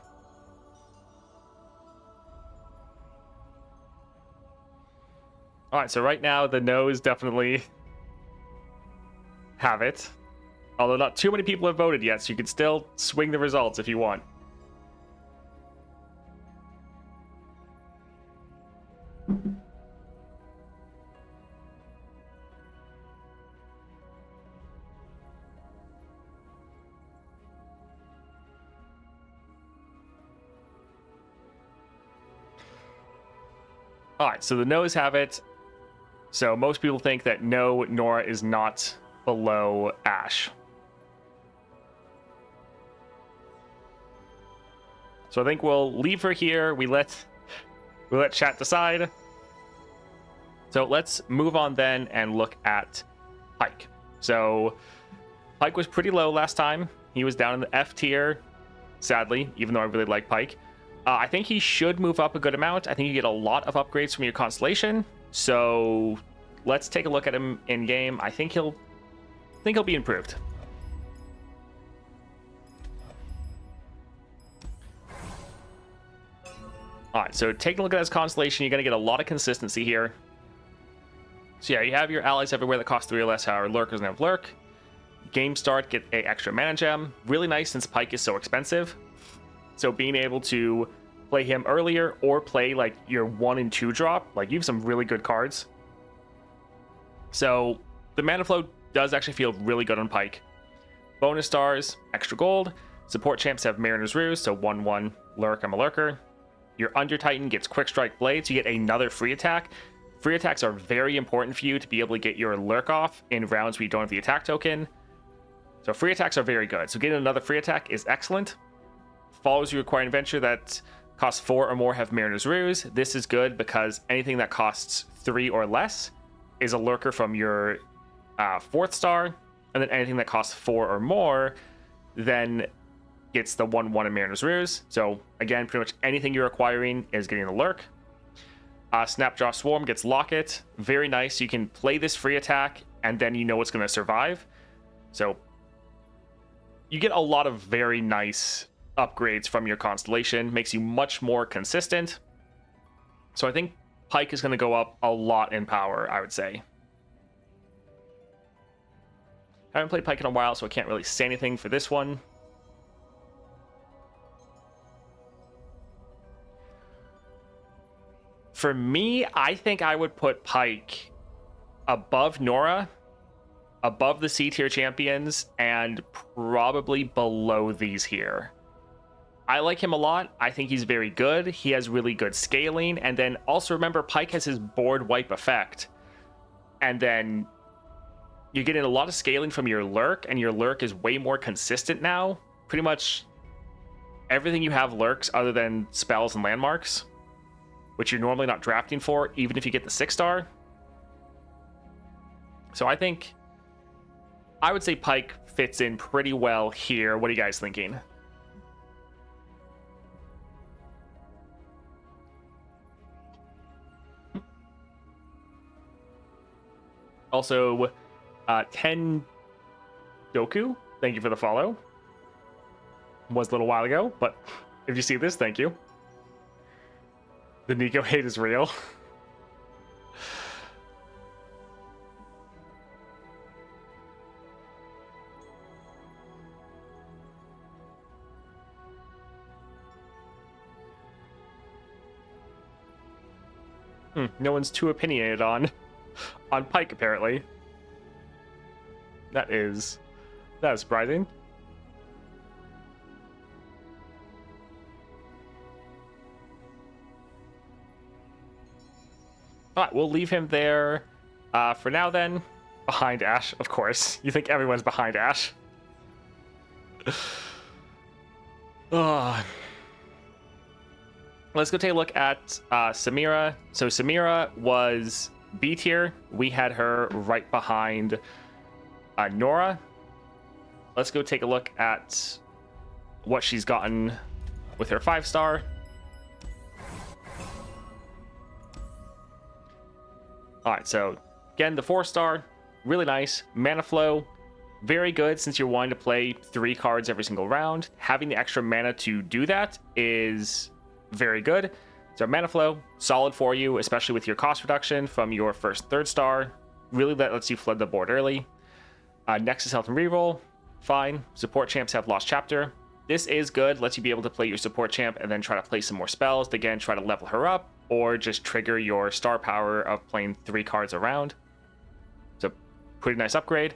Alright, so right now the no's definitely have it. Although not too many people have voted yet, so you can still swing the results if you want. Alright, so the no's have it. So most people think that no, Nora is not below Ashe. So I think we'll leave her here. We let chat decide. So let's move on then and look at Pyke. So Pyke was pretty low last time. He was down in the F tier, sadly, even though I really like Pyke. I think he should move up a good amount. I think you get a lot of upgrades from your Constellation. So let's take a look at him in game. I think he'll be improved. All right, so taking a look at his Constellation, you're going to get a lot of consistency here. So yeah, you have your allies everywhere that cost 3 or less. However, Lurk doesn't have Lurk. Game start, get a extra mana gem. Really nice since Pyke is so expensive. So being able to play him earlier or play like your 1 and 2 drop. Like, you have some really good cards. So the mana flow does actually feel really good on Pyke. Bonus stars, extra gold. Support champs have Mariner's Ruse, so 1/1 lurk, I'm a lurker. Your Under Titan gets Quick Strike Blades, you get another free attack. Free attacks are very important for you to be able to get your lurk off in rounds where you don't have the attack token. So free attacks are very good. So getting another free attack is excellent. Follows you require an adventure that costs 4 or more have Mariner's Ruse. This is good because anything that costs 3 or less is a lurker from your 4th star. And then anything that costs 4 or more then gets the 1/1 in Mariner's Ruse. So again, pretty much anything you're acquiring is getting the lurk. Snapjaw Swarm gets Locket. Very nice. You can play this free attack and then you know it's going to survive. So you get a lot of very nice upgrades from your constellation. Makes you much more consistent. So I think Pyke is going to go up a lot in power, I would say. I haven't played Pyke in a while, so I can't really say anything for this one. For me, I think I would put Pyke above Nora, above the C tier champions, and probably below these here. I like him a lot. I think he's very good. He has really good scaling. And then also remember, Pyke has his board wipe effect. And then you're getting a lot of scaling from your lurk, and your lurk is way more consistent now. Pretty much everything you have lurks other than spells and landmarks, which you're normally not drafting for, even if you get the 6-star. So I think I would say Pyke fits in pretty well here. What are you guys thinking? Also, 10 Doku, thank you for the follow. Was a little while ago, but if you see this, thank you. The Nico hate is real. No one's too opinionated on Pyke, apparently. That is surprising. All right, we'll leave him there for now then. Behind Ashe, of course. You think everyone's behind Ashe? Let's go take a look at Samira. So Samira was B tier. We had her right behind Nora. Let's go take a look at what she's gotten with her 5-star. All right, so again, the 4-star, really nice. Mana flow, very good since you're wanting to play 3 cards every single round. Having the extra mana to do that is very good. So mana flow, solid for you, especially with your cost reduction from your first 3rd star. Really, that lets you flood the board early. Nexus Health and Reroll, fine. Support champs have Lost Chapter. This is good, lets you be able to play your support champ and then try to play some more spells to, again, try to level her up, or just trigger your star power of playing 3 cards around. So, pretty nice upgrade.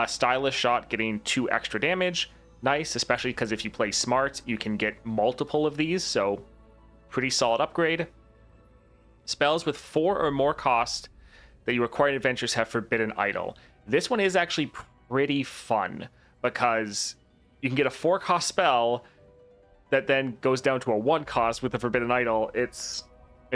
Stylish Shot getting 2 extra damage. Nice, especially because if you play smart, you can get multiple of these, so pretty solid upgrade. Spells with 4 or more cost that you require in adventures have Forbidden Idol. This one is actually pretty fun because you can get a 4-cost spell that then goes down to a 1-cost with the Forbidden Idol. It's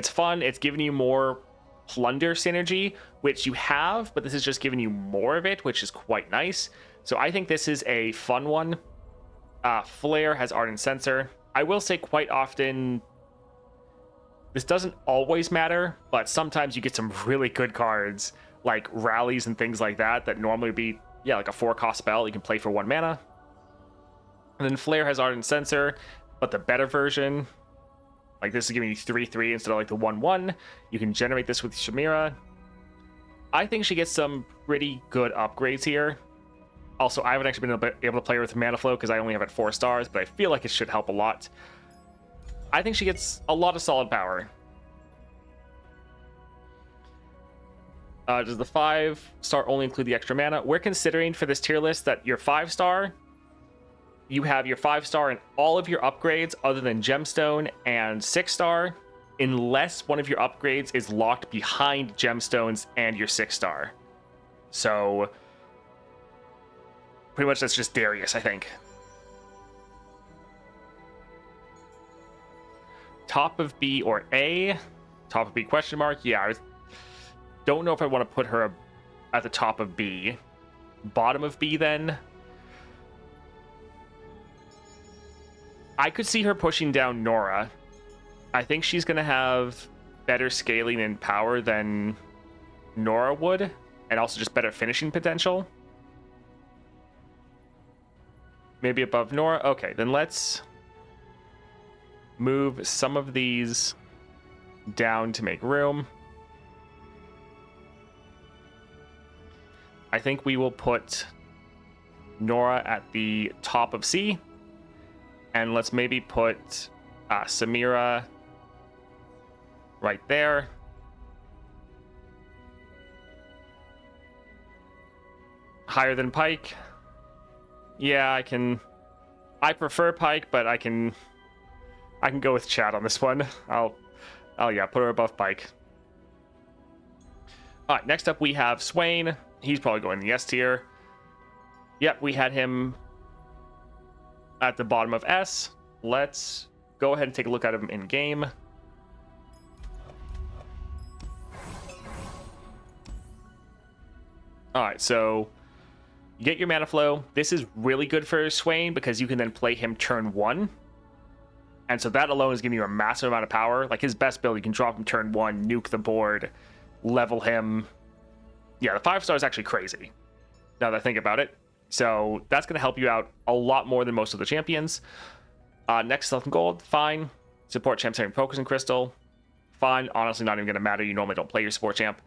fun. It's giving you more plunder synergy, which you have, but this is just giving you more of it, which is quite nice. So I think this is a fun one. Flare has Ardent Censer. I will say quite often, this doesn't always matter, but sometimes you get some really good cards like rallies and things like that normally would be, like a 4-cost spell you can play for 1 mana. And then Flare has Ardent Censer, but the better version, like this is giving you 3/3 instead of like the 1/1. You can generate this with Samira. I think she gets some pretty good upgrades here. Also, I haven't actually been able to play her with Mana Flow because I only have it 4 stars, but I feel like it should help a lot. I think she gets a lot of solid power. Does the 5-star only include the extra mana? We're considering for this tier list that your 5-star, you have your 5-star in all of your upgrades other than Gemstone and 6-star, unless one of your upgrades is locked behind Gemstones and your 6-star. So, pretty much that's just Darius, I think. Top of B or A? Top of B question mark? Yeah, I don't know if I want to put her at the top of B. Bottom of B then? I could see her pushing down Nora. I think she's going to have better scaling and power than Nora would, and also just better finishing potential. Maybe above Nora? Okay, then let's move some of these down to make room. I think we will put Nora at the top of C. And let's maybe put Samira right there. Higher than Pike. Yeah, I prefer Pike, but I can go with Chad on this one. I'll yeah, put her above Pike. All right, next up we have Swain. He's probably going in the S tier. Yep, we had him at the bottom of S. Let's go ahead and take a look at him in game. All right, so you get your mana flow. This is really good for Swain because you can then play him turn 1. And so that alone is giving you a massive amount of power. Like his best build, you can drop him turn 1, nuke the board, level him. Yeah, the 5-star is actually crazy, now that I think about it. So that's going to help you out a lot more than most of the champions. Next, Stealth and Gold, fine. Support champs having Focus and Crystal, fine. Honestly, not even going to matter. You normally don't play your support champ.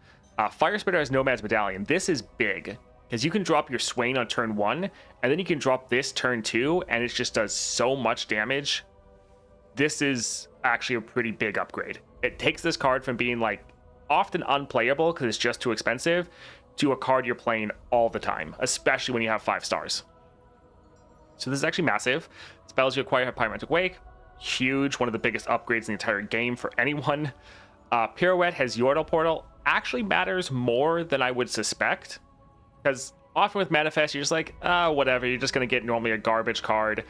Fire Spitter has Nomad's Medallion. This is big, because you can drop your Swain on turn 1, and then you can drop this turn 2, and it just does so much damage. This is actually a pretty big upgrade. It takes this card from being like often unplayable because it's just too expensive to a card you're playing all the time, especially when you have 5 stars. So this is actually massive. Spells you acquire have Pyromantic Wake. Huge, one of the biggest upgrades in the entire game for anyone. Pirouette has Yordle Portal. Actually matters more than I would suspect, because often with Manifest, you're just like, whatever, you're just going to get normally a garbage card.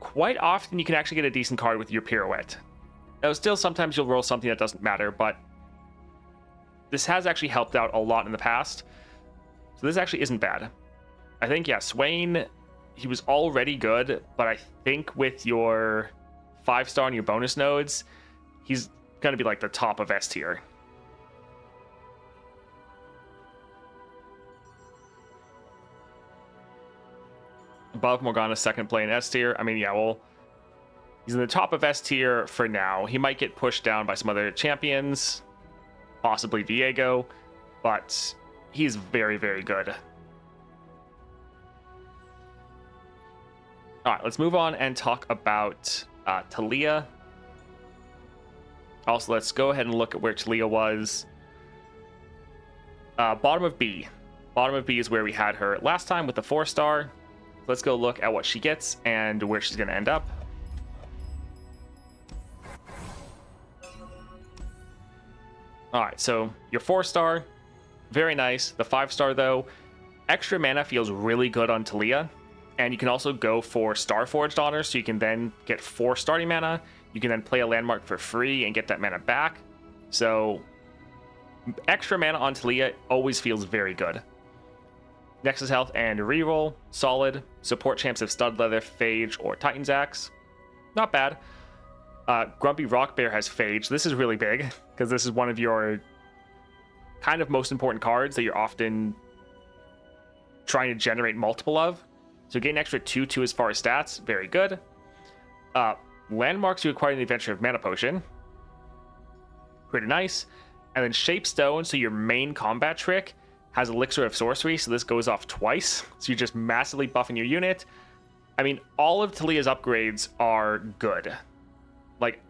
Quite often, you can actually get a decent card with your Pirouette. Now, still, sometimes you'll roll something that doesn't matter, but this has actually helped out a lot in the past. So this actually isn't bad. I think, yeah, Swain, he was already good, but I think with your 5-star and your bonus nodes, he's going to be like the top of S tier. Above Morgana's second play in S tier. I mean, yeah, well, he's in the top of S tier for now. He might get pushed down by some other champions, possibly Viego, but he's very, very good. All right, let's move on and talk about Talia. Also, let's go ahead and look at where Talia was. Bottom of B. Bottom of B is where we had her last time with the 4-star. Let's go look at what she gets and where she's going to end up. All right, so your 4-star, very nice. The 5-star, though, extra mana feels really good on Talia. And you can also go for Starforged on her, so you can then get 4 starting mana. You can then play a landmark for free and get that mana back. So extra mana on Talia always feels very good. Nexus Health and Reroll, solid. Support champs of Stud Leather, Phage, or Titan's Axe. Not bad. Grumpy Rock Bear has Phage. This is really big, because this is one of your kind of most important cards that you're often trying to generate multiple of. So get an extra 2/2 as far as stats. Very good. Landmarks you acquire in the Adventure of Mana Potion. Pretty nice. And then Shape Stone, so your main combat trick, has Elixir of Sorcery, so this goes off twice. So you're just massively buffing your unit. I mean, all of Talia's upgrades are good. Like,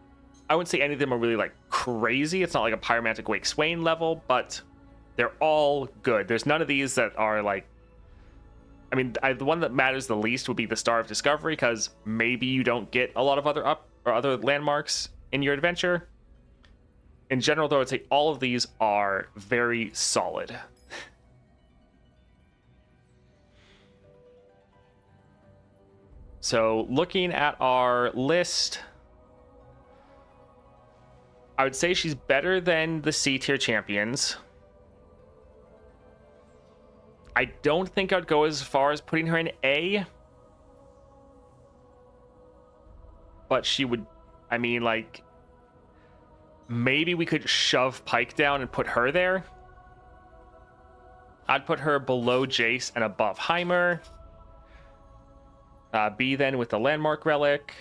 I wouldn't say any of them are really like crazy. It's not like a Pyromantic Wake Swain level, but they're all good. There's none of these that are like, I mean, the one that matters the least would be the Star of Discovery, because maybe you don't get a lot of other landmarks in your adventure. In general, though, I'd say all of these are very solid. So looking at our list, I would say she's better than the C tier champions. I don't think I'd go as far as putting her in A. But she would, I mean, like, maybe we could shove Pyke down and put her there. I'd put her below Jace and above Heimer. B then with the Landmark Relic.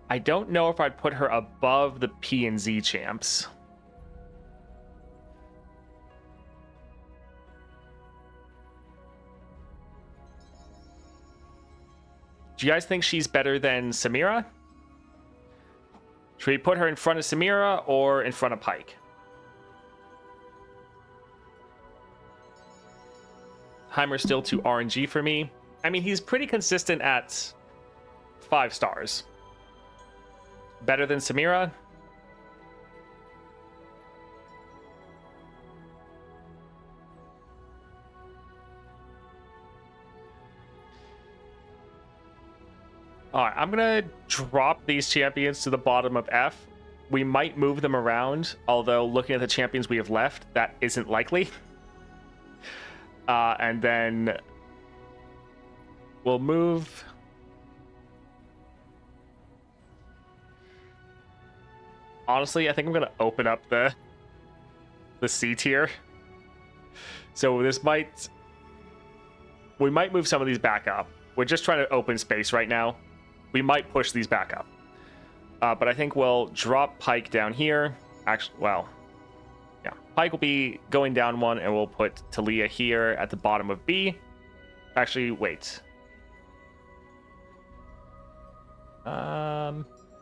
I don't know if I'd put her above the P and Z champs. Do you guys think she's better than Samira? Should we put her in front of Samira or in front of Pyke? Heimer's still too RNG for me. I mean, he's pretty consistent at 5 stars. Better than Samira? Alright, I'm gonna drop these champions to the bottom of F. We might move them around, although looking at the champions we have left, that isn't likely. And then we'll move... Honestly, I think I'm going to open up the C tier. So this might... We might move some of these back up. We're just trying to open space right now. We might push these back up. But I think we'll drop Pyke down here. Actually, well... Yeah, Pyke will be going down one, and we'll put Talia here at the bottom of B. Actually, wait.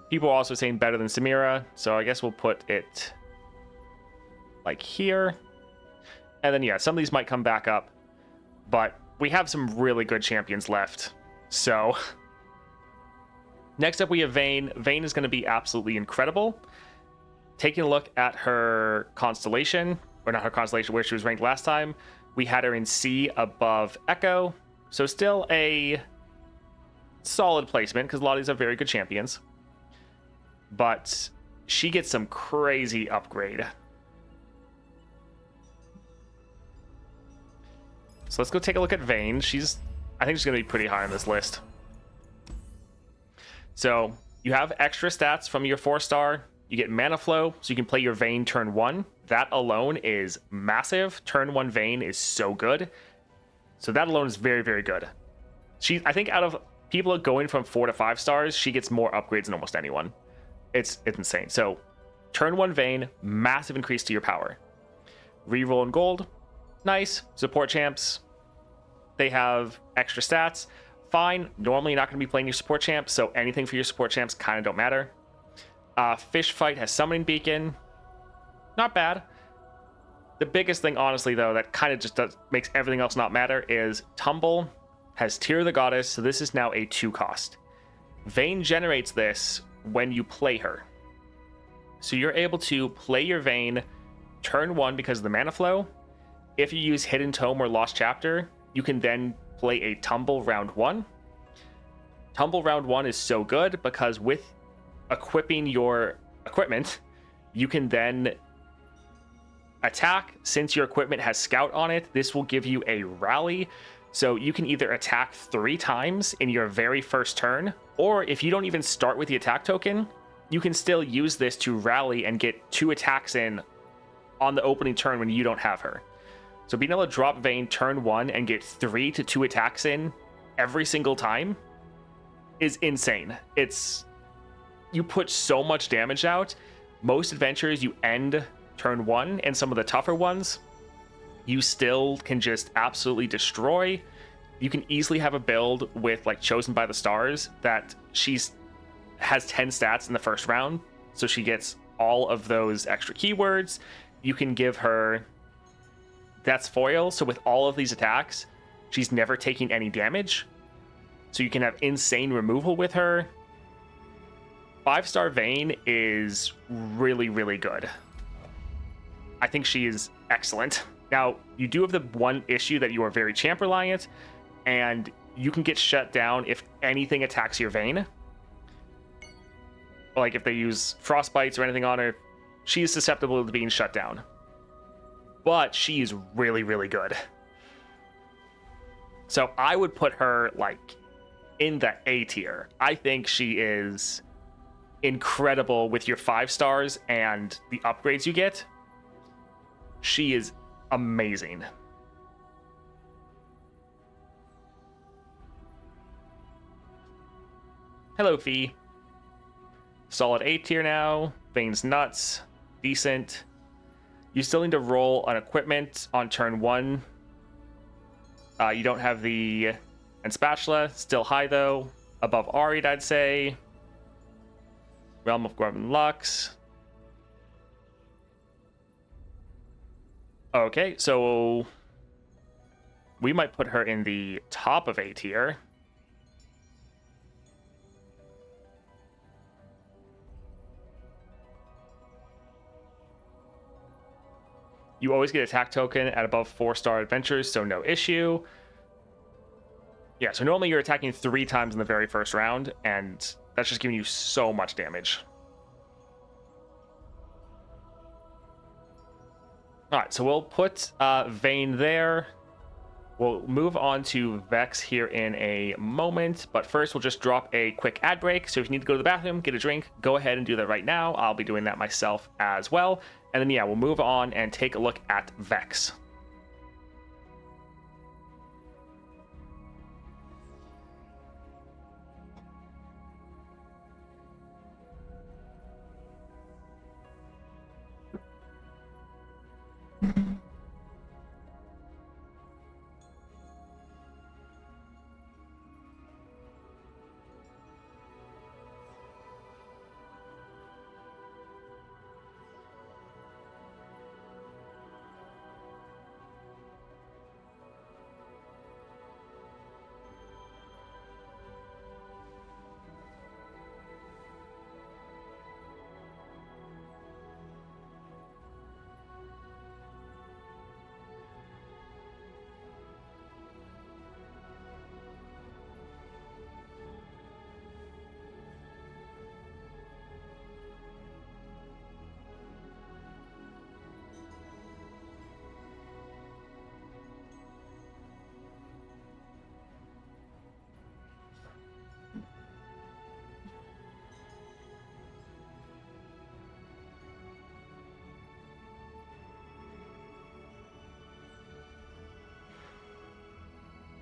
People are also saying better than Samira, so I guess we'll put it like here. And then, yeah, some of these might come back up, but we have some really good champions left. So, next up we have Vayne. Vayne is going to be absolutely incredible. Taking a look at her constellation, or not her constellation, where she was ranked last time, we had her in C above Ekko. So still a solid placement, because a lot of these are very good champions. But she gets some crazy upgrade. So let's go take a look at Vayne. I think she's going to be pretty high on this list. So you have extra stats from your 4-star. You get mana flow, so you can play your Vayne turn 1. That alone is massive. Turn 1 Vayne is so good. So that alone is very, very good. I think out of people going from 4 to 5 stars, she gets more upgrades than almost anyone. It's insane. So turn 1 Vayne, massive increase to your power. Reroll in gold, nice. Support champs, they have extra stats. Fine. Normally you're not going to be playing your support champs, so anything for your support champs kind of don't matter. Fish Fight has Summoning Beacon. Not bad. The biggest thing, honestly, though, that kind of just makes everything else not matter is Tumble has Tear of the Goddess, so this is now a 2 cost. Vayne generates this when you play her. So you're able to play your Vayne turn 1 because of the mana flow. If you use Hidden Tome or Lost Chapter, you can then play a Tumble round 1. Tumble round 1 is so good because with equipping your equipment, you can then attack. Since your equipment has Scout on it, this will give you a rally. So you can either attack 3 times in your very first turn, or if you don't even start with the attack token, you can still use this to rally and get 2 attacks in on the opening turn when you don't have her. So being able to drop Vayne turn 1 and get 3 to 2 attacks in every single time is insane. You put so much damage out. Most adventures you end turn 1, and some of the tougher ones, you still can just absolutely destroy. You can easily have a build with like Chosen by the Stars that has 10 stats in the first round, so she gets all of those extra keywords. You can give her that's foil, so with all of these attacks, she's never taking any damage. So you can have insane removal with her. 5-star Vayne is really, really good. I think she is excellent. Now, you do have the one issue that you are very champ reliant, and you can get shut down if anything attacks your Vayne. Like if they use frostbites or anything on her, she is susceptible to being shut down. But she is really, really good. So I would put her like in the A tier. I think she is incredible with your 5 stars and the upgrades you get. She is amazing. Hello, Fee. Solid A tier now. Vayne's nuts. Decent. You still need to roll an equipment on turn 1. You don't have the... And Spatula, still high though. Above Ariad, I'd say. Realm of Gorman Lux. Okay, so... we might put her in the top of A tier. You always get attack token at above 4-star adventures, so no issue. Yeah, so normally you're attacking 3 times in the very first round, and that's just giving you so much damage. Alright, so we'll put Vayne there. We'll move on to Vex here in a moment, but first we'll just drop a quick ad break. So if you need to go to the bathroom, get a drink, go ahead and do that right now. I'll be doing that myself as well. And then, yeah, we'll move on and take a look at Vex.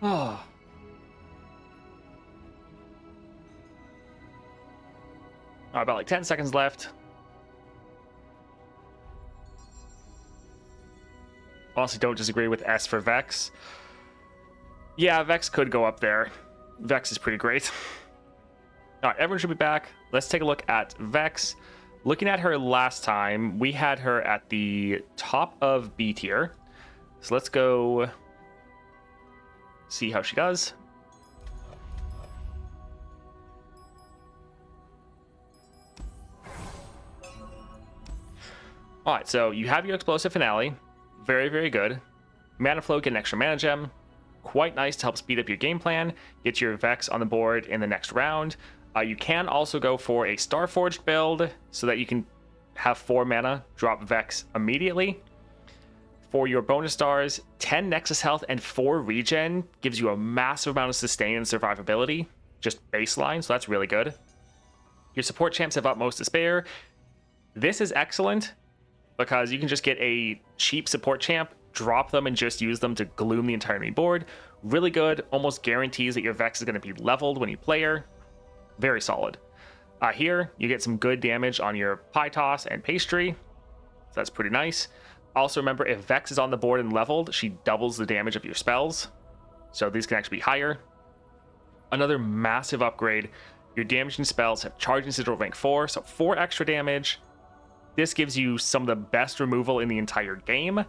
Oh. About like 10 seconds left. Honestly, don't disagree with S for Vex. Yeah, Vex could go up there. Vex is pretty great. Alright, everyone should be back. Let's take a look at Vex. Looking at her last time, we had her at the top of B tier. So let's go see how she does. Alright, so you have your Explosive Finale. Very, very good. Mana Flow, get an extra mana gem. Quite nice to help speed up your game plan. Get your Vex on the board in the next round. You can also go for a Starforged build so that you can have 4 mana, drop Vex immediately. For your bonus stars, 10 Nexus health and 4 regen gives you a massive amount of sustain and survivability, just baseline, so that's really good. Your support champs have Utmost Despair. This is excellent because you can just get a cheap support champ, drop them, and just use them to gloom the entire enemy board. Really good, almost guarantees that your Vex is going to be leveled when you play her. Very solid. Here, you get some good damage on your Pie Toss and Pastry, so that's pretty nice. Also remember, if Vex is on the board and leveled, she doubles the damage of your spells. So these can actually be higher. Another massive upgrade. Your damaging spells have Charging Sigil rank 4, so 4 extra damage. This gives you some of the best removal in the entire game.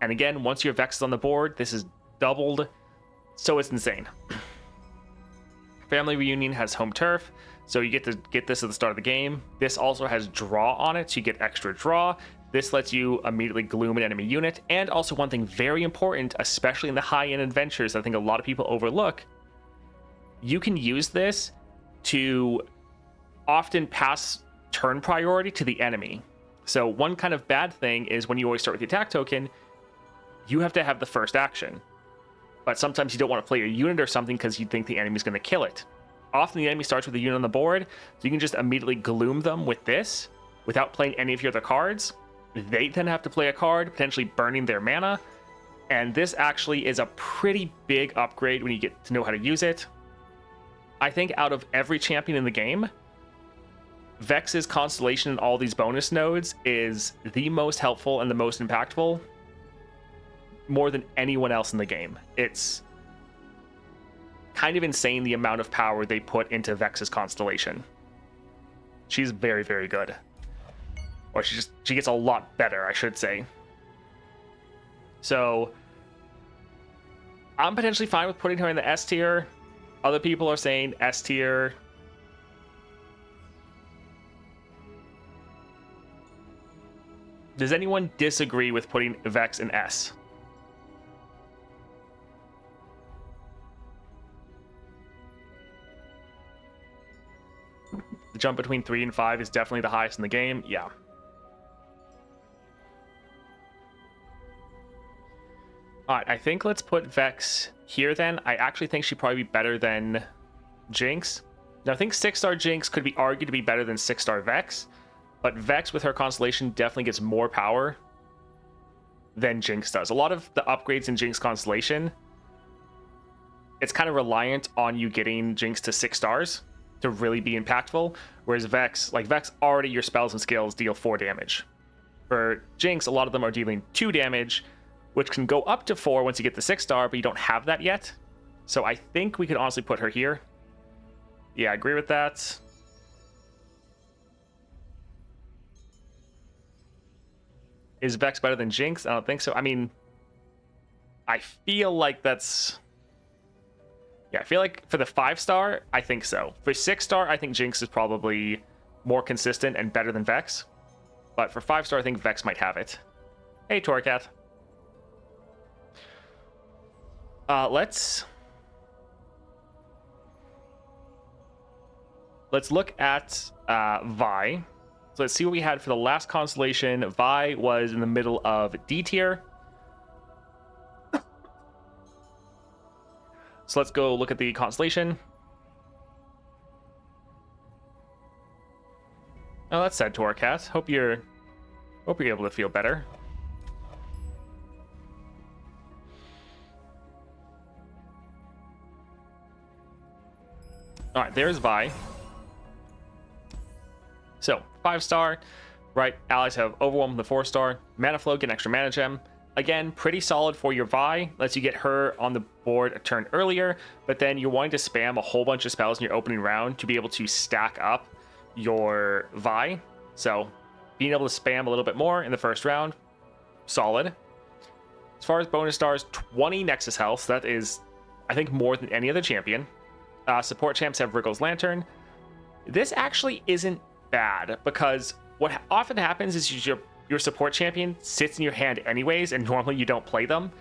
And again, once your Vex is on the board, this is doubled. So it's insane. Family Reunion has home turf, so you get to get this at the start of the game. This also has draw on it, so you get extra draw. This lets you immediately gloom an enemy unit. And also one thing very important, especially in the high-end adventures I think a lot of people overlook, you can use this to often pass turn priority to the enemy. So one kind of bad thing is when you always start with the attack token, you have to have the first action. But sometimes you don't want to play your unit or something because you think the enemy's going to kill it. Often the enemy starts with a unit on the board, so you can just immediately gloom them with this without playing any of your other cards. They then have to play a card, potentially burning their mana. And this actually is a pretty big upgrade when you get to know how to use it. I think out of every champion in the game, Vex's Constellation and all these bonus nodes is the most helpful and the most impactful, more than anyone else in the game. It's kind of insane the amount of power they put into Vex's Constellation. She's very, very good. Or she gets a lot better, I should say. So I'm potentially fine with putting her in the S tier. Other people are saying S tier. Does anyone disagree with putting Vex in S? The jump between 3 and 5 is definitely the highest in the game. Yeah. Alright, I think let's put Vex here then. I actually think she'd probably be better than Jinx. Now, I think 6-star Jinx could be argued to be better than 6-star Vex, but Vex with her Constellation definitely gets more power than Jinx does. A lot of the upgrades in Jinx Constellation, it's kind of reliant on you getting Jinx to 6 stars to really be impactful, whereas Vex already, your spells and skills deal 4 damage. For Jinx, a lot of them are dealing 2 damage, which can go up to 4 once you get the 6-star, but you don't have that yet. So I think we could honestly put her here. Yeah, I agree with that. Is Vex better than Jinx? I don't think so. I mean, I feel like that's... Yeah, I feel like for the 5-star, I think so. For 6-star, I think Jinx is probably more consistent and better than Vex. But for 5-star, I think Vex might have it. Hey, Torcat. Let's look at Vi. So let's see what we had for the last constellation. Vi was in the middle of D tier. So let's go look at the constellation. Oh, that's sad, Torcat. Hope you're able to feel better. All right, there's Vi. So 5-star, right? Allies have Overwhelm the 4-star. Mana Flow, get an extra mana gem. Again, pretty solid for your Vi. Lets you get her on the board a turn earlier, but then you're wanting to spam a whole bunch of spells in your opening round to be able to stack up your Vi. So being able to spam a little bit more in the first round, solid. As far as bonus stars, 20 Nexus health. So that is, I think, more than any other champion. Support champs have Wriggle's Lantern. This actually isn't bad because what often happens is your support champion sits in your hand anyways, and normally you don't play them.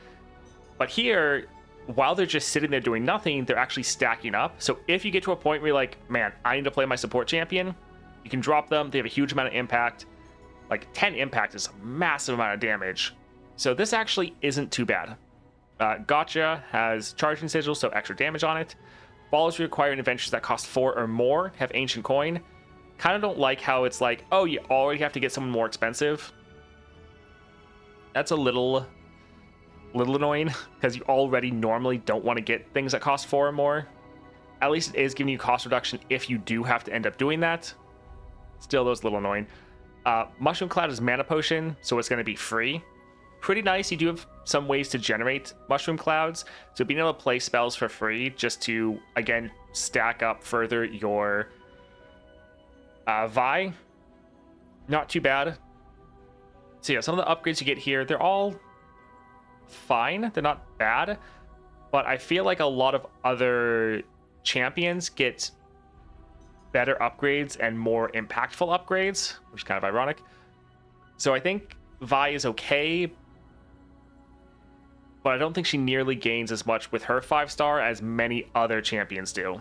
But here, while they're just sitting there doing nothing, they're actually stacking up. So if you get to a point where you're like, man, I need to play my support champion, you can drop them. They have a huge amount of impact. Like 10 impact is a massive amount of damage. So this actually isn't too bad. Gotcha has Charging Sigil, so extra damage on it. Balls require in adventures that cost 4 or more have Ancient Coin. Kind of don't like how it's like, oh, you already have to get someone more expensive. That's a little annoying because you already normally don't want to get things that cost 4 or more. At least it is giving you cost reduction if you do have to end up doing that. Still, those a little annoying. Mushroom Cloud is Mana Potion, so it's going to be free. pretty nice. You do have some ways to generate mushroom clouds, so being able to play spells for free just to, again, stack up further your Vi, not too bad. So yeah, some of the upgrades you get here, they're all fine. They're not bad, but I feel like a lot of other champions get better upgrades and more impactful upgrades, which is kind of ironic. So I think Vi is okay, but I don't think she nearly gains as much with her 5-star as many other champions do.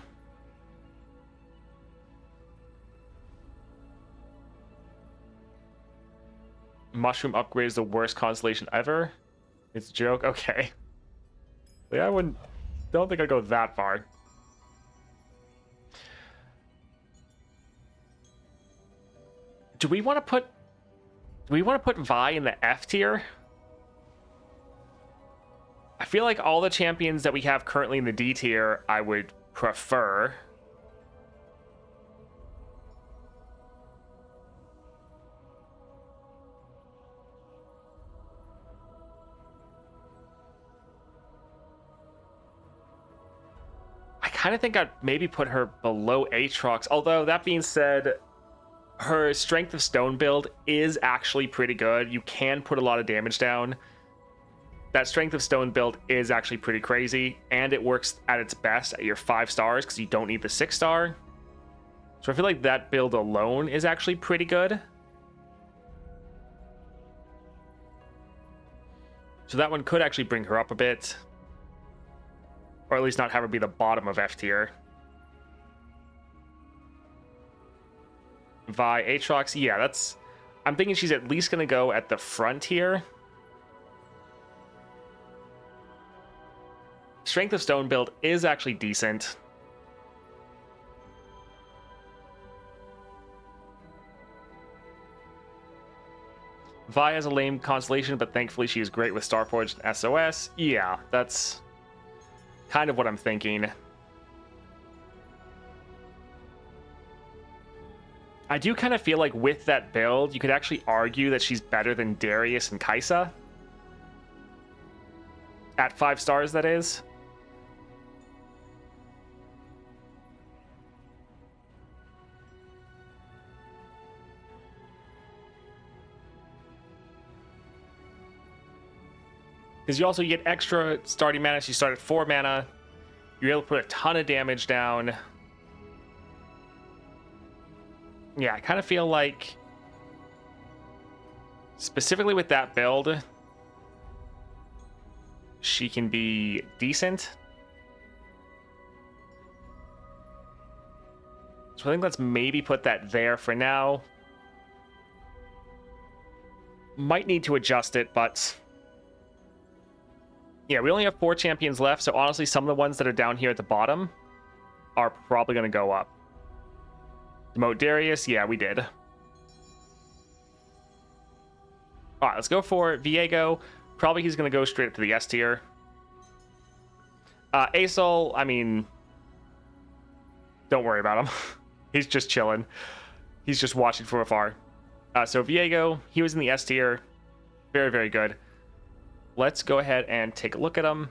Mushroom upgrade is the worst constellation ever. It's a joke. Okay. Yeah, don't think I'd go that far. Do we want to put Vi in the F tier? I feel like all the champions that we have currently in the D tier, I would prefer. I kind of think I'd maybe put her below Atrox. Although, that being said, her Strength of Stone build is actually pretty good. You can put a lot of damage down. That Strength of Stone build is actually pretty crazy, and it works at its best at your 5 stars because you don't need the 6-star. So I feel like that build alone is actually pretty good. So that one could actually bring her up a bit. Or at least not have her be the bottom of F tier. Vi, Atrox, yeah, that's... I'm thinking she's at least going to go at the front here. Strength of Stone build is actually decent. Vi has a lame constellation, but thankfully she is great with Starforged and SOS. Yeah, that's kind of what I'm thinking. I do kind of feel like with that build, you could actually argue that she's better than Darius and Kaisa. At 5 stars, that is. Because you also get extra starting mana. So you start at 4 mana. You're able to put a ton of damage down. Yeah, I kind of feel like, specifically with that build, she can be decent. So I think let's maybe put that there for now. Might need to adjust it, but... yeah, we only have 4 champions left, so honestly, some of the ones that are down here at the bottom are probably going to go up. Demote Darius, yeah, we did. Alright, let's go for Viego. Probably he's going to go straight up to the S tier. Asol, I mean, don't worry about him. He's just chilling. He's just watching from afar. So Viego, he was in the S tier. Very, very good. Let's go ahead and take a look at him.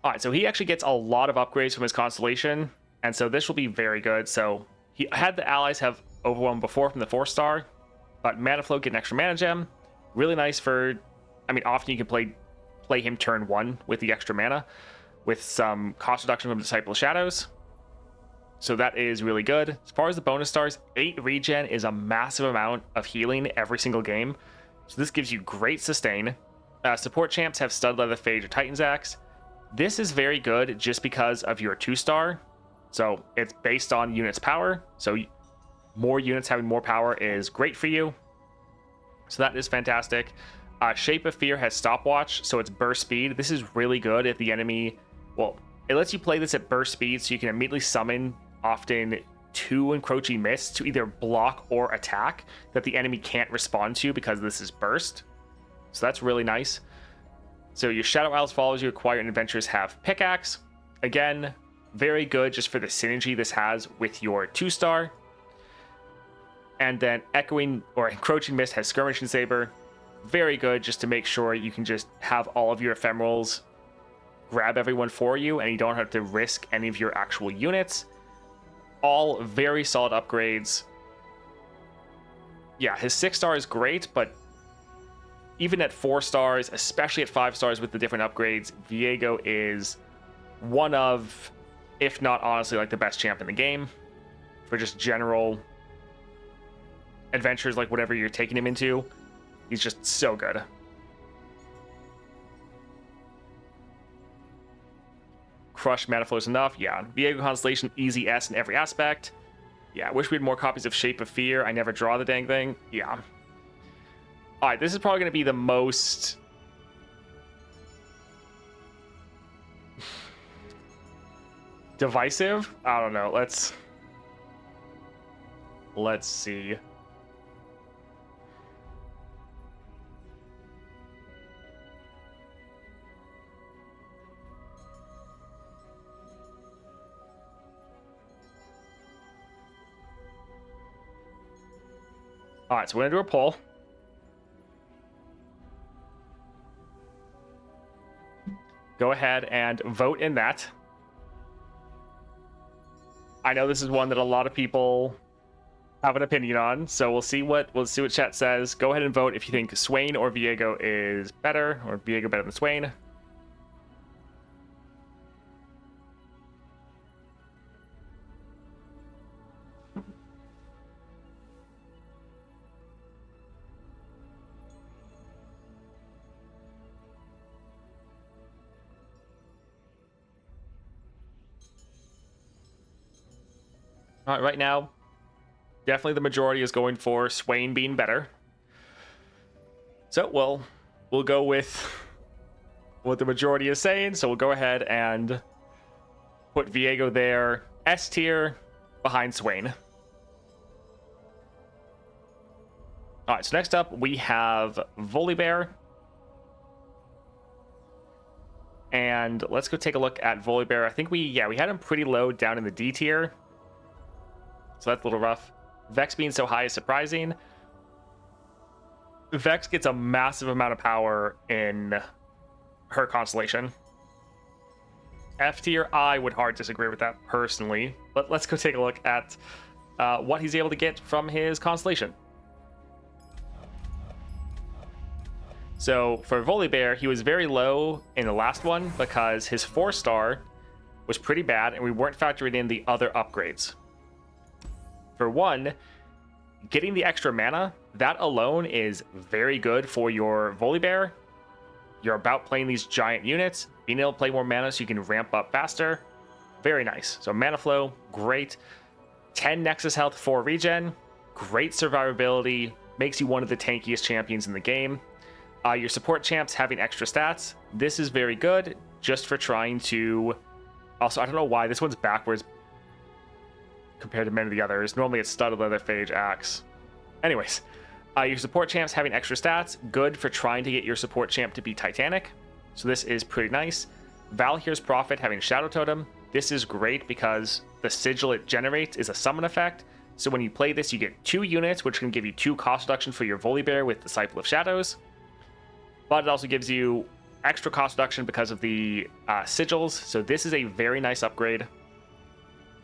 Alright, so he actually gets a lot of upgrades from his constellation, and so this will be very good. So he had the allies have Overwhelm before from the 4-star, but Mana Flow, get an extra mana gem. Really nice for, I mean, often you can play him turn 1 with the extra mana, with some cost reduction from Disciple of Shadows. So that is really good. As far as the bonus stars, 8 regen is a massive amount of healing every single game. So this gives you great sustain. Support champs have Stud Leather Phage or Titan's Axe. This is very good just because of your 2-star. So it's based on units power. So more units having more power is great for you. So that is fantastic. Shape of Fear has Stopwatch, so it's burst speed. This is really good if the enemy... well, it lets you play this at burst speed, so you can immediately summon often 2 encroaching mists to either block or attack that the enemy can't respond to because this is burst. So that's really nice. So your Shadow Isles follows you, acquire and adventures have Pickaxe. Again, very good just for the synergy this has with your 2-star. And then Echoing or Encroaching Mist has Skirmishing Saber. Very good just to make sure you can just have all of your ephemerals grab everyone for you and you don't have to risk any of your actual units. All very solid upgrades. Yeah, his 6-star is great, but even at 4 stars, especially at 5 stars with the different upgrades, Viego is one of, if not honestly, like the best champ in the game for just general adventures, like whatever you're taking him into. He's just so good. Crush mana flow is enough. Yeah, Viego Constellation, easy S in every aspect. Yeah, wish we had more copies of Shape of Fear. I never draw the dang thing. Yeah. Alright, this is probably going to be the most divisive. I don't know. Let's see. Alright, so we're going to do a poll. Go ahead and vote in that. I know this is one that a lot of people have an opinion on, so we'll see what chat says. Go ahead and vote if you think Swain or Viego is better, or Viego better than Swain. All right, right now, definitely the majority is going for Swain being better. So we'll go with what the majority is saying. So we'll go ahead and put Viego there, S tier, behind Swain. All right, so next up we have Volibear. And let's go take a look at Volibear. I think we had him pretty low down in the D tier. So that's a little rough. Vex being so high is surprising. Vex gets a massive amount of power in her constellation. F tier, I would hard disagree with that personally. But let's go take a look at what he's able to get from his constellation. So for Volibear, he was very low in the last one because his 4-star was pretty bad and we weren't factoring in the other upgrades. For one, getting the extra mana, that alone is very good for your Volibear. You're about playing these giant units, being able to play more mana so you can ramp up faster. Very nice. So mana flow, great. 10 Nexus health, 4 regen, great survivability, makes you one of the tankiest champions in the game. Your support champs having extra stats, this is very good just for trying to... Also, I don't know why this one's backwards compared to many of the others. Normally it's Studded Leather, Phage, Axe. Anyways, your support champs having extra stats, good for trying to get your support champ to be Titanic. So this is pretty nice. Valhyr's Prophet having Shadow Totem. This is great because the sigil it generates is a summon effect. So when you play this, you get 2 units, which can give you 2 cost reduction for your Volibear with Disciple of Shadows. But it also gives you extra cost reduction because of the sigils. So this is a very nice upgrade.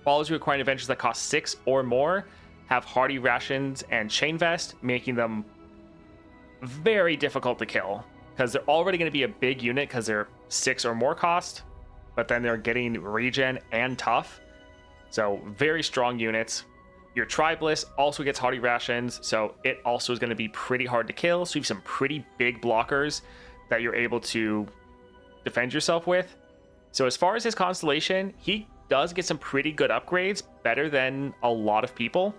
All of you requiring adventures that cost 6 or more have Hardy Rations and Chain Vest, making them very difficult to kill because they're already going to be a big unit because they're 6 or more cost, but then they're getting regen and tough. So very strong units. Your Tribliss also gets Hardy Rations, so it also is going to be pretty hard to kill. So you have some pretty big blockers that you're able to defend yourself with. So as far as his constellation, he does get some pretty good upgrades, better than a lot of people.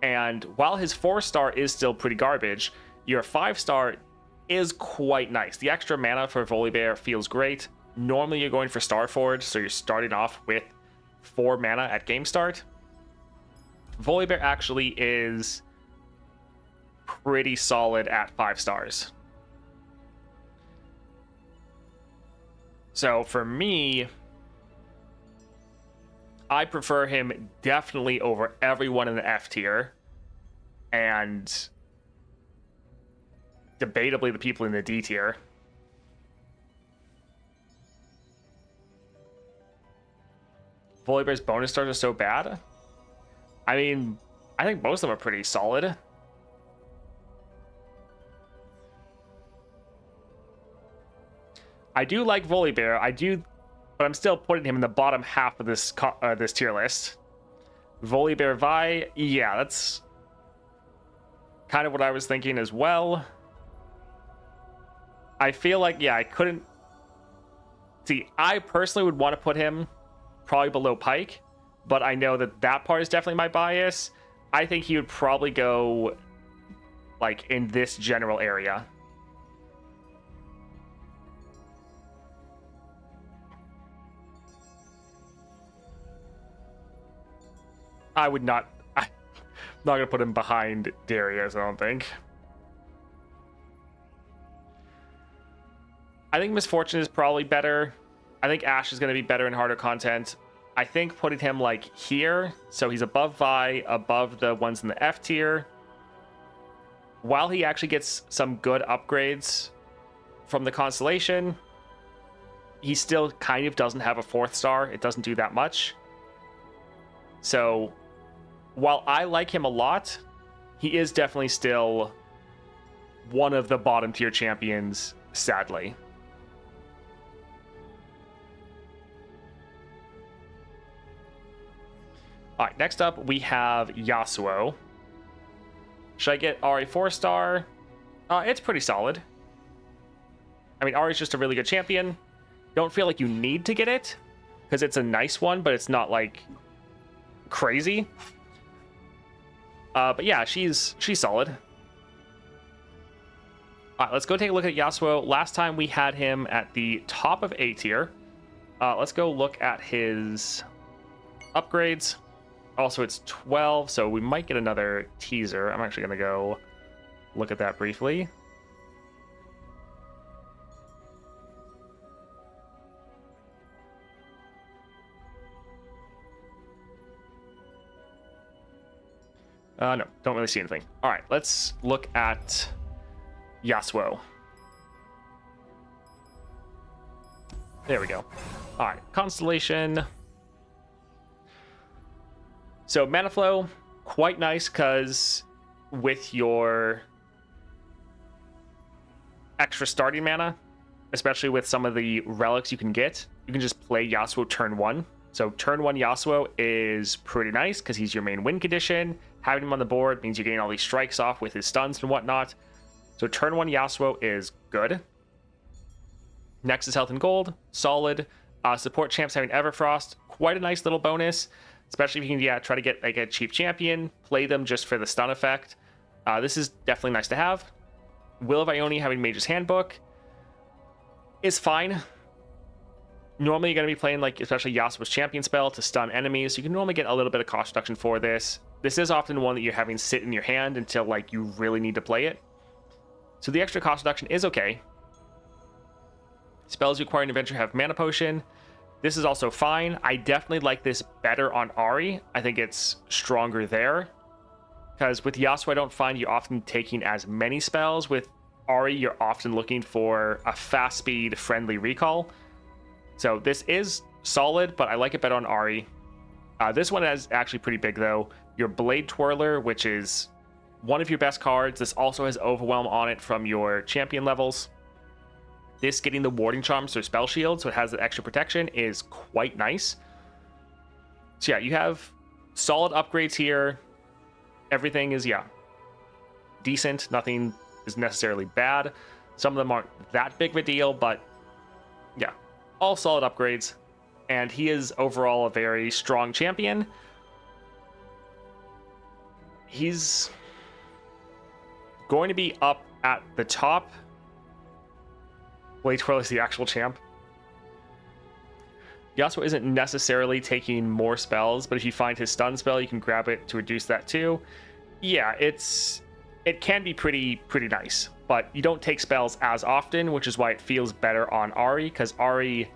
And while his 4-star is still pretty garbage, your 5-star is quite nice. The extra mana for Volibear feels great. Normally you're going for Starforge, so you're starting off with 4 mana at game start. Volibear actually is pretty solid at 5 stars. So for me, I prefer him definitely over everyone in the F tier, and debatably the people in the D tier. Volibear's bonus stars are so bad. I mean, I think most of them are pretty solid. I do like Volibear. I do, but I'm still putting him in the bottom half of this this tier list. Volibear Vi, yeah, that's kind of what I was thinking as well. I feel like, yeah, I couldn't... See, I personally would want to put him probably below Pike, but I know that that part is definitely my bias. I think he would probably go, like, in this general area. I would not... I'm not going to put him behind Darius, I don't think. I think Misfortune is probably better. I think Ashe is going to be better in harder content. I think putting him like here, so he's above Vi, above the ones in the F tier. While he actually gets some good upgrades from the constellation, he still kind of doesn't have a 4th star. It doesn't do that much. So while I like him a lot, he is definitely still one of the bottom tier champions, sadly. All right, next up we have Yasuo. Should I get Ahri 4-star? It's pretty solid. I mean, Ahri's just a really good champion. Don't feel like you need to get it, because it's a nice one, but it's not like crazy. But yeah, she's solid. All right, let's go take a look at Yasuo. Last time we had him at the top of A tier. Let's go look at his upgrades. Also, it's 12, so we might get another teaser. I'm actually going to go look at that briefly. No, don't really see anything. All right, let's look at Yasuo. There we go. All right, Constellation. So mana flow, quite nice, because with your extra starting mana, especially with some of the relics you can get, you can just play Yasuo turn 1. So turn 1 Yasuo is pretty nice because he's your main win condition. Having him on the board means you're getting all these strikes off with his stuns and whatnot. So turn 1 Yasuo is good. Next is Health and Gold, solid. Support champs having Everfrost, quite a nice little bonus. Especially if you can, try to get like a cheap champion, play them just for the stun effect. This is definitely nice to have. Will of Ione having Mage's Handbook is fine. Normally you're going to be playing like especially Yasuo's champion spell to stun enemies. So you can normally get a little bit of cost reduction for this. This is often one that you're having sit in your hand until like you really need to play it. So the extra cost reduction is okay. Spells requiring adventure have Mana Potion. This is also fine. I definitely like this better on Ahri. I think it's stronger there. Because with Yasuo, I don't find you often taking as many spells. With Ahri, you're often looking for a fast speed, friendly recall. So this is solid, but I like it better on Ahri. This one is actually pretty big, though. Your Blade Twirler, which is one of your best cards. This also has Overwhelm on it from your champion levels. This getting the warding charms or spell shield, so it has the extra protection, is quite nice. So yeah, you have solid upgrades here. Everything is, decent. Nothing is necessarily bad. Some of them aren't that big of a deal, but yeah, all solid upgrades. And he is overall a very strong champion. He's going to be up at the top. Blade Twirler is the actual champ. Yasuo isn't necessarily taking more spells, but if you find his stun spell, you can grab it to reduce that too. Yeah, it can be pretty nice, but you don't take spells as often, which is why it feels better on Ahri, because Ahri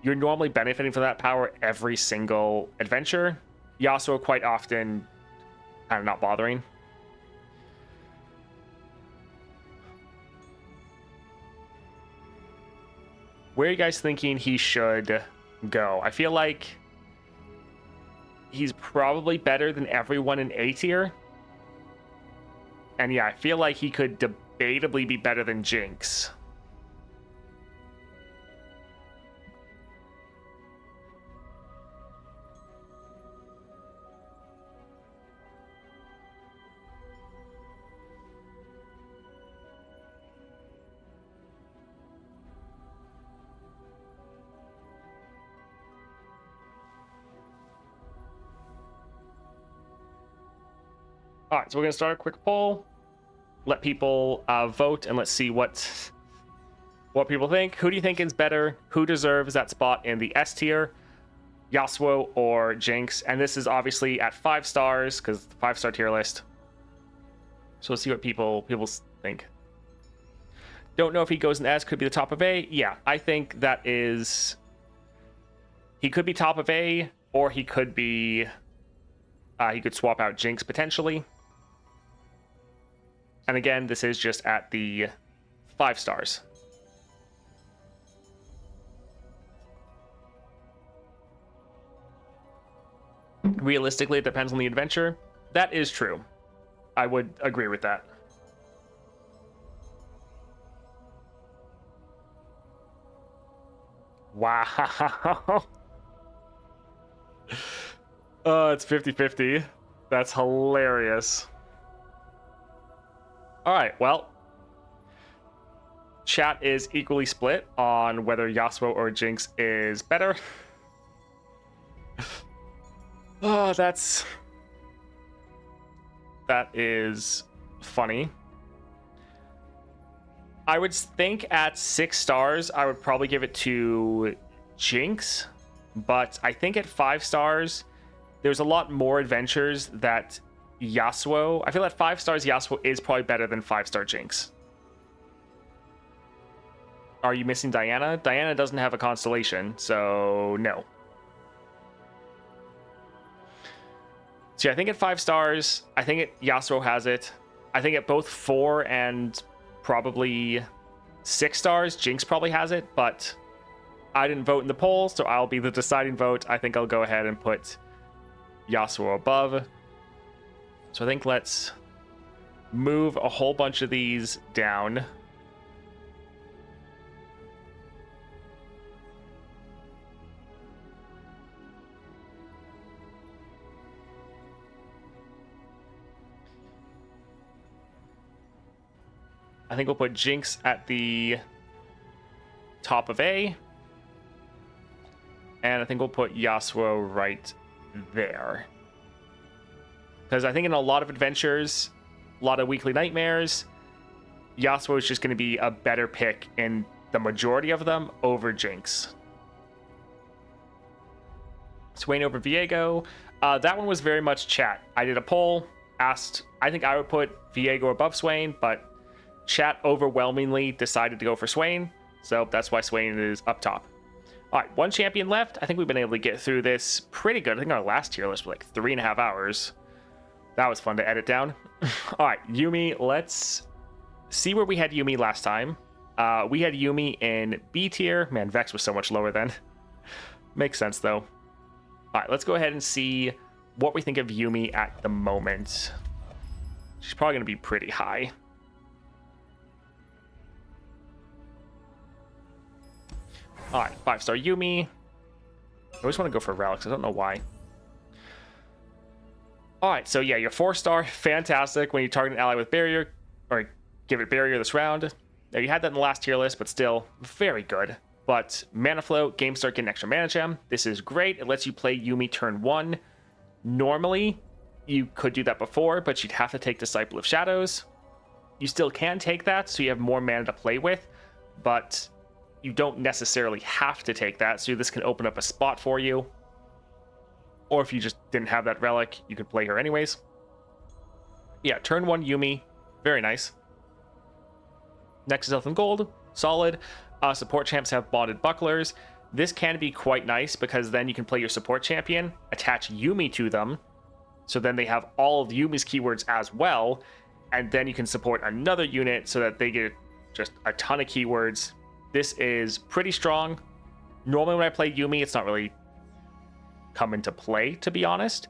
you're normally benefiting from that power every single adventure. Yasuo quite often kind of not bothering. Where are you guys thinking he should go? I feel like he's probably better than everyone in A tier. And yeah, I feel like he could debatably be better than Jinx. All right, so we're going to start a quick poll. Let people vote, and let's see what people think. Who do you think is better? Who deserves that spot in the S tier? Yasuo or Jinx? And this is obviously at 5 stars, because the 5-star tier list. So let's see what people think. Don't know if he goes in S. Could be the top of A. Yeah, I think that is... He could be top of A, or he could be... he could swap out Jinx, potentially. And again, this is just at the 5 stars. Realistically, it depends on the adventure. That is true. I would agree with that. Wow. Oh, it's 50-50. That's hilarious. All right, well, chat is equally split on whether Yasuo or Jinx is better. Oh, that is funny. I would think at 6 stars, I would probably give it to Jinx, but I think at 5 stars, there's a lot more adventures that Yasuo... I feel at 5 stars, Yasuo is probably better than 5-star Jinx. Are you missing Diana? Diana doesn't have a constellation, so no. So yeah, I think at 5 stars, I think Yasuo has it. I think at both 4 and probably 6 stars, Jinx probably has it, but I didn't vote in the poll, so I'll be the deciding vote. I think I'll go ahead and put Yasuo above. So I think let's move a whole bunch of these down. I think we'll put Jinx at the top of A. And I think we'll put Yasuo right there. Because I think in a lot of adventures, a lot of weekly nightmares, Yasuo is just going to be a better pick in the majority of them over Jinx. Swain over Viego. That one was very much chat. I did a poll, asked, I think I would put Viego above Swain, but chat overwhelmingly decided to go for Swain. So that's why Swain is up top. All right, 1 champion left. I think we've been able to get through this pretty good. I think our last tier list was like 3.5 hours. That was fun to edit down. All right, Yuumi, let's see where we had Yuumi last time. We had Yuumi in B tier. Man, Vex was so much lower then. Makes sense, though. All right, let's go ahead and see what we think of Yuumi at the moment. She's probably going to be pretty high. All right, 5-star Yuumi. I always want to go for Relics. I don't know why. All right, so yeah, your 4-star, fantastic. When you target an ally with barrier, or give it barrier this round. Now, you had that in the last tier list, but still very good. But Mana Flow, Game Start, get an extra mana gem. This is great. It lets you play Yuumi turn 1. Normally, you could do that before, but you'd have to take Disciple of Shadows. You still can take that, so you have more mana to play with, but you don't necessarily have to take that, so this can open up a spot for you. Or if you just didn't have that relic, you could play her anyways. Yeah, turn 1 Yuumi, very nice. Next is Health and Gold, solid. Support champs have bonded bucklers. This can be quite nice because then you can play your support champion, attach Yuumi to them, so then they have all of Yuumi's keywords as well, and then you can support another unit so that they get just a ton of keywords. This is pretty strong. Normally when I play Yuumi, it's not really come into play, to be honest,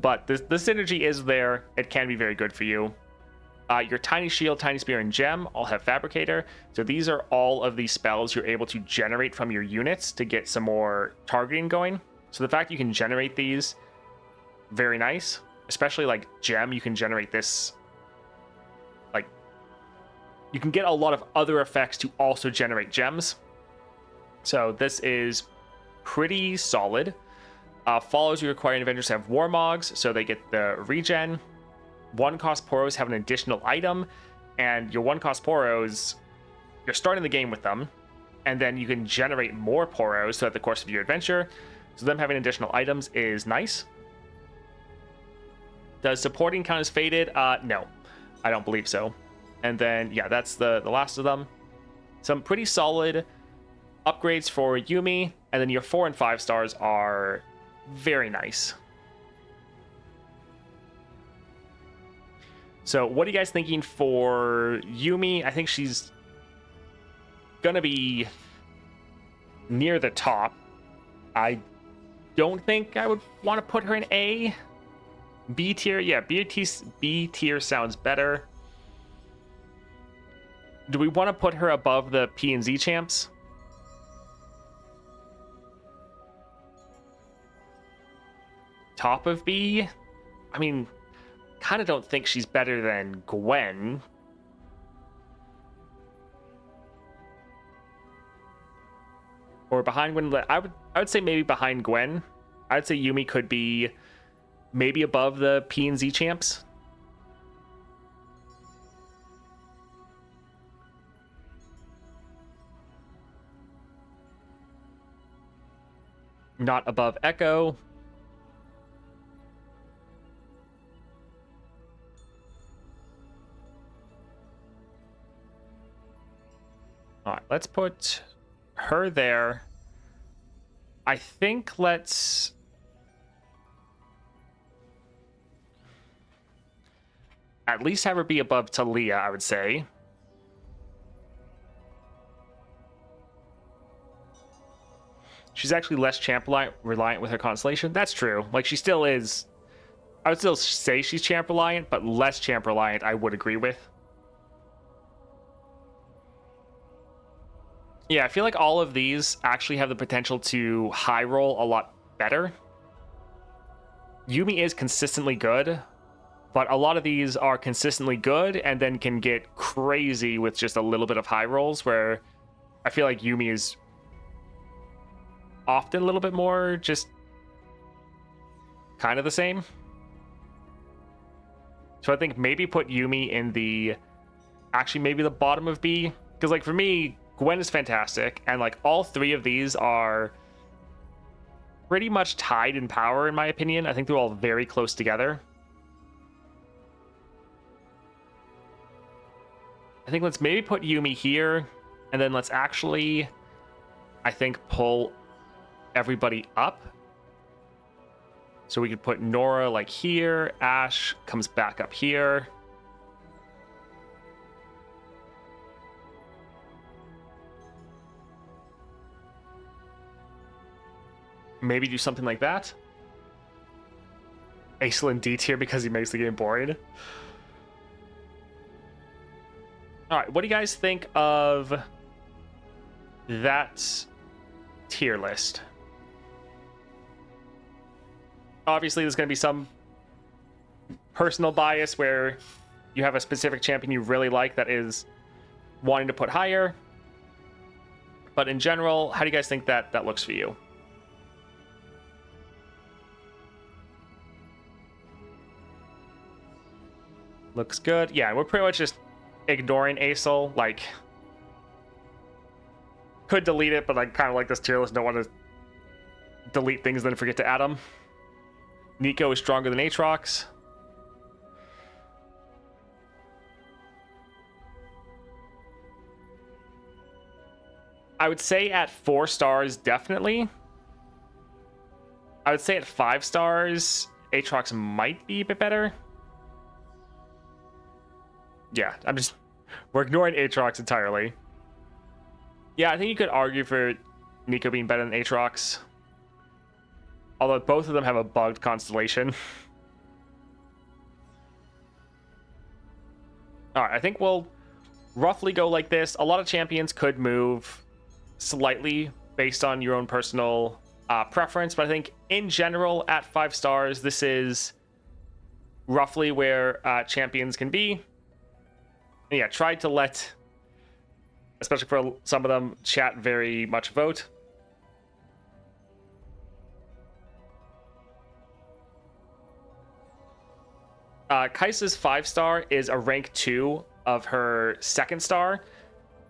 but the synergy is there. It can be very good for you. Your Tiny Shield, Tiny Spear, and Gem all have Fabricator. So these are all of these spells you're able to generate from your units to get some more targeting going. So the fact you can generate these, very nice. Especially like Gem, you can generate this. Like, you can get a lot of other effects to also generate gems. So this is pretty solid. Follows you requiring Avengers to have Warmogs, so they get the regen. 1-cost Poros have an additional item, and your 1-cost Poros, you're starting the game with them, and then you can generate more Poros throughout the course of your adventure. So them having additional items is nice. Does supporting count as faded? No, I don't believe so. And then, yeah, that's the last of them. Some pretty solid upgrades for Yuumi, and then your 4 and 5 stars are very nice. So what are you guys thinking for Yuumi? I think she's gonna be near the top. I don't think I would want to put her in A. B tier, yeah, B tier sounds better. Do we want to put her above the P and Z champs? Top of B? I mean, kind of don't think she's better than Gwen. Or behind Gwen. I would say maybe behind Gwen. I'd say Yuumi could be maybe above the P and Z champs. Not above Ekko. All right, let's put her there. I think let's at least have her be above Talia, I would say. She's actually less champ reliant with her constellation. That's true. Like, she still is. I would still say she's champ reliant, but less champ reliant, I would agree with. Yeah, I feel like all of these actually have the potential to high roll a lot better. Yuumi is consistently good, but a lot of these are consistently good and then can get crazy with just a little bit of high rolls, where I feel like Yuumi is often a little bit more just kind of the same. So I think maybe put Yuumi in the, actually maybe the bottom of B, because like for me, Gwen is fantastic, and like all three of these are pretty much tied in power in my opinion. I think they're all very close together. I think let's maybe put Yuumi here, and then let's actually, I think, pull everybody up. So we could put Nora like here, Ashe comes back up here. Maybe do something like that. Aislinn D tier because he makes the game boring. Alright, what do you guys think of that tier list? Obviously, there's going to be some personal bias where you have a specific champion you really like that is wanting to put higher. But in general, how do you guys think that looks for you? Looks good. Yeah, we're pretty much just ignoring Aesol. Like, could delete it, but I kind of like this tier list. Don't want to delete things and then forget to add them. Nico is stronger than Atrox. I would say at 4 stars, definitely. I would say at 5 stars, Atrox might be a bit better. Yeah, we're ignoring Atrox entirely. Yeah, I think you could argue for Nico being better than Atrox. Although both of them have a bugged constellation. Alright, I think we'll roughly go like this. A lot of champions could move slightly based on your own personal preference, but I think in general at 5 stars, this is roughly where champions can be. And yeah, try to let, especially for some of them, chat very much vote. Kaisa's 5 star is a rank 2 of her 2nd star,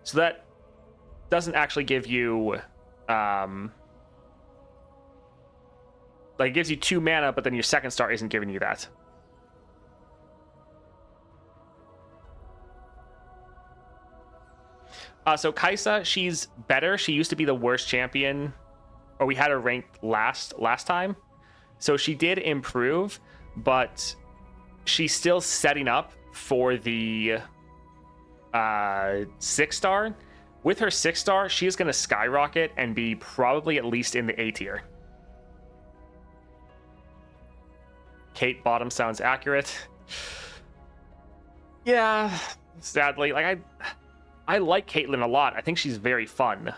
so that doesn't actually give you like, it gives you 2 mana, but then your 2nd star isn't giving you that. So Kaisa, she's better. She used to be the worst champion, or we had her ranked last time, so she did improve, but she's still setting up for the 6 star. With her 6 star, she is going to skyrocket and be probably at least in the A tier. Kate bottom sounds accurate. Yeah, sadly, like I like Caitlyn a lot. I think she's very fun.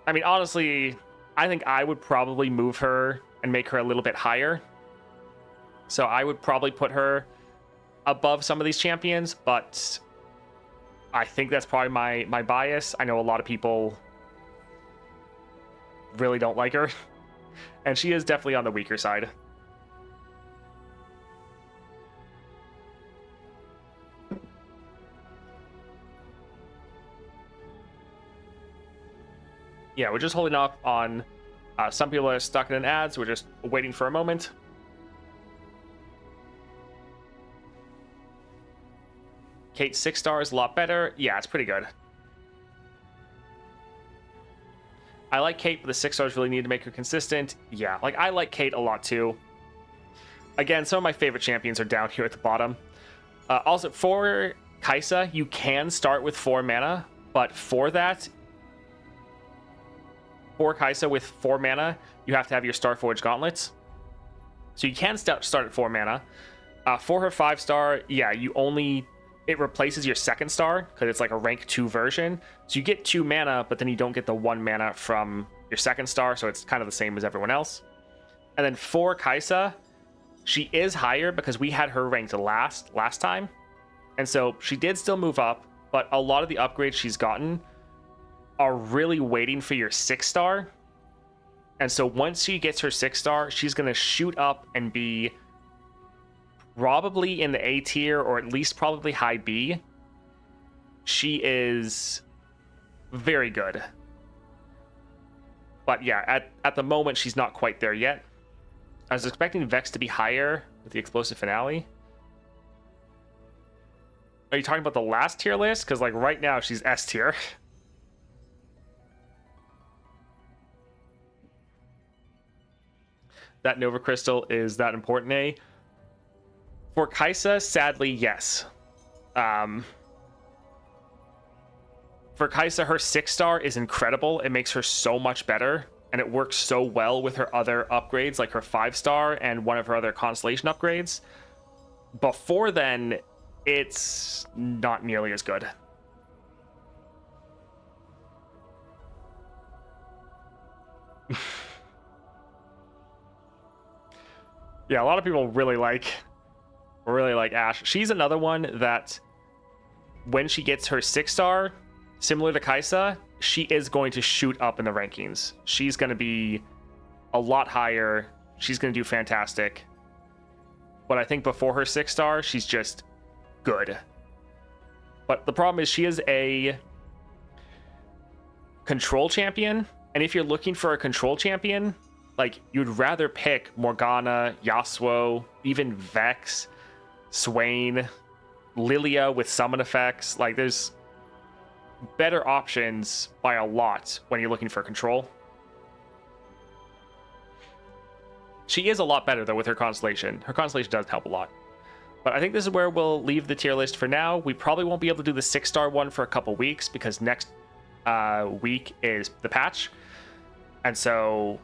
I mean, honestly, I think I would probably move her and make her a little bit higher. So I would probably put her above some of these champions, but I think that's probably my bias. I know a lot of people really don't like her, and she is definitely on the weaker side. Yeah, we're just holding off on some people are stuck in an ad, so we're just waiting for a moment. Kate's 6 star is a lot better. Yeah, it's pretty good. I like Kate, but the 6 stars really need to make her consistent. Yeah, like I like Kate a lot too. Again, some of my favorite champions are down here at the bottom. Also, for Kaisa, you can start with 4 mana, but for that, for Kaisa with 4 mana, you have to have your Starforged Gauntlets. So you can start at 4 mana. For her 5 star, yeah, it replaces your 2nd star because it's like a rank 2 version. So you get 2 mana, but then you don't get the 1 mana from your 2nd star, so it's kind of the same as everyone else. And then for Kaisa, she is higher because we had her ranked last time. And so she did still move up, but a lot of the upgrades she's gotten are really waiting for your 6 star. And so once she gets her 6 star, she's going to shoot up and be probably in the A tier, or at least probably high B. She is very good. But yeah, at the moment, she's not quite there yet. I was expecting Vex to be higher with the Explosive Finale. Are you talking about the last tier list? Because like right now, she's S tier. That Nova Crystal is that important, eh? For Kaisa, sadly, yes. For Kaisa, her 6 star is incredible. It makes her so much better, and it works so well with her other upgrades, like her 5 star and one of her other constellation upgrades. Before then, it's not nearly as good. Yeah, a lot of people really like Ashe. She's another one that when she gets her 6 star, similar to Kaisa, she is going to shoot up in the rankings. She's going to be a lot higher. She's going to do fantastic. But I think before her 6 star, she's just good. But the problem is she is a control champion. And if you're looking for a control champion, like, you'd rather pick Morgana, Yasuo, even Vex, Swain, Lilia with summon effects. Like, there's better options by a lot when you're looking for control. She is a lot better, though, with her Constellation. Her Constellation does help a lot. But I think this is where we'll leave the tier list for now. We probably won't be able to do the 6-star one for a couple weeks because next week is the patch. And so,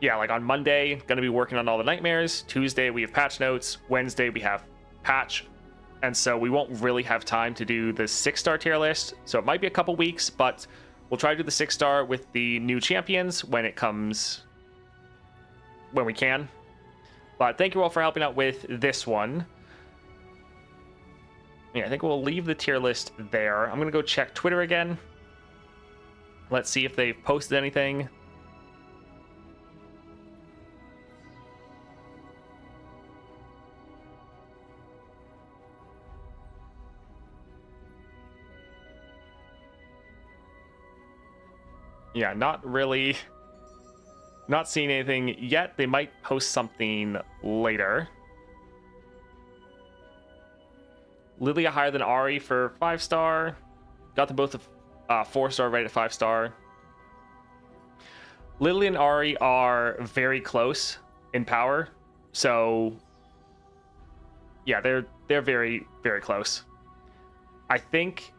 yeah, like on Monday, going to be working on all the nightmares. Tuesday, we have patch notes. Wednesday, we have patch. And so we won't really have time to do the 6-star tier list. So it might be a couple weeks, but we'll try to do the 6-star with the new champions when it comes, when we can. But thank you all for helping out with this one. Yeah, I think we'll leave the tier list there. I'm going to go check Twitter again. Let's see if they've posted anything. Yeah, not really. Not seeing anything yet. They might post something later. Lilia higher than Ahri for 5-star. Got them both a 4-star right at 5-star. Lilia and Ahri are very close in power. So yeah, they're very, very close. I think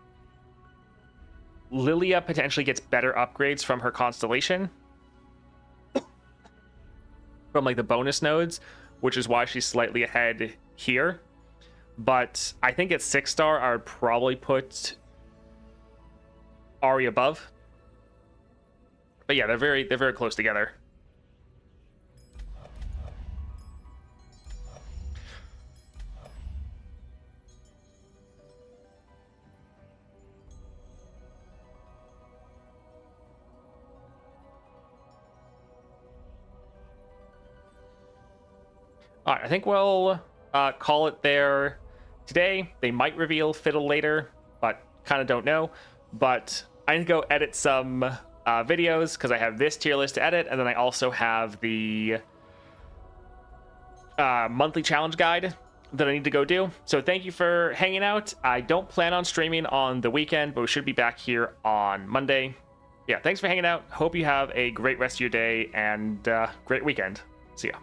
Lilia potentially gets better upgrades from her Constellation. From like the bonus nodes, which is why she's slightly ahead here. But I think at 6-star, I would probably put Ahri above. But yeah, they're very close together. All right, I think we'll call it there today. They might reveal Fiddle later, but kind of don't know. But I need to go edit some videos because I have this tier list to edit, and then I also have the monthly challenge guide that I need to go do. So thank you for hanging out. I don't plan on streaming on the weekend, but we should be back here on Monday. Yeah, thanks for hanging out. Hope you have a great rest of your day and great weekend. See ya.